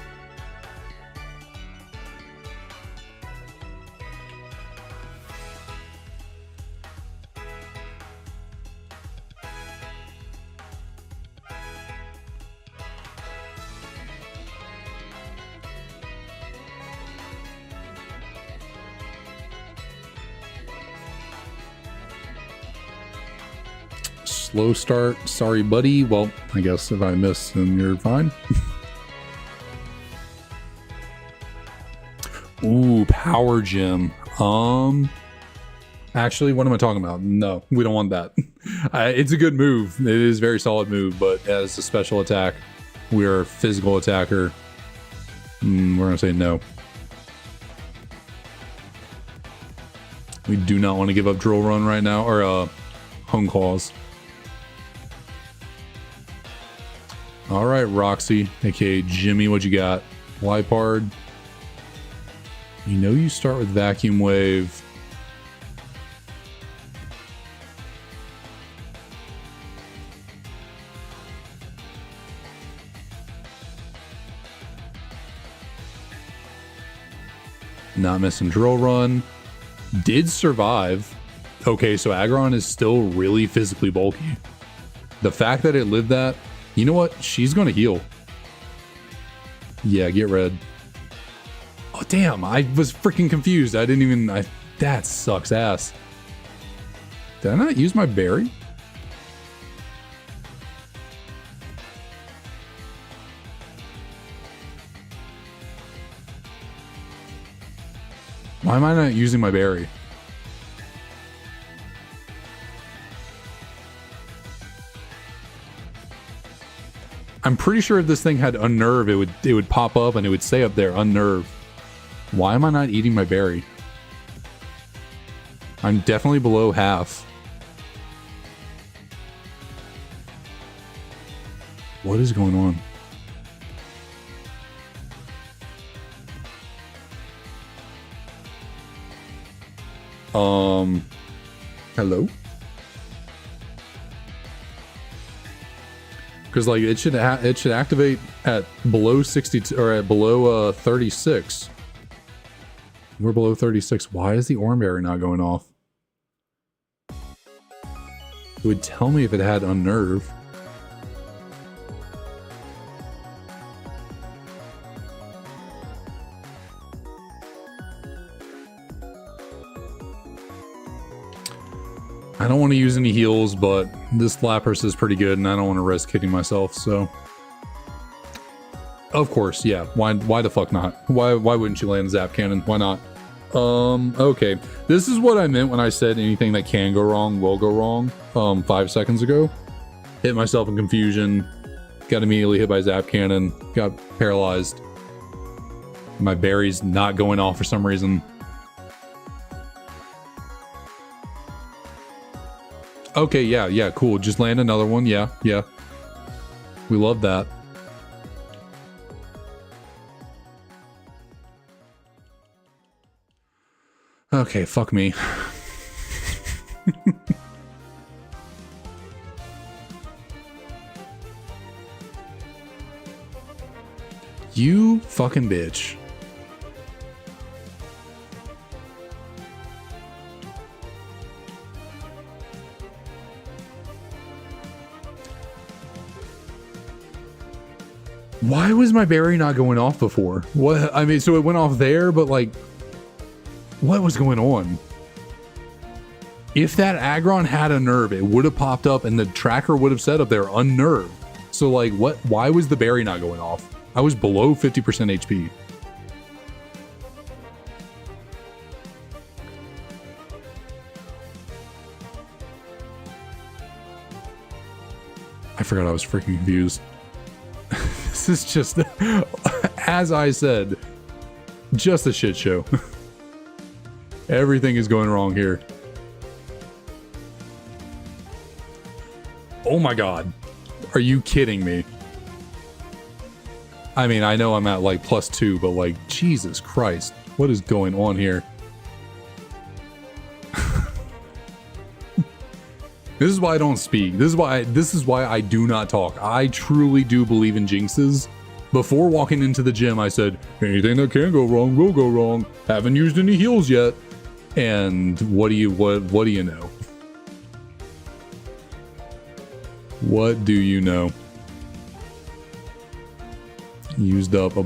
Slow start. Sorry, buddy. Well, I guess if I miss, then you're fine. Ooh, power gym. Actually, what am I talking about? No, we don't want that. It's a good move. It is a very solid move, but as a special attack, we're a physical attacker. We're gonna say no. We do not want to give up drill run right now, or home claws. All right, Roxy, aka Jimmy, what you got? Lipard. You know you start with vacuum wave. Not missing drill run. Did survive. Okay, so Aggron is still really physically bulky. The fact that it lived that, you know what? She's gonna heal. Yeah, get red. Oh, damn. I was freaking confused. I didn't even... that sucks ass. Did I not use my berry? Why am I not using my berry? I'm pretty sure if this thing had unnerve, it would pop up and it would say up there, unnerve. Why am I not eating my berry? I'm definitely below half. What is going on? Hello? Because like it should activate at below 62 or at below 36. We're below 36. Why is the Oranberry not going off? It would tell me if it had unnerve. I don't want to use any heals, but this Lapras is pretty good, and I don't want to risk hitting myself, so... Of course, yeah. Why the fuck not? Why wouldn't you land Zap Cannon? Why not? Okay. This is what I meant when I said anything that can go wrong will go wrong, 5 seconds ago. Hit myself in confusion, got immediately hit by Zap Cannon, got paralyzed. My berry's not going off for some reason. Okay, yeah, cool. Just land another one. Yeah. We love that. Okay, fuck me. You fucking bitch. Why was my berry not going off before? What? I mean, so it went off there, but like, what was going on? If that Aggron had a nerve, it would have popped up and the tracker would have said up there, unnerved. So like, what? Why was the berry not going off? I was below 50% HP. I forgot I was freaking confused. This is just, as I said, just a shit show. Everything is going wrong here. Oh my god. Are you kidding me? I mean, I know I'm at like +2, but like, Jesus Christ. What is going on here? This is why I don't speak. This is why I do not talk. I truly do believe in jinxes. Before walking into the gym, I said, anything that can go wrong will go wrong. Haven't used any heals yet. And what do you know? What do you know? Used up a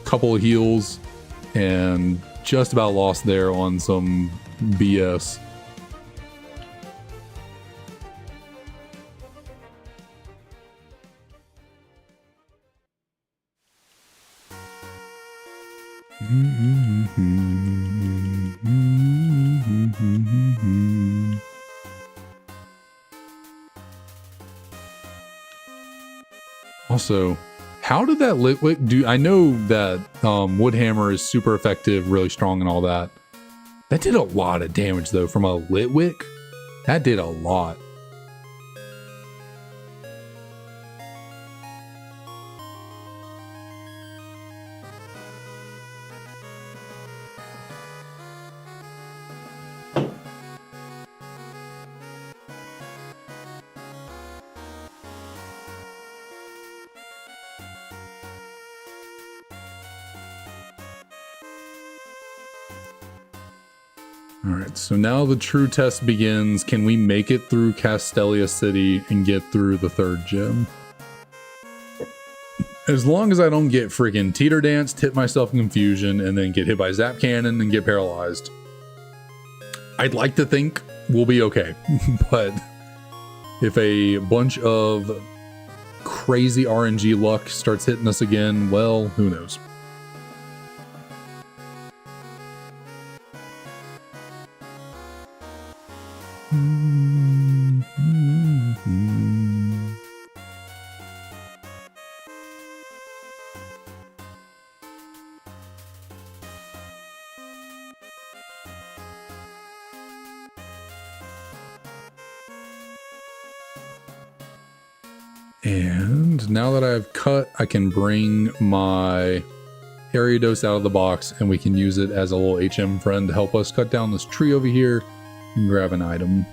couple of heals and just about lost there on some BS. Also, how did that Litwick do? I know that Woodhammer is super effective, really strong and all that. That did a lot of damage though from a Litwick. That did a lot. Alright, so now the true test begins. Can we make it through Castelia City and get through the third gym? As long as I don't get freaking Teeter Dance, tip myself in confusion, and then get hit by Zap Cannon and get paralyzed, I'd like to think we'll be okay. But if a bunch of crazy RNG luck starts hitting us again, well, who knows? And now that I've cut, I can bring my Ariados out of the box and we can use it as a little HM friend to help us cut down this tree over here and grab an item.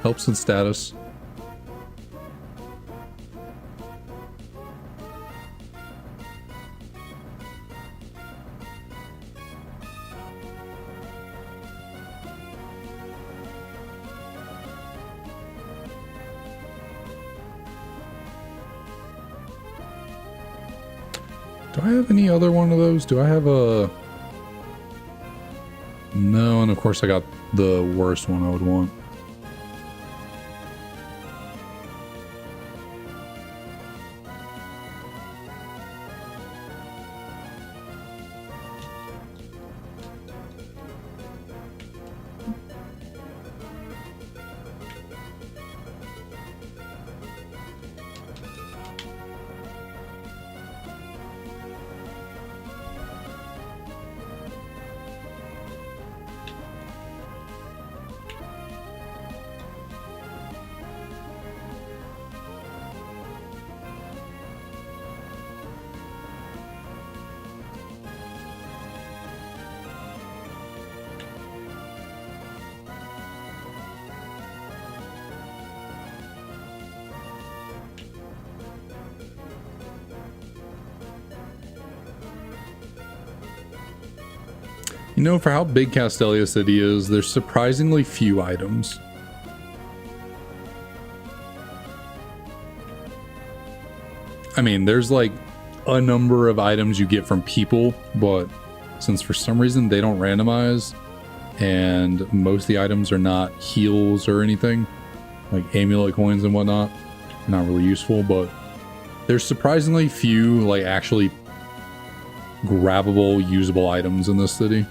Helps with status. Do I have any other one of those? Do I have a... No, and of course I got the worst one I would want. You know, for how big Castelia City is, there's surprisingly few items. I mean, there's like a number of items you get from people, but since for some reason they don't randomize, and most of the items are not heals or anything, like amulet coins and whatnot. Not really useful, but there's surprisingly few like actually grabbable, usable items in this city.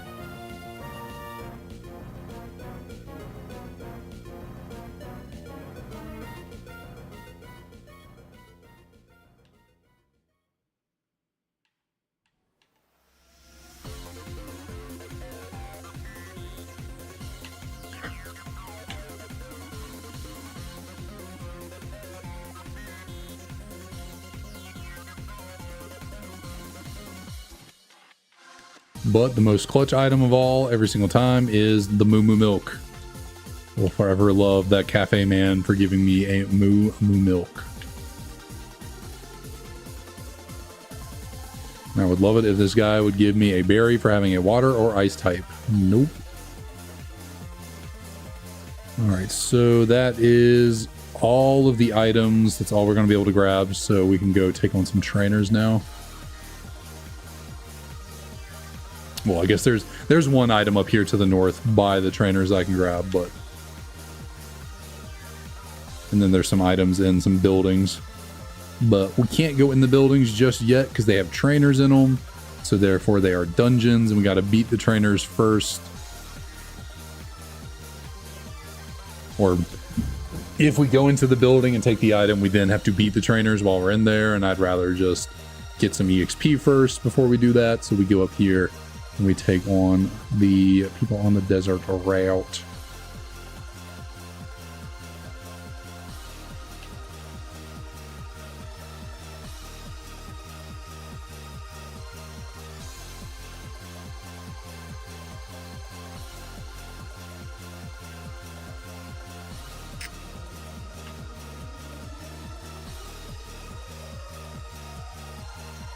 But the most clutch item of all, every single time, is the Moo Moo Milk. Will forever love that cafe man for giving me a Moo Moo Milk. I would love it if this guy would give me a berry for having a water or ice type. Nope. Alright, so that is all of the items. That's all we're going to be able to grab, so we can go take on some trainers now. Well, I guess there's one item up here to the north by the trainers I can grab, but... And then there's some items in some buildings. But we can't go in the buildings just yet because they have trainers in them. So therefore they are dungeons and we got to beat the trainers first. Or if we go into the building and take the item, we then have to beat the trainers while we're in there. And I'd rather just get some EXP first before we do that. So we go up here. And we take on the people on the desert route.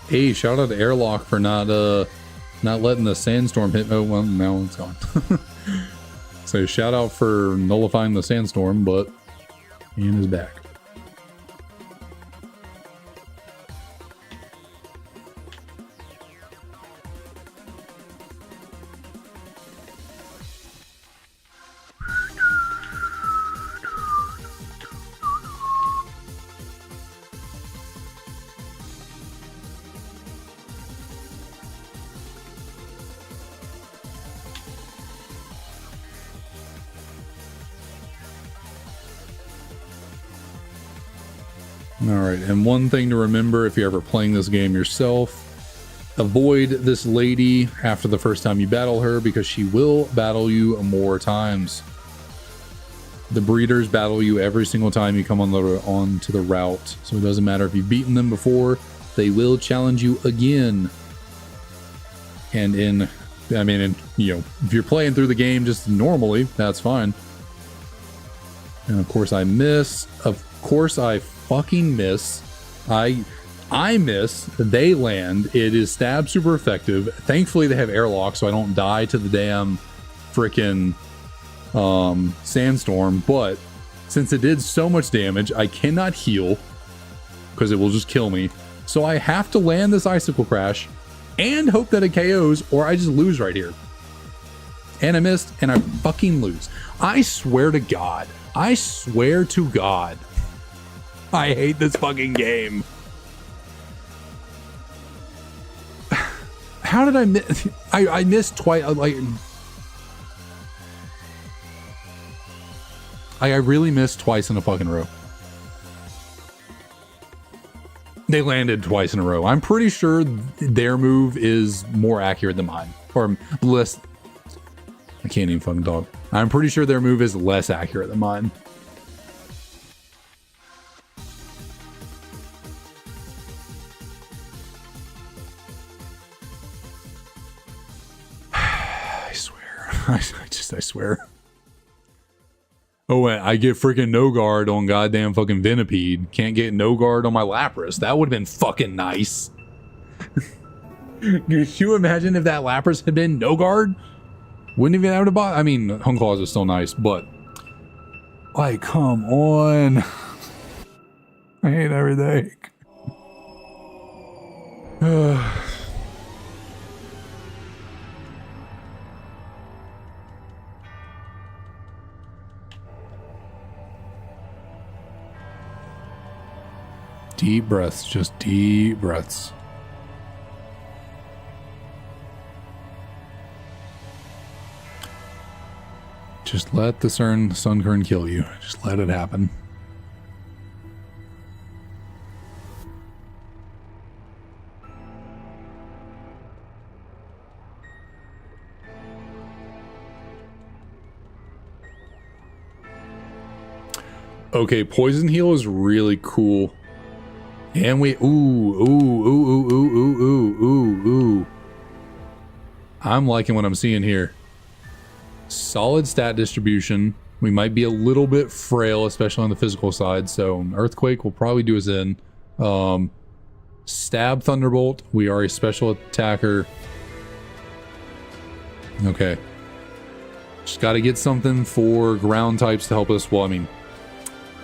Hey, shout out to Airlock for not letting the sandstorm hit. Oh, well, now it's gone. So shout out for nullifying the sandstorm, but Ian is back. Alright, and one thing to remember if you're ever playing this game yourself, avoid this lady after the first time you battle her because she will battle you more times. The breeders battle you every single time you come onto the route, so it doesn't matter if you've beaten them before, they will challenge you again. And you know, if you're playing through the game just normally, that's fine. And of course I miss. Of course I fucking miss. I miss. They land. It is stab super effective. Thankfully they have airlock so I don't die to the damn frickin' sandstorm, but since it did so much damage, I cannot heal because it will just kill me. So I have to land this icicle crash and hope that it KOs or I just lose right here. And I missed and I fucking lose. I swear to God. I swear to God. I hate this fucking game. How did I miss? I missed twice. I really missed twice in a fucking row. They landed twice in a row. I'm pretty sure their move is more accurate than mine. Or less. I can't even fucking talk. I'm pretty sure their move is less accurate than mine. I swear. Oh, I get freaking no guard on goddamn fucking Venipede. Can't get no guard on my Lapras. That would have been fucking nice. Could you imagine if that Lapras had been no guard? Wouldn't even have to buy. I mean, Hunclaws is still nice, but like, come on. I hate everything. deep breaths, just deep breaths. Just let the sun kern kill you. Just let it happen. Okay, Poison Heal is really cool. And we ooh. I'm liking what I'm seeing here. Solid stat distribution. We might be a little bit frail, especially on the physical side, so Earthquake will probably do us in. Stab Thunderbolt. We are a special attacker. Okay. Just got to get something for ground types to help us. Well, I mean,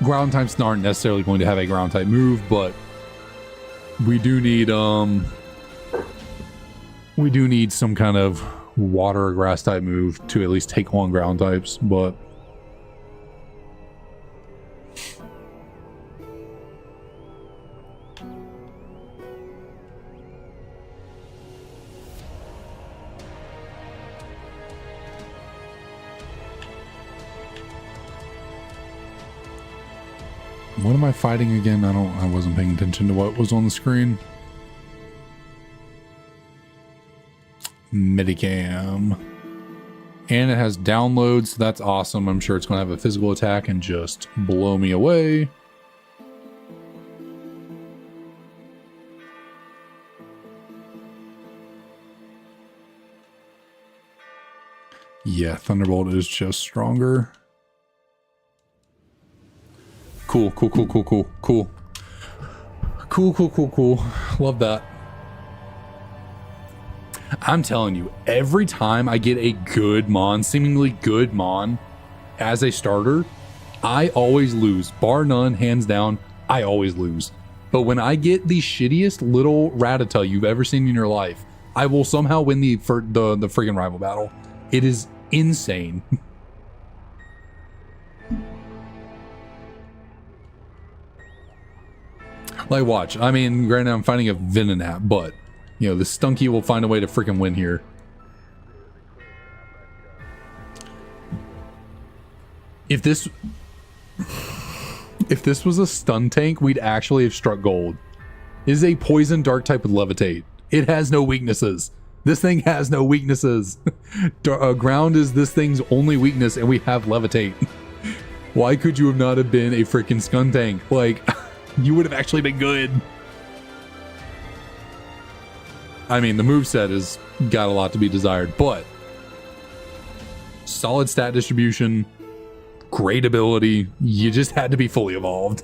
ground types aren't necessarily going to have a ground type move, but we do need some kind of water or grass type move to at least take on ground types, but what am I fighting again? I wasn't paying attention to what was on the screen. Medicam. And it has downloads, so that's awesome. I'm sure it's going to have a physical attack and just blow me away. Yeah, Thunderbolt is just stronger. Cool. Love that. I'm telling you, every time I get a good Mon, seemingly good Mon, as a starter, I always lose. Bar none, hands down, I always lose. But when I get the shittiest little Rattata you've ever seen in your life, I will somehow win the friggin' rival battle. It is insane. Like, watch. I mean, granted, I'm fighting a Venonat, but you know, the Stunky will find a way to freaking win here. If this was a stun tank, we'd actually have struck gold. It is a poison dark type with levitate. It has no weaknesses. This thing has no weaknesses. Ground is this thing's only weakness, and we have levitate. Why could you have not have been a freaking stun tank? Like, you would have actually been good. I mean, the moveset has got a lot to be desired, but solid stat distribution, great ability. You just had to be fully evolved.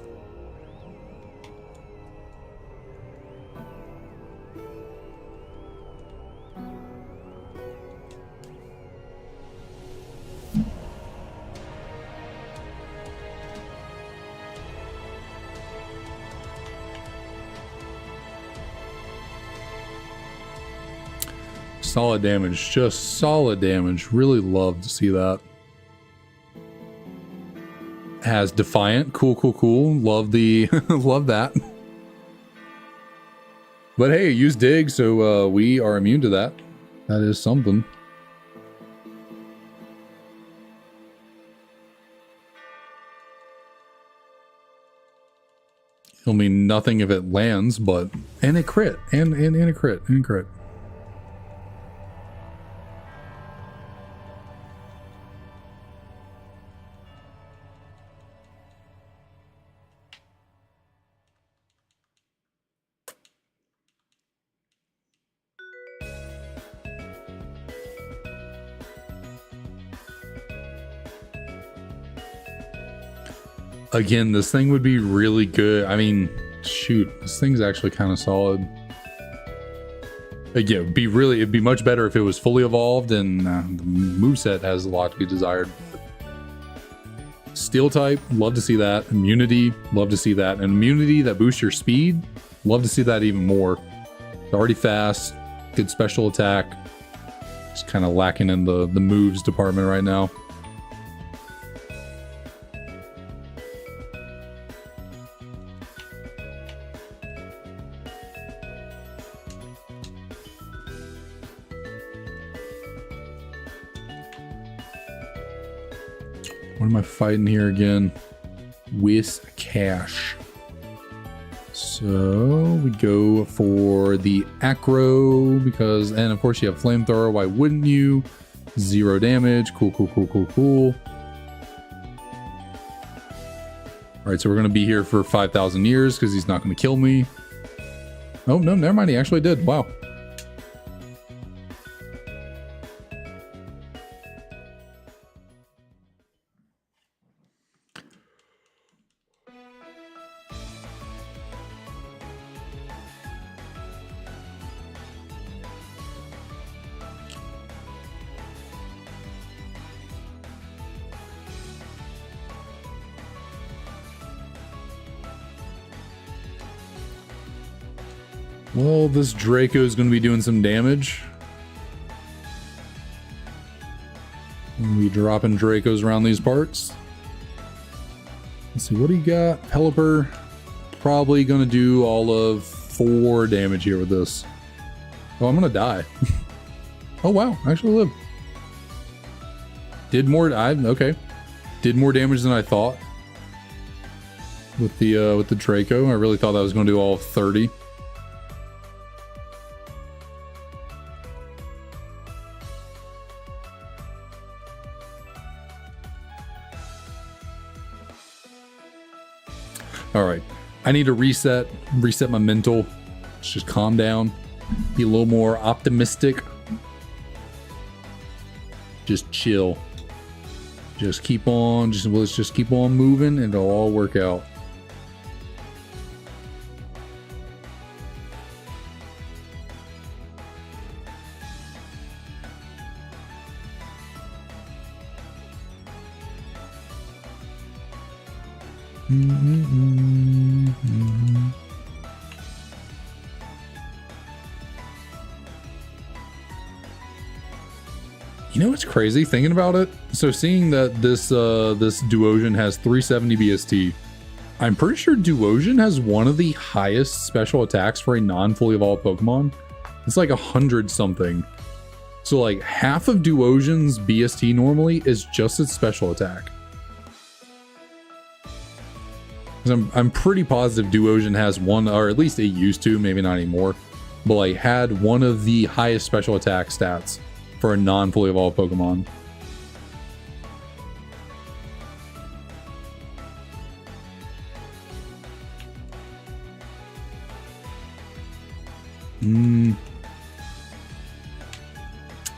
Solid damage, just solid damage. Really love to see that. Has Defiant, cool. Love the, love that. But hey, use Dig, so we are immune to that. That is something. It'll mean nothing if it lands, but and a crit, and a crit. Again, this thing would be really good. I mean, shoot, this thing's actually kind of solid. Again, it'd be much better if it was fully evolved, and the moveset has a lot to be desired. Steel type, love to see that. Immunity, love to see that. And immunity that boosts your speed, love to see that even more. It's already fast, good special attack. Just kind of lacking in the moves department right now. What am I fighting here again? With cash. So we go for the acro because, and of course you have flamethrower. Why wouldn't you? 0 damage. Cool, cool, cool, cool, cool. All right, so we're going to be here for 5,000 years because he's not going to kill me. Oh, no, never mind. He actually did. Wow. Well, this Draco is going to be doing some damage. We dropping Dracos around these parts. Let's see, what do you got? Pelipper. Probably going to do all of 4 damage here with this. Oh, I'm going to die. Oh, wow. I actually live. Did more... okay. Did more damage than I thought. With the Draco. I really thought that was going to do all of 30. All right, I need to reset my mental. Let's just calm down, be a little more optimistic. Just chill. Just keep on, let's just keep on moving and it'll all work out. You know what's crazy thinking about it? So seeing that this Duosion has 370 BST, I'm pretty sure Duosion has one of the highest special attacks for a non-fully evolved Pokemon. It's like 100 something. So like half of Duosion's BST normally is just its special attack. I'm pretty positive Duosion has one, or at least it used to, maybe not anymore, but like had one of the highest special attack stats for a non-fully evolved Pokemon.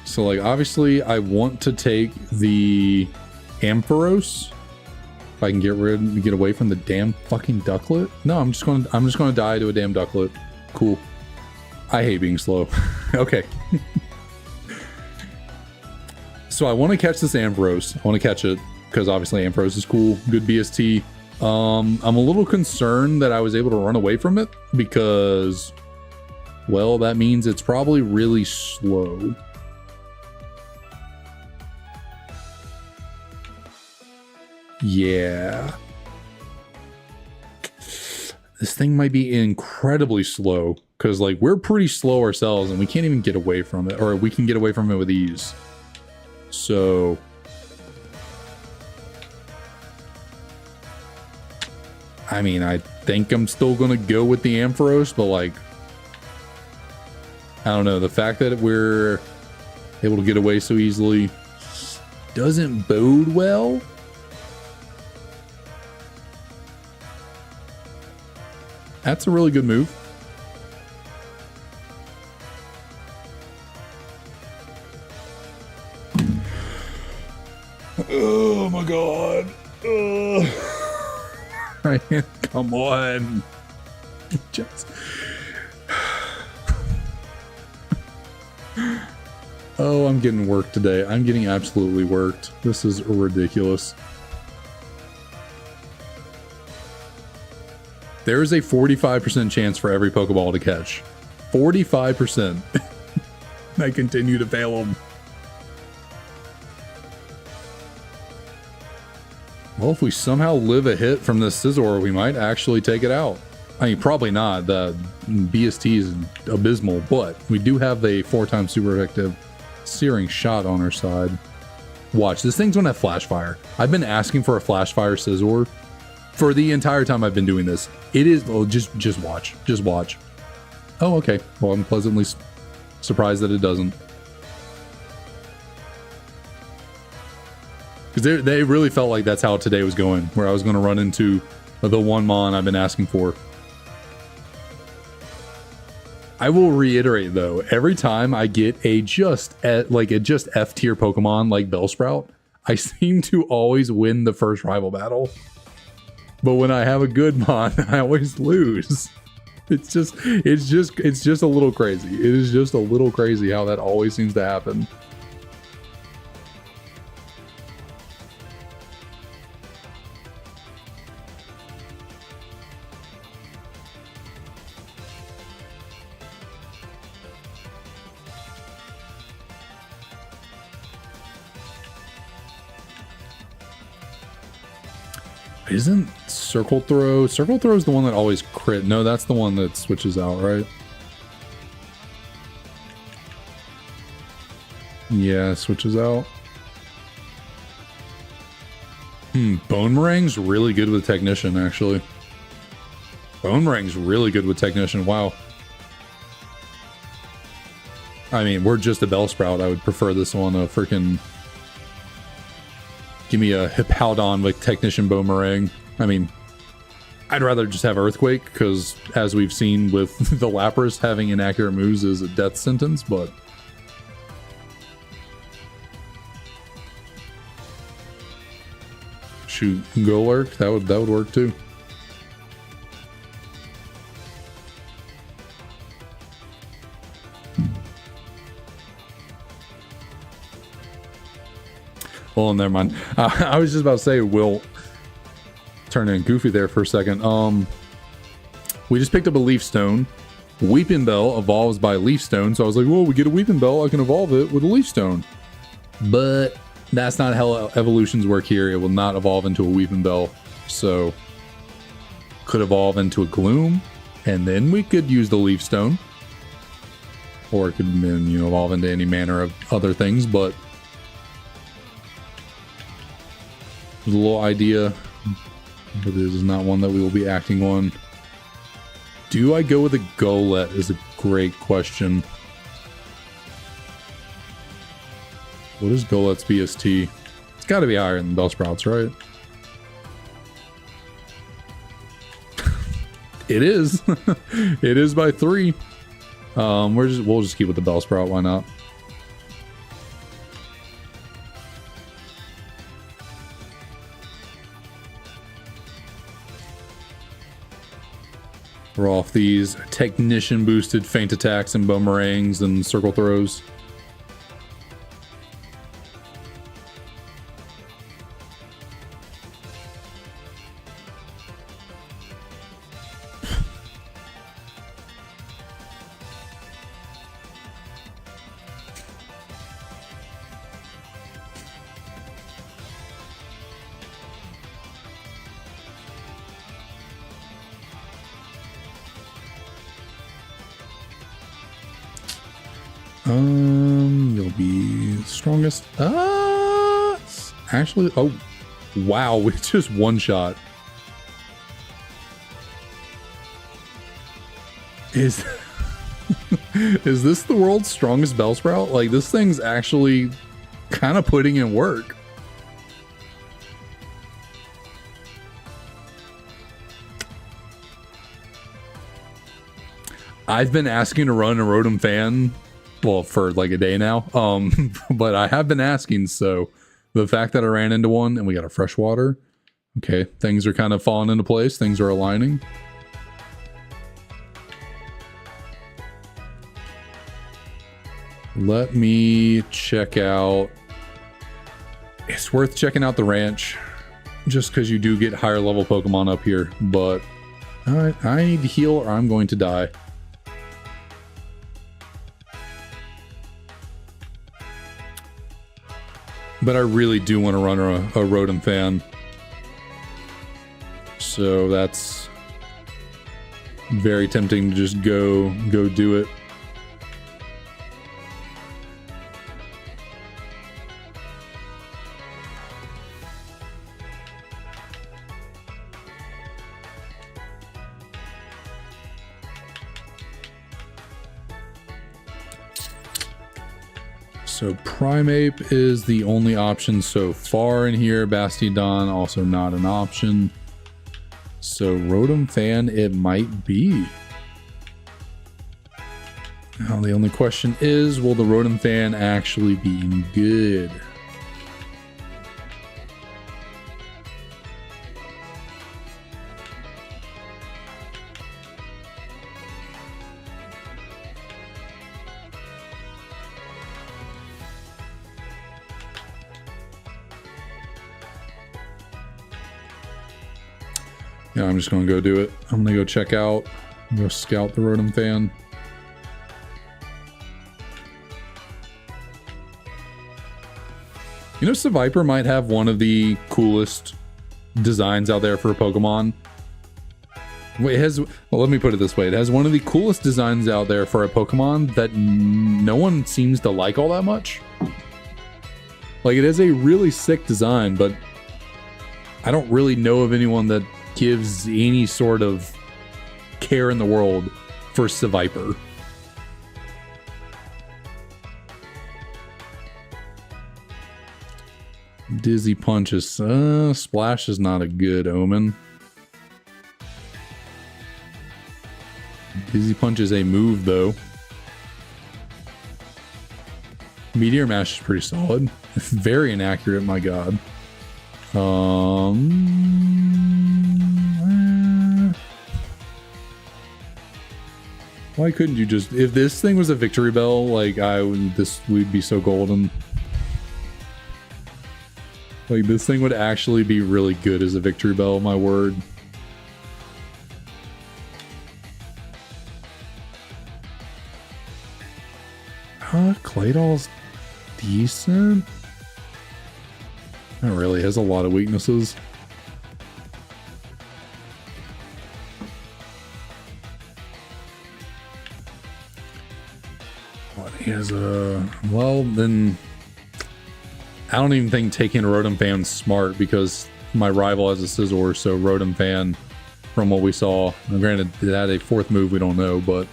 So like obviously I want to take the Ampharos. If I can get away from the damn fucking Ducklet. No, I'm just gonna die to a damn Ducklet. Cool. I hate being slow. Okay. So I want to catch this Ampharos. I want to catch it because obviously Ampharos is cool. Good BST. I'm a little concerned that I was able to run away from it because, well, that means it's probably really slow. Yeah. This thing might be incredibly slow because like we're pretty slow ourselves and we can't even get away from it, or we can get away from it with ease. So I mean, I think I'm still gonna go with the Ampharos, but like I don't know, the fact that we're able to get away so easily doesn't bode well. That's a really good move. Oh my god. Come on. Just... Oh, I'm getting worked today. I'm getting absolutely worked. This is ridiculous. There is a 45% chance for every Pokeball to catch. 45%. I continue to fail them. Well, if we somehow live a hit from this Scizor, we might actually take it out. I mean, probably not. The BST is abysmal, but we do have a 4-time super effective Searing Shot on our side. Watch, this thing's gonna have Flash Fire. I've been asking for a Flash Fire Scizor for the entire time I've been doing this. It is, oh, just watch. Just watch. Oh, okay. Well, I'm pleasantly surprised that it doesn't. Because they really felt like that's how today was going, where I was going to run into the one Mon I've been asking for. I will reiterate though, every time I get a just F tier Pokemon like Bellsprout, I seem to always win the first rival battle. But when I have a good Mon, I always lose. It's just a little crazy. It is just a little crazy how that always seems to happen. Isn't Circle Throw? Circle Throw is the one that always crit. No, that's the one that switches out, right? Yeah, switches out. Bone Meringue's really good with Technician, actually. Bone Meringue's really good with Technician. Wow. I mean, we're just a Bellsprout. I would prefer this one a freaking... Give me a Hippowdon with Technician Boomerang. I mean, I'd rather just have Earthquake, because as we've seen with the Lapras, having inaccurate moves is a death sentence, but... Shoot, Golurk, that would work too. Well, never mind. I was just about to say, we'll turn in goofy there for a second. We just picked up a Leaf Stone. Weeping Bell evolves by Leaf Stone, so I was like, whoa, we get a Weeping Bell, I can evolve it with a Leaf Stone. But that's not how evolutions work here. It will not evolve into a Weeping Bell, so could evolve into a Gloom, and then we could use the Leaf Stone. Or it could, you know, evolve into any manner of other things, but there's a little idea, but this is not one that we will be acting on. Do I go with a Golett is a great question. What is Golett's BST? It's got to be higher than Bellsprout's, right? It is. It is by 3. We'll just keep with the Bellsprout. Why not? We're off these Technician boosted feint attacks and boomerangs and circle throws. You'll be strongest. Actually, oh, wow, we just one shot. Is this the world's strongest Bellsprout? Like, this thing's actually kind of putting in work. I've been asking to run a Rotom Fan, well, for like a day now, but I have been asking, so the fact that I ran into one and we got a freshwater, okay, things are kind of falling into place, things are aligning. Let me check out, it's worth checking out the ranch, just because you do get higher level Pokemon up here, but I need to heal or I'm going to die. But I really do want to run a Rotom Fan. So that's very tempting to just go do it. So Primeape is the only option so far in here. Bastiodon also not an option. So Rotom Fan it might be. Now the only question is, will the Rotom Fan actually be any good? Yeah, I'm just going to go do it. I'm going to go check out, go scout the Rotom Fan. You know, Seviper might have one of the coolest designs out there for a Pokemon. Wait, it has, well, let me put it this way. It has one of the coolest designs out there for a Pokemon that no one seems to like all that much. Like, it is a really sick design, but I don't really know of anyone that gives any sort of care in the world for Seviper. Dizzy Punch is Splash is not a good omen. Dizzy Punch is a move though. Meteor Mash is pretty solid. Very inaccurate, my god. Why couldn't you just, if this thing was a Victory Bell, like we'd be so golden. Like this thing would actually be really good as a Victory Bell, my word. Claydol's decent. It really has a lot of weaknesses. What he has a, well then I don't even think taking a Rotom Fan's smart because my rival has a Scizor, so Rotom Fan from what we saw. Now, granted, it had a fourth move we don't know, but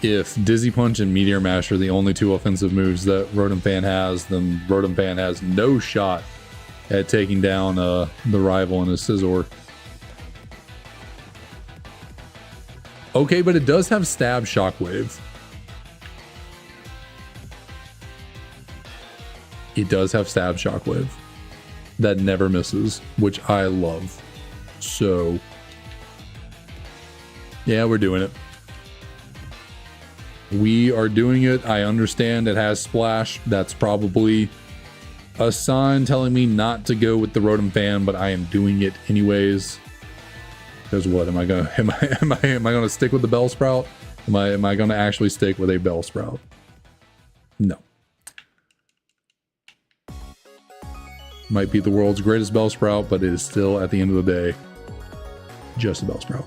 if Dizzy Punch and Meteor Mash are the only two offensive moves that Rotom Fan has, then Rotom Fan has no shot at taking down the rival in his Scizor. Okay, but it does have Stab Shockwave. It does have Stab Shockwave. That never misses, which I love. So, yeah, we're doing it. We are doing it. I understand it has Splash. That's probably a sign telling me not to go with the Rotom Fan, but I am doing it anyways. Because what am I gonna am I gonna stick with the Bellsprout? Am I gonna actually stick with a Bellsprout? No. Might be the world's greatest Bellsprout, but it is still at the end of the day just a Bellsprout.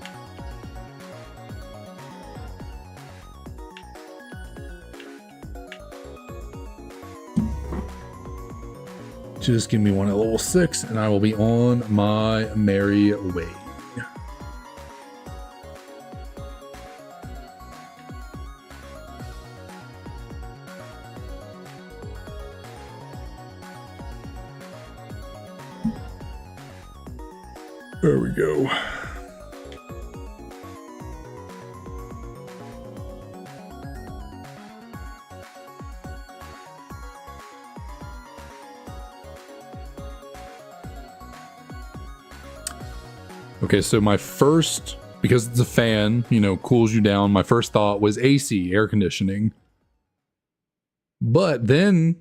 Just give me one at level 6 and I will be on my merry way. There we go. Okay, so my first, because it's a fan, you know, cools you down, my first thought was AC, air conditioning. But then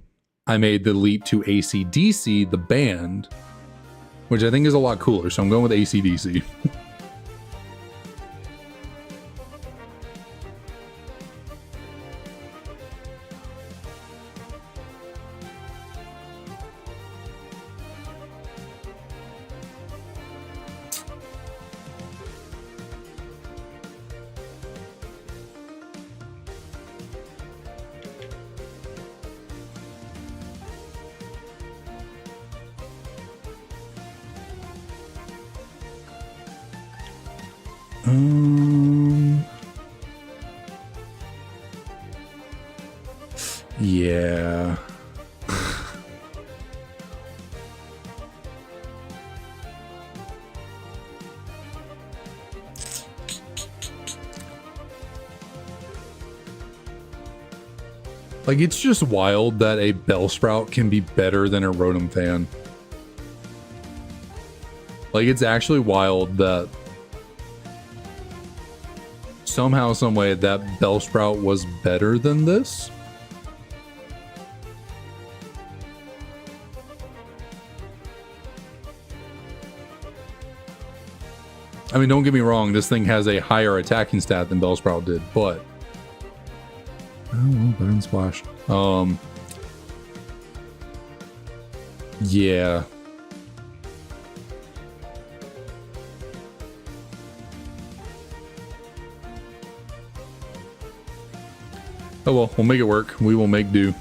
I made the leap to AC/DC, the band, which I think is a lot cooler, so I'm going with AC/DC. Yeah. Like, it's just wild that a Bellsprout can be better than a Rotom fan. Like, it's actually wild that somehow, some way, that Bellsprout was better than this. I mean, don't get me wrong, this thing has a higher attacking stat than Bellsprout did, but... Oh, well, Burn Splash. Yeah. Oh well, we'll make it work. We will make do.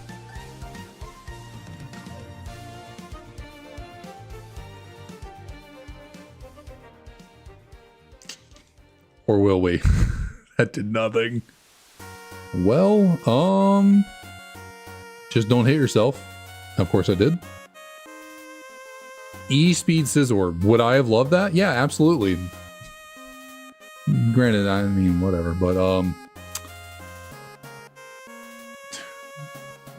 Or will we? That did nothing. Well, just don't hit yourself. Of course I did. E-Speed Scizor. Would I have loved that? Yeah, absolutely. Granted, I mean, whatever, but,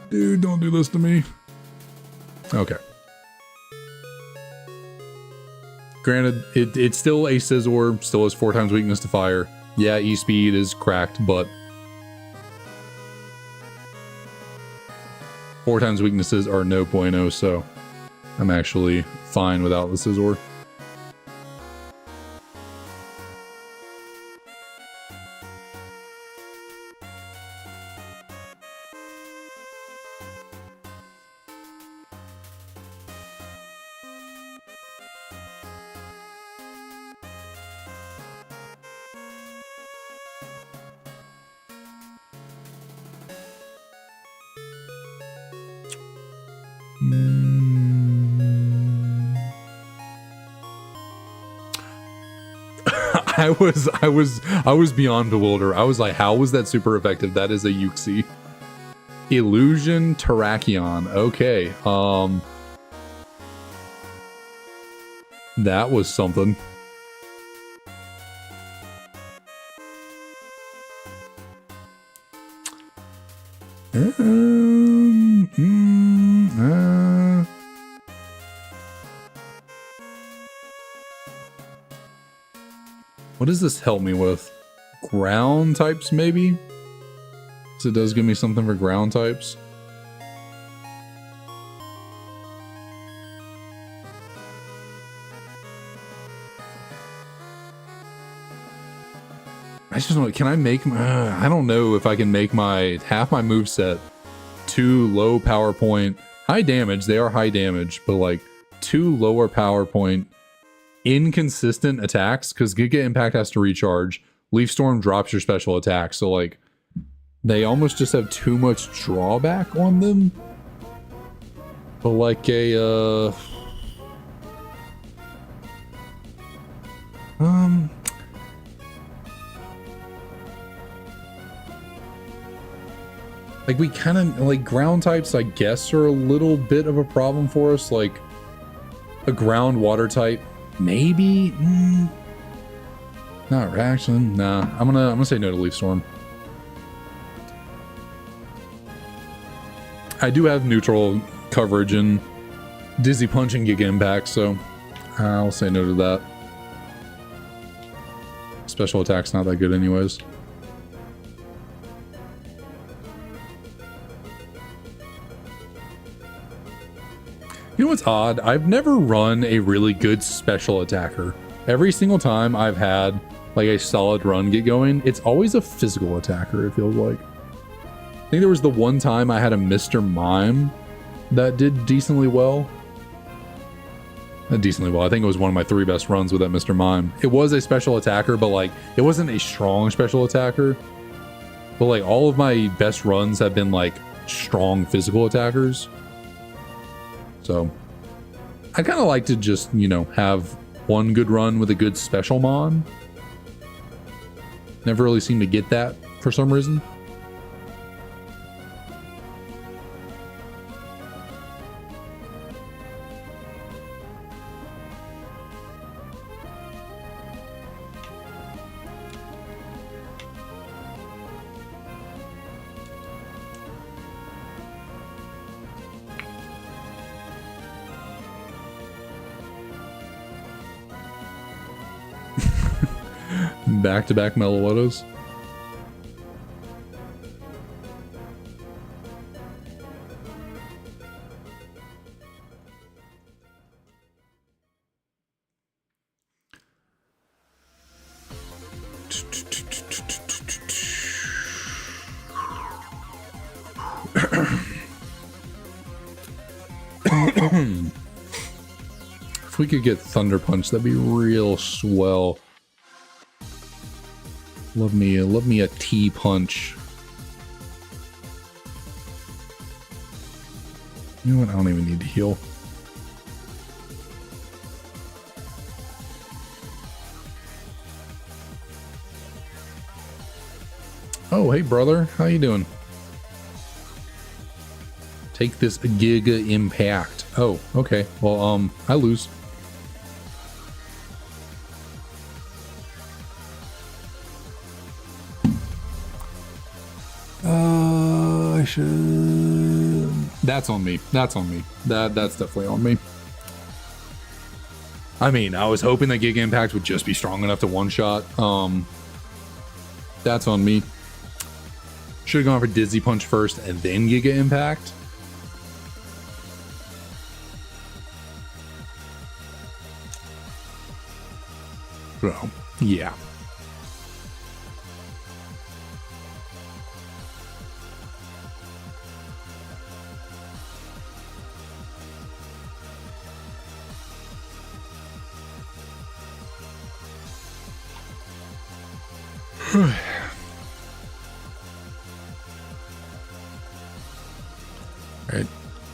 dude, don't do this to me. Okay. Granted, it's still a Scizor, still has 4 times weakness to fire. Yeah, E-Speed is cracked, but 4 times weaknesses are no bueno, so I'm actually fine without the Scizor. I was beyond bewildered. I was like, how was that super effective? That is a Uxie. Illusion Terrakion. Okay. That was something. What does this help me with? Ground types, maybe? So it does give me something for ground types. I just don't know. Can I make I don't know if I can make my half my moveset 2 low power point, high damage. They are high damage, but like 2 lower power point inconsistent attacks, because Giga Impact has to recharge. Leaf Storm drops your special attack, so like they almost just have too much drawback on them. But like a like we kind of like ground types, I guess, are a little bit of a problem for us. Like a ground water type. Maybe? Not reaction. Nah, I'm gonna say no to Leaf Storm. I do have neutral coverage and Dizzy Punch and Giga Impact, so I'll say no to that. Special attack's not that good anyways. You know what's odd? I've never run a really good special attacker. Every single time I've had like a solid run get going, it's always a physical attacker, it feels like. I think there was the one time I had a Mr. Mime that did decently well. Not decently well. I think it was one of my 3 best runs with that Mr. Mime. It was a special attacker, but like it wasn't a strong special attacker. But like all of my best runs have been like strong physical attackers. So I kind of like to just, you know, have one good run with a good special mon. Never really seem to get that for some reason. Back-to-back Meloettas. If we could get Thunder Punch, that'd be real swell. Love me a T-Punch. You know what? I don't even need to heal. Oh, hey brother, how you doing? Take this Giga Impact. Oh, okay. Well, I lose. I should. That's on me. That's on me. That's definitely on me. I mean, I was hoping that Giga Impact would just be strong enough to one-shot. That's on me. Should have gone for Dizzy Punch first and then Giga Impact. So, yeah. Right.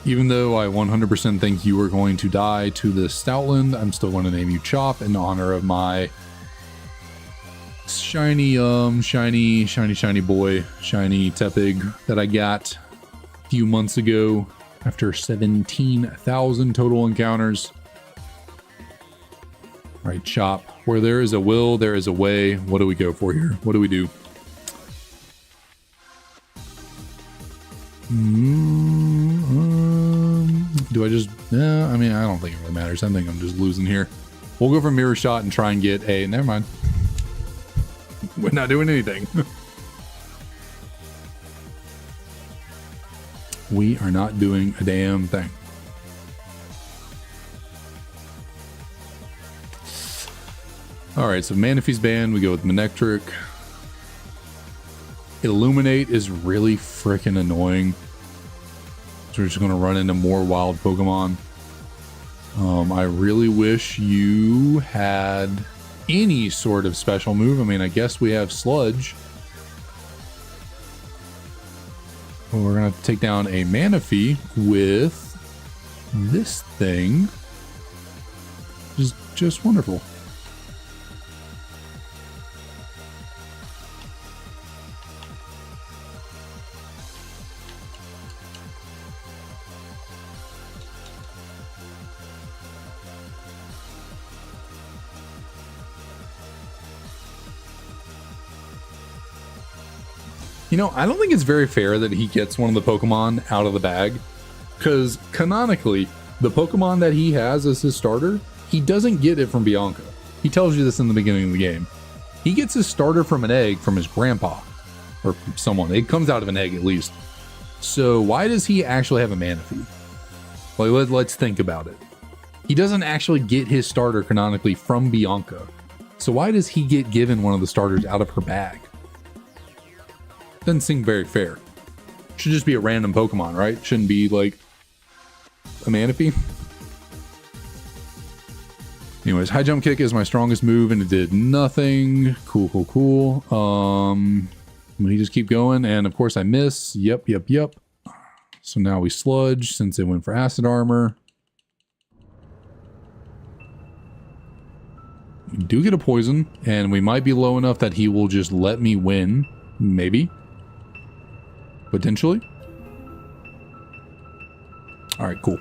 Even though I 100% think you are going to die to the Stoutland, I'm still going to name you Chop in honor of my shiny boy, shiny Tepig that I got a few months ago after 17,000 total encounters. All right, Chop. Where there is a will, there is a way. What do we go for here? What do we do? Do I just... I mean, I don't think it really matters. I think I'm just losing here. We'll go for Mirror Shot and try and get a... Never mind. We're not doing anything. We are not doing a damn thing. Alright, so Manaphy's banned. We go with Manectric. Illuminate is really freaking annoying. So we're just going to run into more wild Pokemon. I really wish you had any sort of special move. I mean, I guess we have Sludge. Well, we're going to take down a Manaphy with this thing. Just wonderful. You know, I don't think it's very fair that he gets one of the Pokemon out of the bag, because canonically, the Pokemon that he has as his starter, he doesn't get it from Bianca. He tells you this in the beginning of the game. He gets his starter from an egg from his grandpa, or someone. It comes out of an egg at least. So why does he actually have a Manaphy? Like, let's think about it. He doesn't actually get his starter canonically from Bianca. So why does he get given one of the starters out of her bag? Doesn't seem very fair. Should just be a random Pokemon, right? Shouldn't be like a Manaphy. Anyways, High Jump Kick is my strongest move and it did nothing. Cool. We just keep going and of course I miss. Yep. So now we Sludge since it went for Acid Armor. We do get a Poison and we might be low enough that he will just let me win. Maybe. Potentially. All right, cool.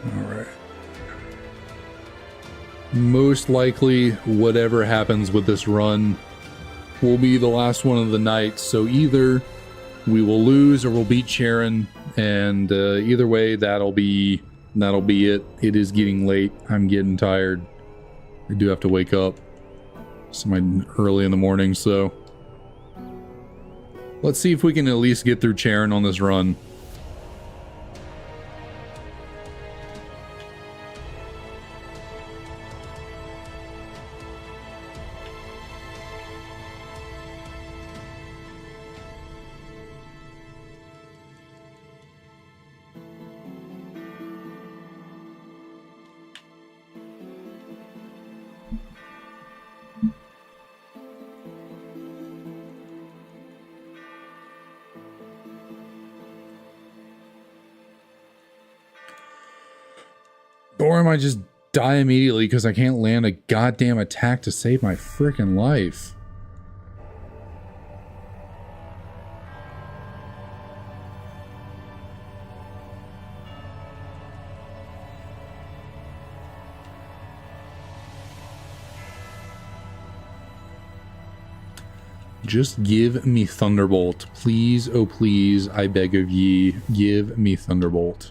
All right. Most likely, whatever happens with this run will be the last one of the night. So either we will lose or we'll beat Sharon, and either way, that'll be it. It is getting late. I'm getting tired. I do have to wake up. It's early in the morning, so let's see if we can at least get through Sharon on this run. Or am I just die immediately because I can't land a goddamn attack to save my freaking life? Just give me Thunderbolt. Please, oh please, I beg of ye, give me Thunderbolt.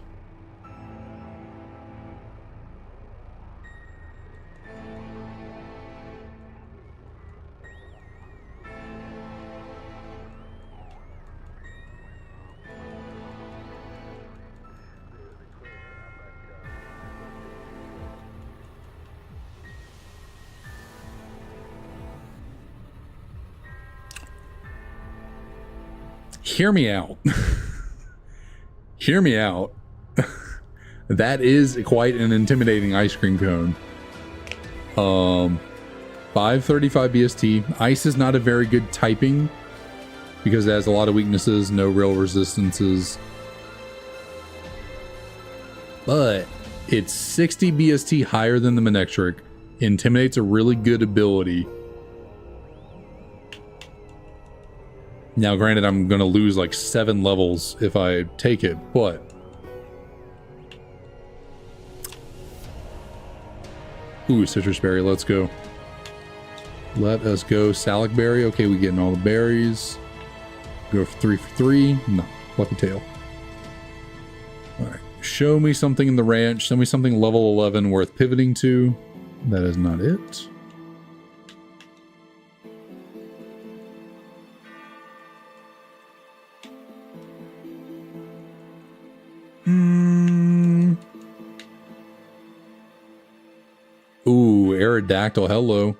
Hear me out. Hear me out. That is quite an intimidating ice cream cone. 535 BST. Ice is not a very good typing because it has a lot of weaknesses, no real resistances. But it's 60 BST higher than the Manectric. Intimidate's a really good ability. Now, granted, I'm going to lose like 7 levels if I take it, but... Ooh, Citrus Berry, let's go. Let us go. Salic Berry, okay, we getting all the berries. Go for 3 for 3. No, Fluffy Tail. Alright, show me something in the ranch. Show me something level 11 worth pivoting to. That is not it. Ooh, Aerodactyl, hello.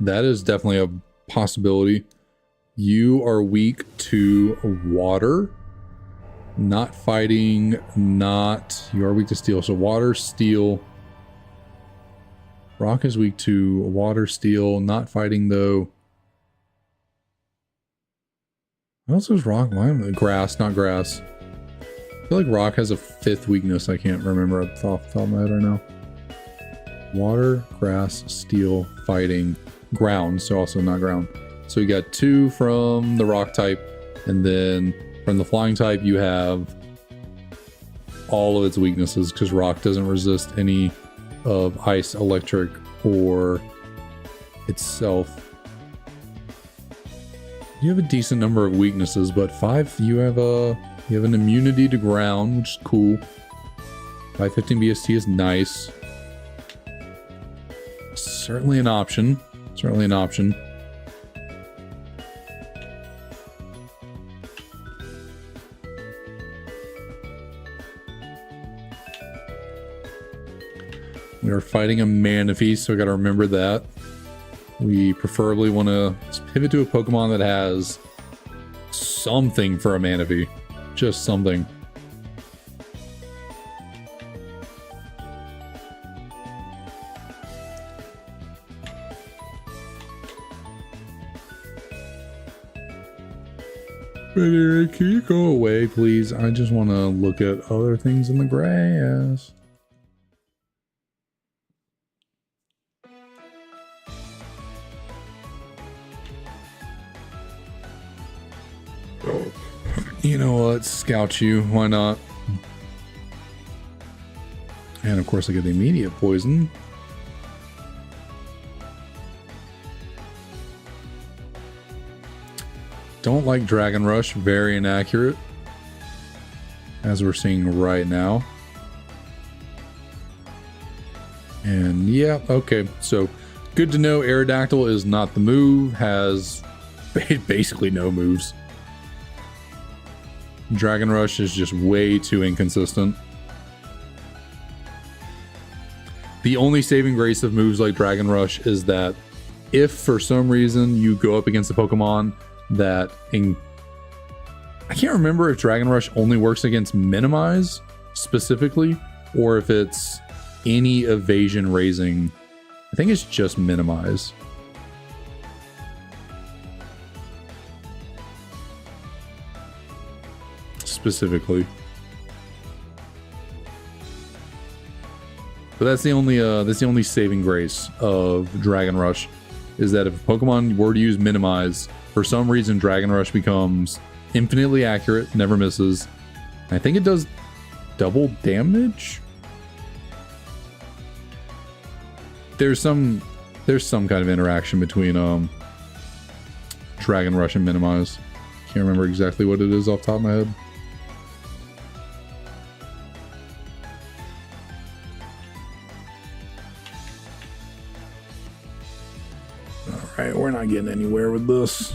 That is definitely a possibility. You are weak to water. Not fighting, not... You are weak to steel. So water, steel. Rock is weak to water, steel. Not fighting, though. What else is rock? Grass, not grass. I feel like rock has a 5th weakness. I can't remember off the top of my head right now. Water, grass, steel, fighting, ground. So also not ground. So you got 2 from the rock type. And then from the flying type, you have all of its weaknesses because rock doesn't resist any of ice, electric, or itself. You have a decent number of weaknesses, but 5, you have an immunity to ground, which is cool. 515 BST is nice. Certainly an option. Certainly an option. We are fighting a Manaphy, so I gotta remember that. We preferably want to pivot to a Pokemon that has something for a Manaphy. Just something. Can you go away, please? I just want to look at other things in the grass. You know what? Scout you. Why not? And of course I get the immediate poison. Don't like Dragon Rush, very inaccurate. As we're seeing right now. And yeah, okay, so good to know Aerodactyl is not the move, has basically no moves. Dragon Rush is just way too inconsistent. The only saving grace of moves like Dragon Rush is that if for some reason you go up against a Pokemon that I can't remember if Dragon Rush only works against Minimize specifically, or if it's any evasion raising. I think it's just Minimize. Specifically. But that's the only saving grace of Dragon Rush, is that if a Pokemon were to use Minimize, for some reason Dragon Rush becomes infinitely accurate, never misses. I think it does double damage. There's some kind of interaction between Dragon Rush and Minimize. Can't remember exactly what it is off the top of my head. Alright, we're not getting anywhere with this.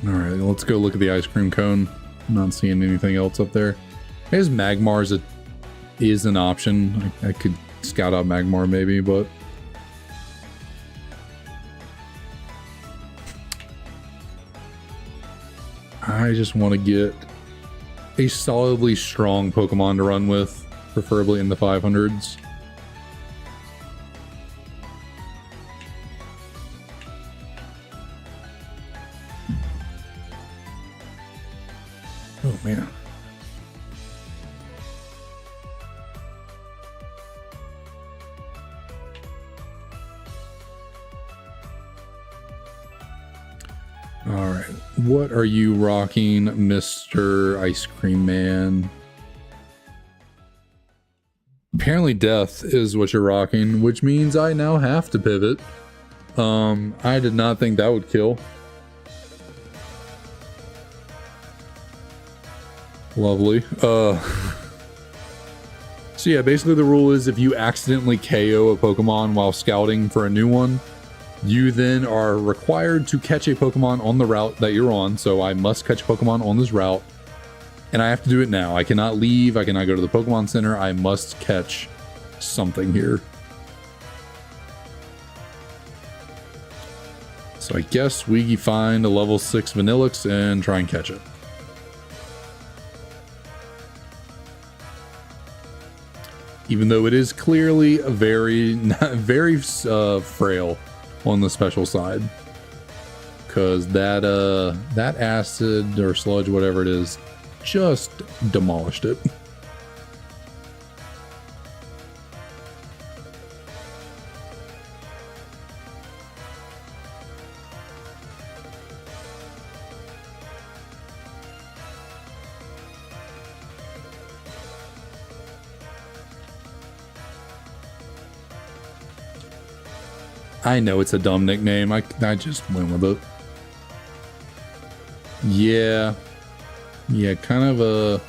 Alright, let's go look at the ice cream cone. I'm not seeing anything else up there. I guess Magmar is an option. I could scout out Magmar maybe, but I just want to get a solidly strong Pokemon to run with, preferably in the 500s. Oh man. Alright, what are you rocking, Mr. Ice Cream Man? Apparently death is what you're rocking, which means I now have to pivot. I did not think that would kill. Lovely. So yeah, basically the rule is if you accidentally KO a Pokemon while scouting for a new one, you then are required to catch a Pokemon on the route that you're on. So I must catch a Pokemon on this route, and I have to do it now. I cannot leave. I cannot go to the Pokemon Center. I must catch something here. So I guess we find a level 6 Vanillix and try and catch it. Even though it is clearly a very frail on the special side, because that acid or sludge, whatever it is, just demolished it. I know it's a dumb nickname. I just went with it. Yeah, kind of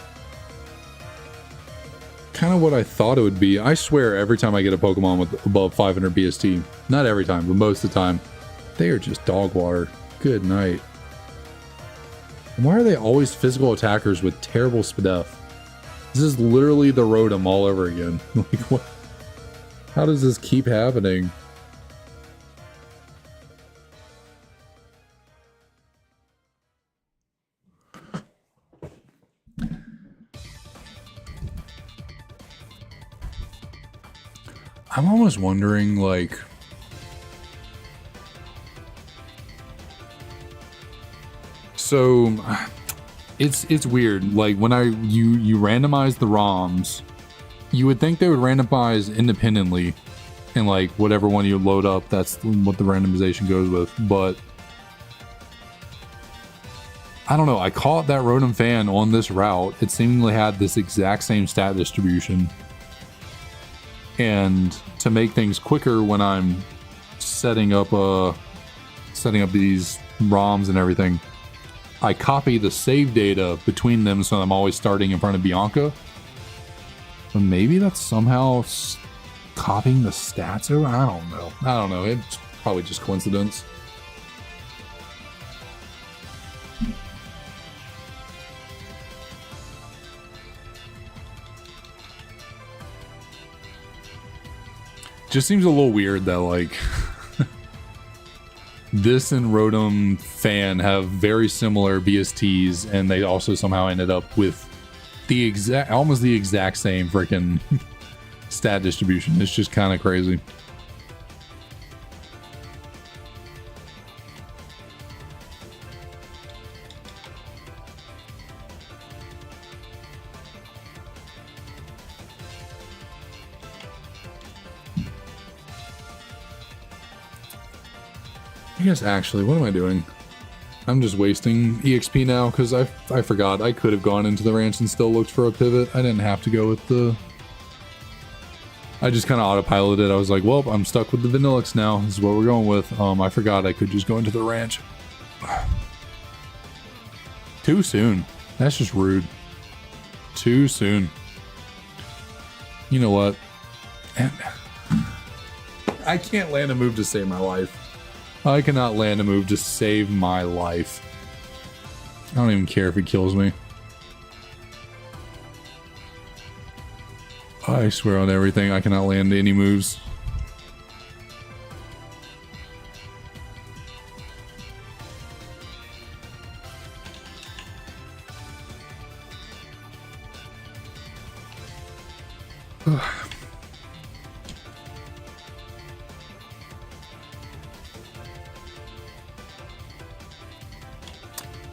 what I thought it would be. I swear every time I get a Pokemon with above 500 BST, not every time, but most of the time, they are just dog water. Good night. And why are they always physical attackers with terrible Spadef? This is literally the Rotom all over again. Like, what? How does this keep happening? I'm almost wondering, like, so It's weird. Like when you randomize the ROMs, you would think they would randomize independently, and like whatever one you load up, that's what the randomization goes with. But I don't know. I caught that Rotom fan on this route. It seemingly had this exact same stat distribution. And to make things quicker when I'm setting up these ROMs and everything, I copy the save data between them so I'm always starting in front of Bianca. But maybe that's somehow copying the stats over? I don't know. It's probably just coincidence. Just seems a little weird that like this and Rotom Fan have very similar BSTs, and they also somehow ended up with almost the exact same freaking stat distribution. It's just kind of crazy. I guess actually, what am I doing? I'm just wasting EXP now because I forgot I could have gone into the ranch and still looked for a pivot. I didn't have to go with the... I just kind of autopiloted. I was like, well, I'm stuck with the Vanillix now. This is what we're going with. I forgot I could just go into the ranch. Too soon. That's just rude. Too soon. You know what? I can't land a move to save my life. I cannot land a move to save my life. I don't even care if it kills me. I swear on everything, I cannot land any moves.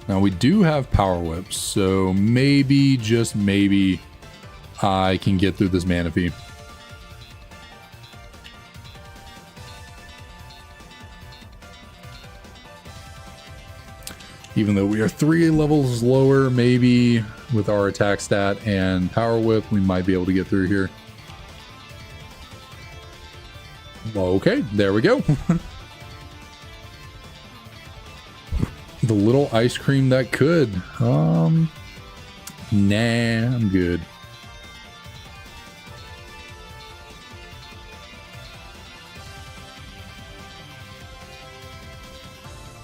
Now we do have Power Whips, so maybe, just maybe, I can get through this Manaphy. Even though we are 3 levels lower, maybe with our attack stat and Power Whip, we might be able to get through here. Okay, there we go. The little ice cream that could. Nah, I'm good.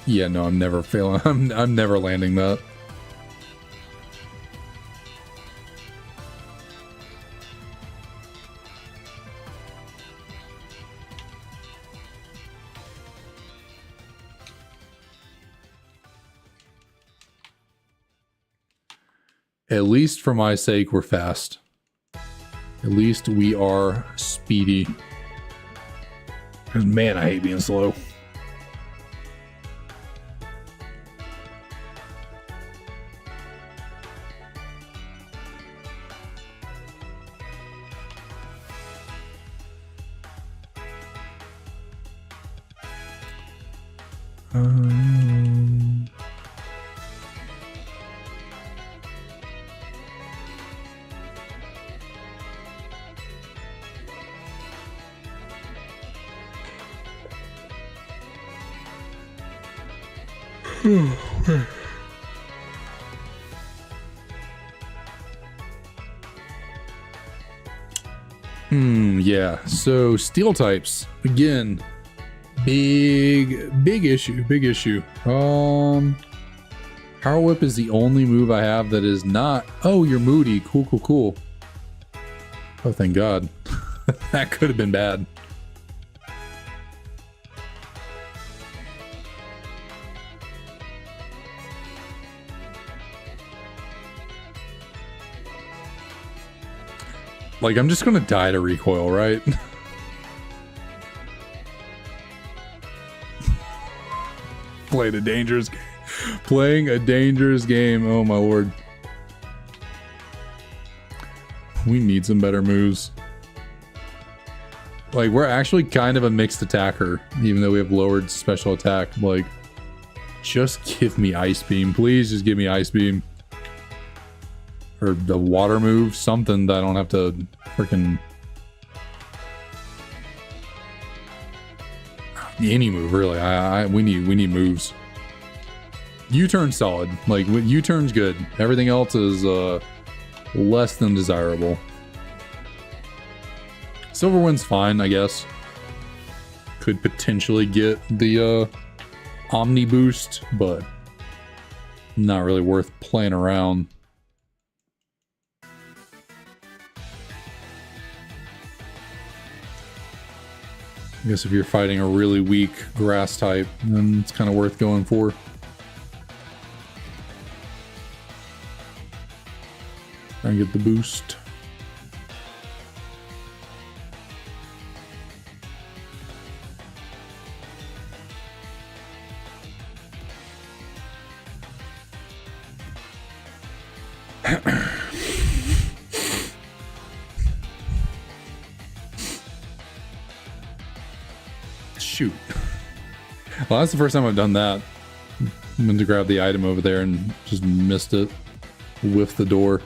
Yeah, no, I'm never failing. I'm never landing that. At least for my sake, we're fast. At least we are speedy. Because man, I hate being slow. Yeah, so steel types again, big issue. Power Whip is the only move I have that is not. Oh, you're moody. Cool. Oh, thank God. That could have been bad. Like, I'm just gonna die to recoil, right? Played a dangerous game. Playing a dangerous game. Oh my lord. We need some better moves. Like, we're actually kind of a mixed attacker, even though we have lowered special attack. Like, just give me Ice Beam. Please just give me Ice Beam. Or the water move. Something that I don't have to freaking... Any move, really. We need moves. U-turn solid. Like, U-turn's good. Everything else is less than desirable. Silver Wind's fine, I guess. Could potentially get the Omni boost, but not really worth playing around. I guess if you're fighting a really weak grass type, then it's kind of worth going for. Try and get the boost. Shoot. Well, that's the first time I've done that. I meant to grab the item over there and just missed it. Whiffed the door.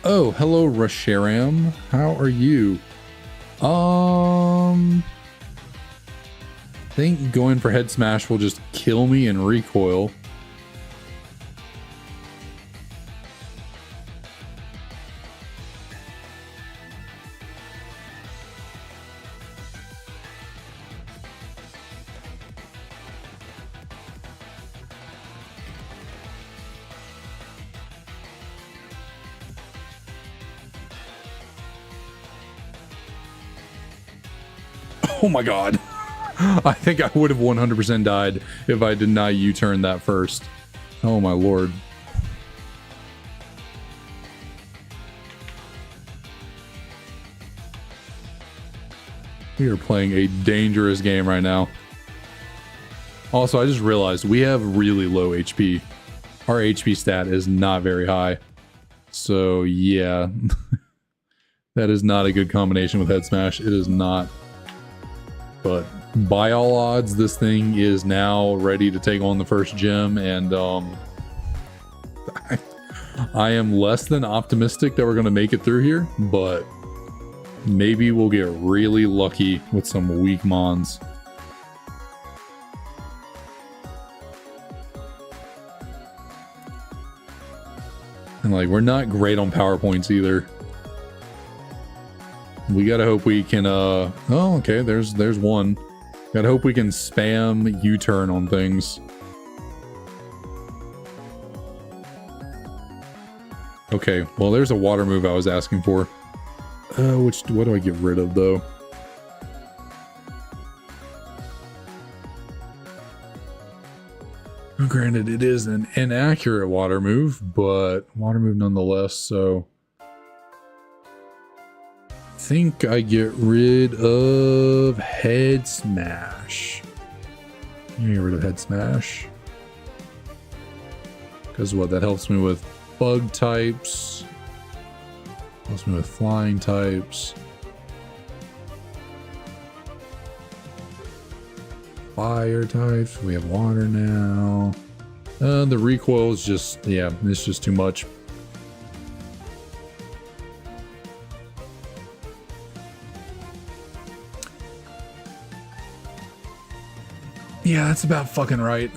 Oh, hello, Rasharam. How are you? I think going for head smash will just kill me in recoil. Oh my god. I think I would have 100% died if I did not U-turn that first. Oh my lord. We are playing a dangerous game right now. Also, I just realized we have really low HP. Our HP stat is not very high. So yeah. That is not a good combination with head smash. It is not. But by all odds, this thing is now ready to take on the first gem, and I am less than optimistic that we're going to make it through here, but maybe we'll get really lucky with some weak mons. And like, we're not great on PowerPoints either. We gotta hope we can, oh, okay, there's one. Gotta hope we can spam U-turn on things. Okay, well, there's a water move I was asking for. What do I get rid of, though? Granted, it is an inaccurate water move, but water move nonetheless, so... I think I get rid of head smash. Get rid of head smash. Because what, that helps me with bug types. Helps me with flying types. Fire types. We have water now. The recoil is just, yeah, it's just too much. Yeah, that's about fucking right.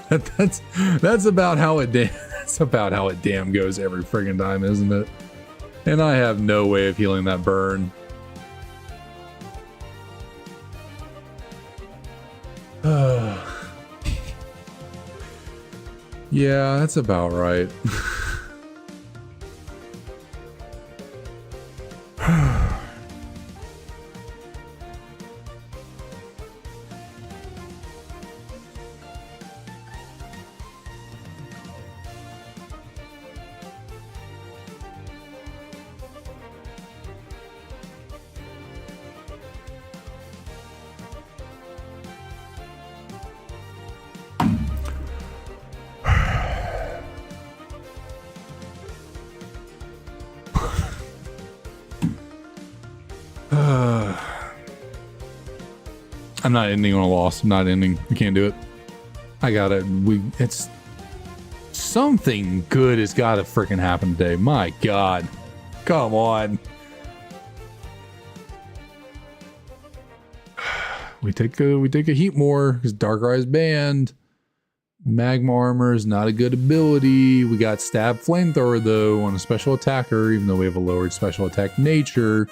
that's about how it damn goes every friggin' time, isn't it? And I have no way of healing that burn. Yeah, that's about right. I'm not ending on a loss. I'm not ending. I can't do it. I gotta. It's something good has got to freaking happen today. My God, come on. We take a heat more because Darkrai is banned. Magma armor is not a good ability. We got stab flamethrower though on a special attacker, even though we have a lowered special attack nature.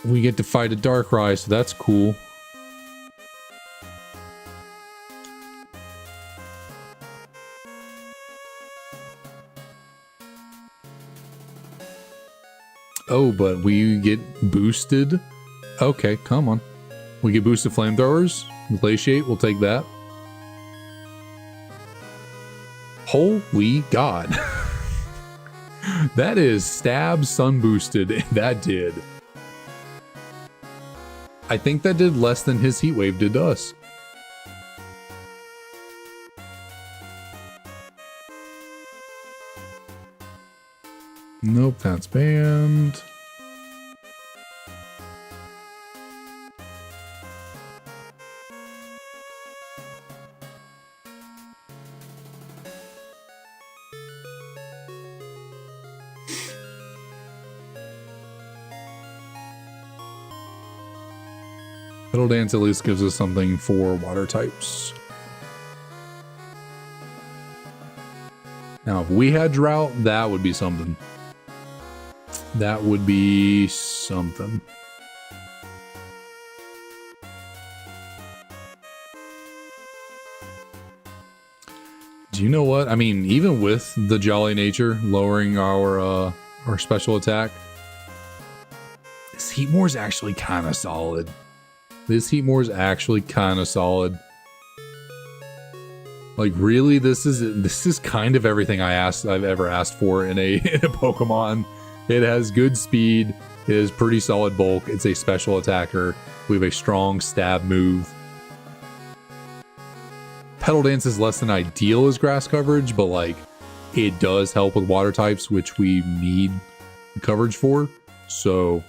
We get to fight a Darkrai, so that's cool. Oh, but we get boosted. Okay, come on. We get boosted flamethrowers. Glaciate, we'll take that. Holy God. That is stab sun boosted. That did. I think that did less than his heat wave did to us. Nope, that's banned. Petal Dance at least gives us something for water types. Now, if we had Drought, that would be something. That would be something. Do you know what? I mean, even with the Jolly Nature lowering our special attack, this Heatmore is actually kind of solid. This Heatmore is actually kind of solid. Like, really, this is kind of everything I've ever asked for in a Pokemon. It has good speed. It has pretty solid bulk. It's a special attacker. We have a strong stab move. Petal Dance is less than ideal as grass coverage, but like, it does help with water types, which we need coverage for. So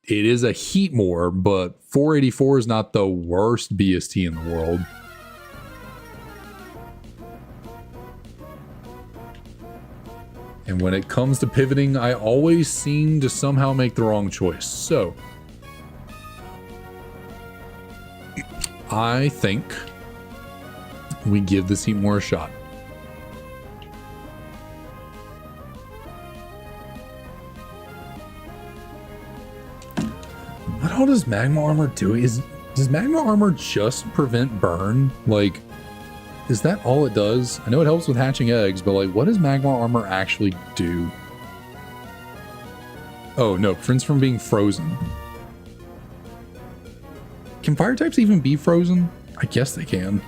it is a Heatmore, but 484 is not the worst BST in the world. And when it comes to pivoting, I always seem to somehow make the wrong choice. So I think we give this Heatmore a shot. What all does Magma Armor do? Does Magma Armor just prevent burn? Like, is that all it does? I know it helps with hatching eggs, but like, what does Magma Armor actually do? Oh no, prevents from being frozen. Can fire types even be frozen? I guess they can.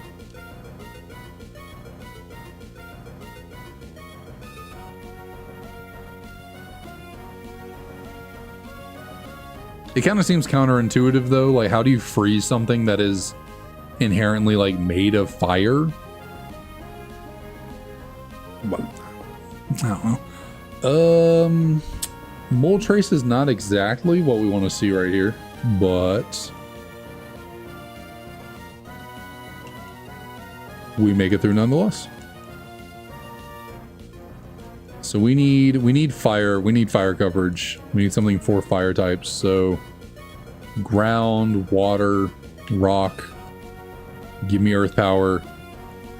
It kind of seems counterintuitive though. Like, how do you freeze something that is inherently like made of fire? Well, I don't know. Moltres is not exactly what we want to see right here, but we make it through nonetheless. So we need fire. We need fire coverage. We need something for fire types. So ground, water, rock. Give me earth power.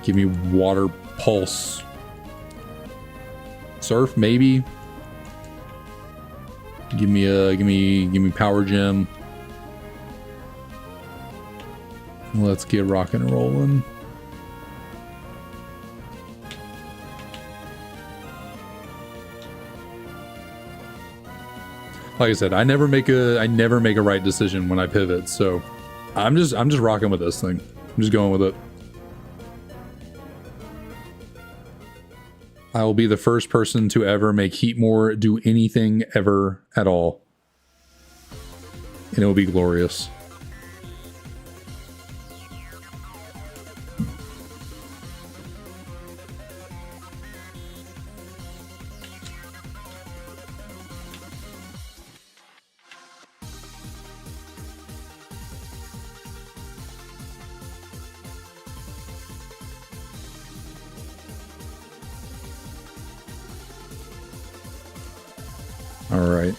Give me water pulse. Surf maybe. Give me power gem. Let's get rocking and rolling. Like I said, I never make a right decision when I pivot, so I'm just rocking with this thing. I'm just going with it. I will be the first person to ever make Heatmore do anything ever at all. And it will be glorious. All right.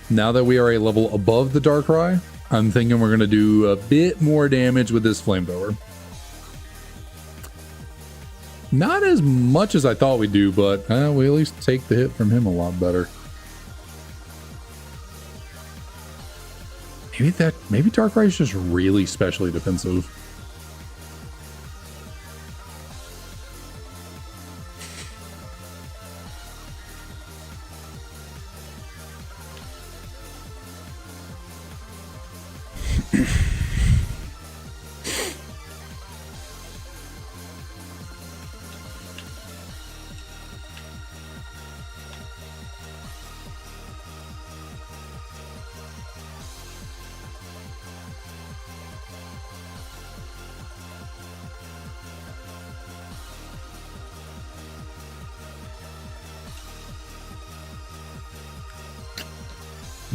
Now that we are a level above the Darkrai, I'm thinking we're going to do a bit more damage with this Flamethrower. Not as much as I thought we'd do, but we at least take the hit from him a lot better. Maybe Darkrai is just really specially defensive.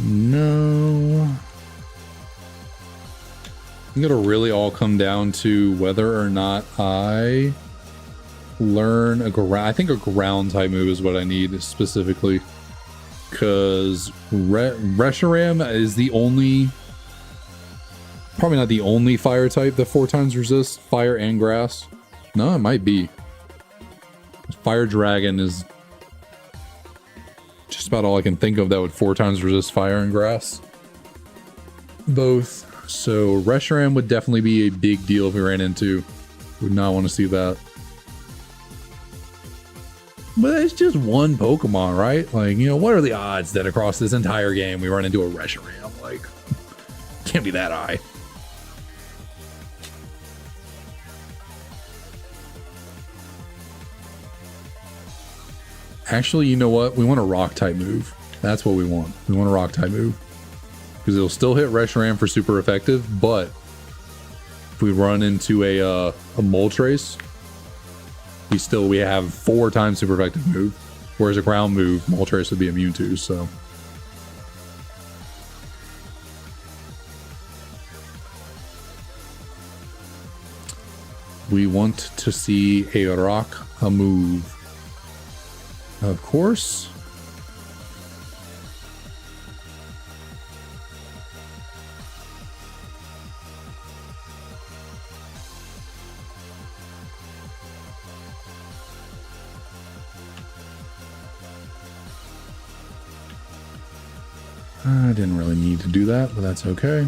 No. I think it'll really all come down to whether or not I learn a ground. I think a ground type move is what I need specifically, because Reshiram is the only, probably not the only fire type that 4 times resists fire and grass. No, it might be. Fire Dragon is just about all I can think of that would 4 times resist fire and grass. Both. So Reshiram would definitely be a big deal if we ran into. Would not want to see that. But it's just one Pokemon, right? Like, you know, what are the odds that across this entire game we run into a Reshiram? Like, can't be that high. Actually, you know what? We want a rock type move. That's what we want. We want a rock type move. Because it'll still hit Reshiram for super effective, but if we run into a Moltres, we have 4 times super effective move. Whereas a ground move, Moltres would be immune to, so. We want to see a rock move. Of course. I didn't really need to do that, but that's okay.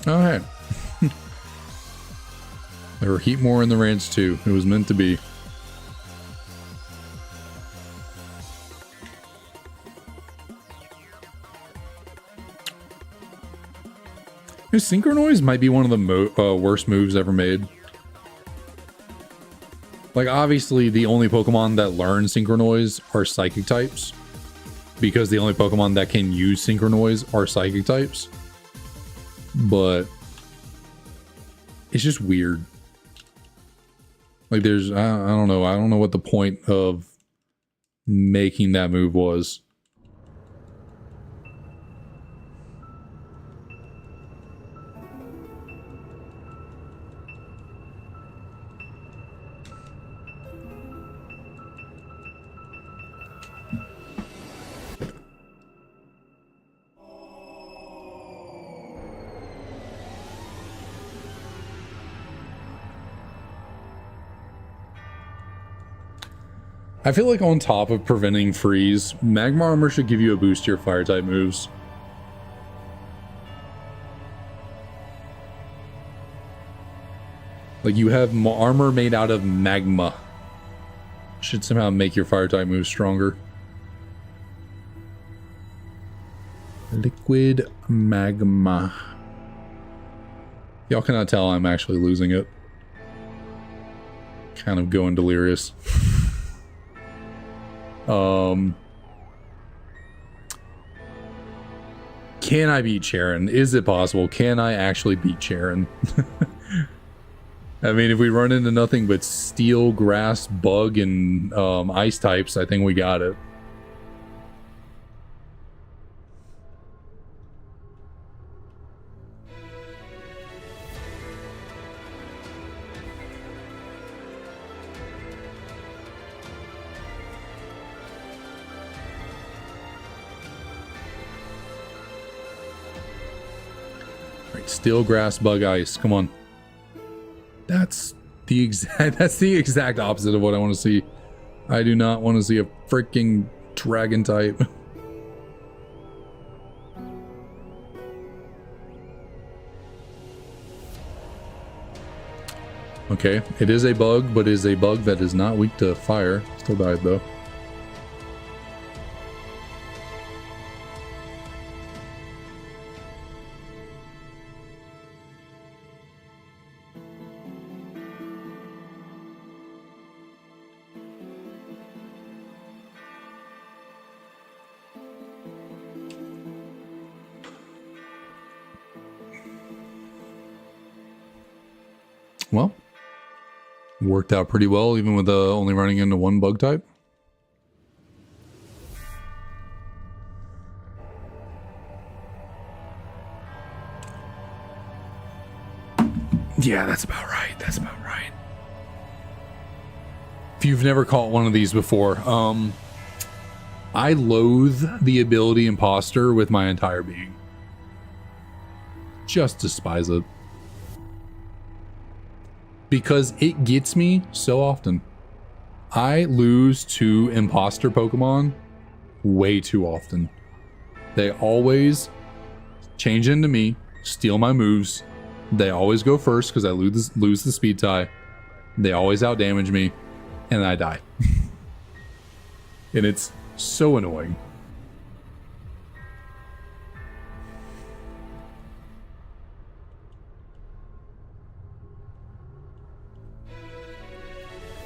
Okay. There were heat more in the range too. It was meant to be. Synchronoise might be one of the worst moves ever made. Like, obviously, the only Pokemon that learn Synchronoise are Psychic types, because the only Pokemon that can use Synchronoise are Psychic types. But it's just weird. Like, there's, I don't know. I don't know what the point of making that move was. I feel like on top of preventing freeze, Magma Armor should give you a boost to your fire type moves. Like, you have armor made out of magma. Should somehow make your fire type moves stronger. Liquid magma. Y'all cannot tell I'm actually losing it. Kind of going delirious. Can I beat Charon? Is it possible? Can I actually beat Charon? I mean, if we run into nothing but steel, grass, bug, and ice types, I think we got it. Steel, grass, bug, ice. Come on. That's the exact opposite of what I want to see. I do not want to see a freaking dragon type. Okay, it is a bug, but it is a bug that is not weak to fire. Still died though. Well, worked out pretty well, even with only running into one bug type. Yeah, that's about right. That's about right. If you've never caught one of these before, I loathe the ability Imposter with my entire being. Just despise it. Because it gets me so often. I lose to imposter Pokemon way too often. They always change into me, steal my moves. They always go first because I lose the speed tie. They always outdamage me, and I die. And it's so annoying.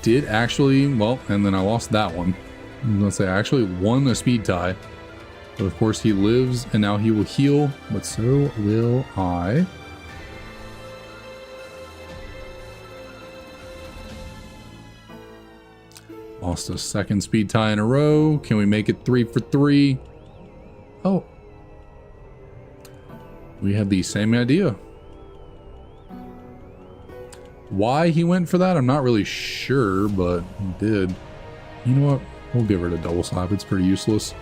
Did actually, well, and then I lost that one. I'm gonna say I actually won a speed tie. But of course he lives and now he will heal, but so will I. Lost a second speed tie in a row. Can we make it 3 for 3? Oh. We had the same idea. Why he went for that, I'm not really sure, but he did. You know what? We'll give her a double slap. It's pretty useless.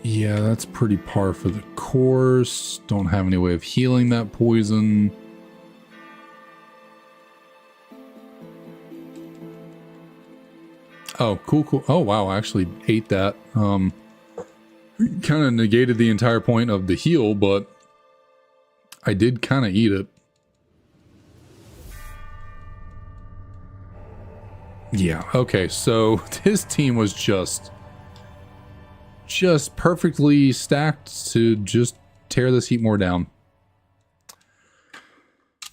Yeah, that's pretty par for the course. Don't have any way of healing that poison. Oh, cool, cool. Oh, wow, I actually ate that. Kind of negated the entire point of the heal, but I did kind of eat it. Yeah, okay, so his team was just perfectly stacked to just tear this Heatmore down.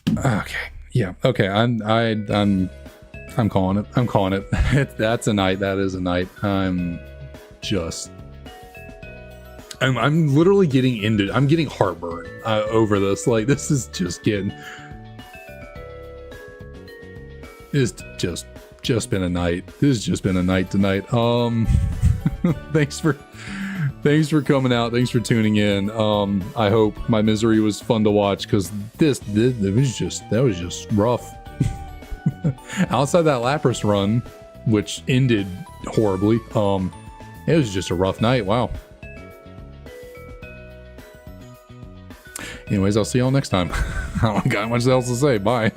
Okay, yeah, okay, I'm calling it. I'm calling it. That's a night. That is a night. I'm literally getting into. I'm getting heartburn over this. Like, this is just getting. It's just been a night. This has just been a night tonight. Thanks for coming out. Thanks for tuning in. I hope my misery was fun to watch, because that was just rough. Outside that Lapras run, which ended horribly, it was just a rough night. Wow. Anyways, I'll see y'all next time. I don't got much else to say. Bye.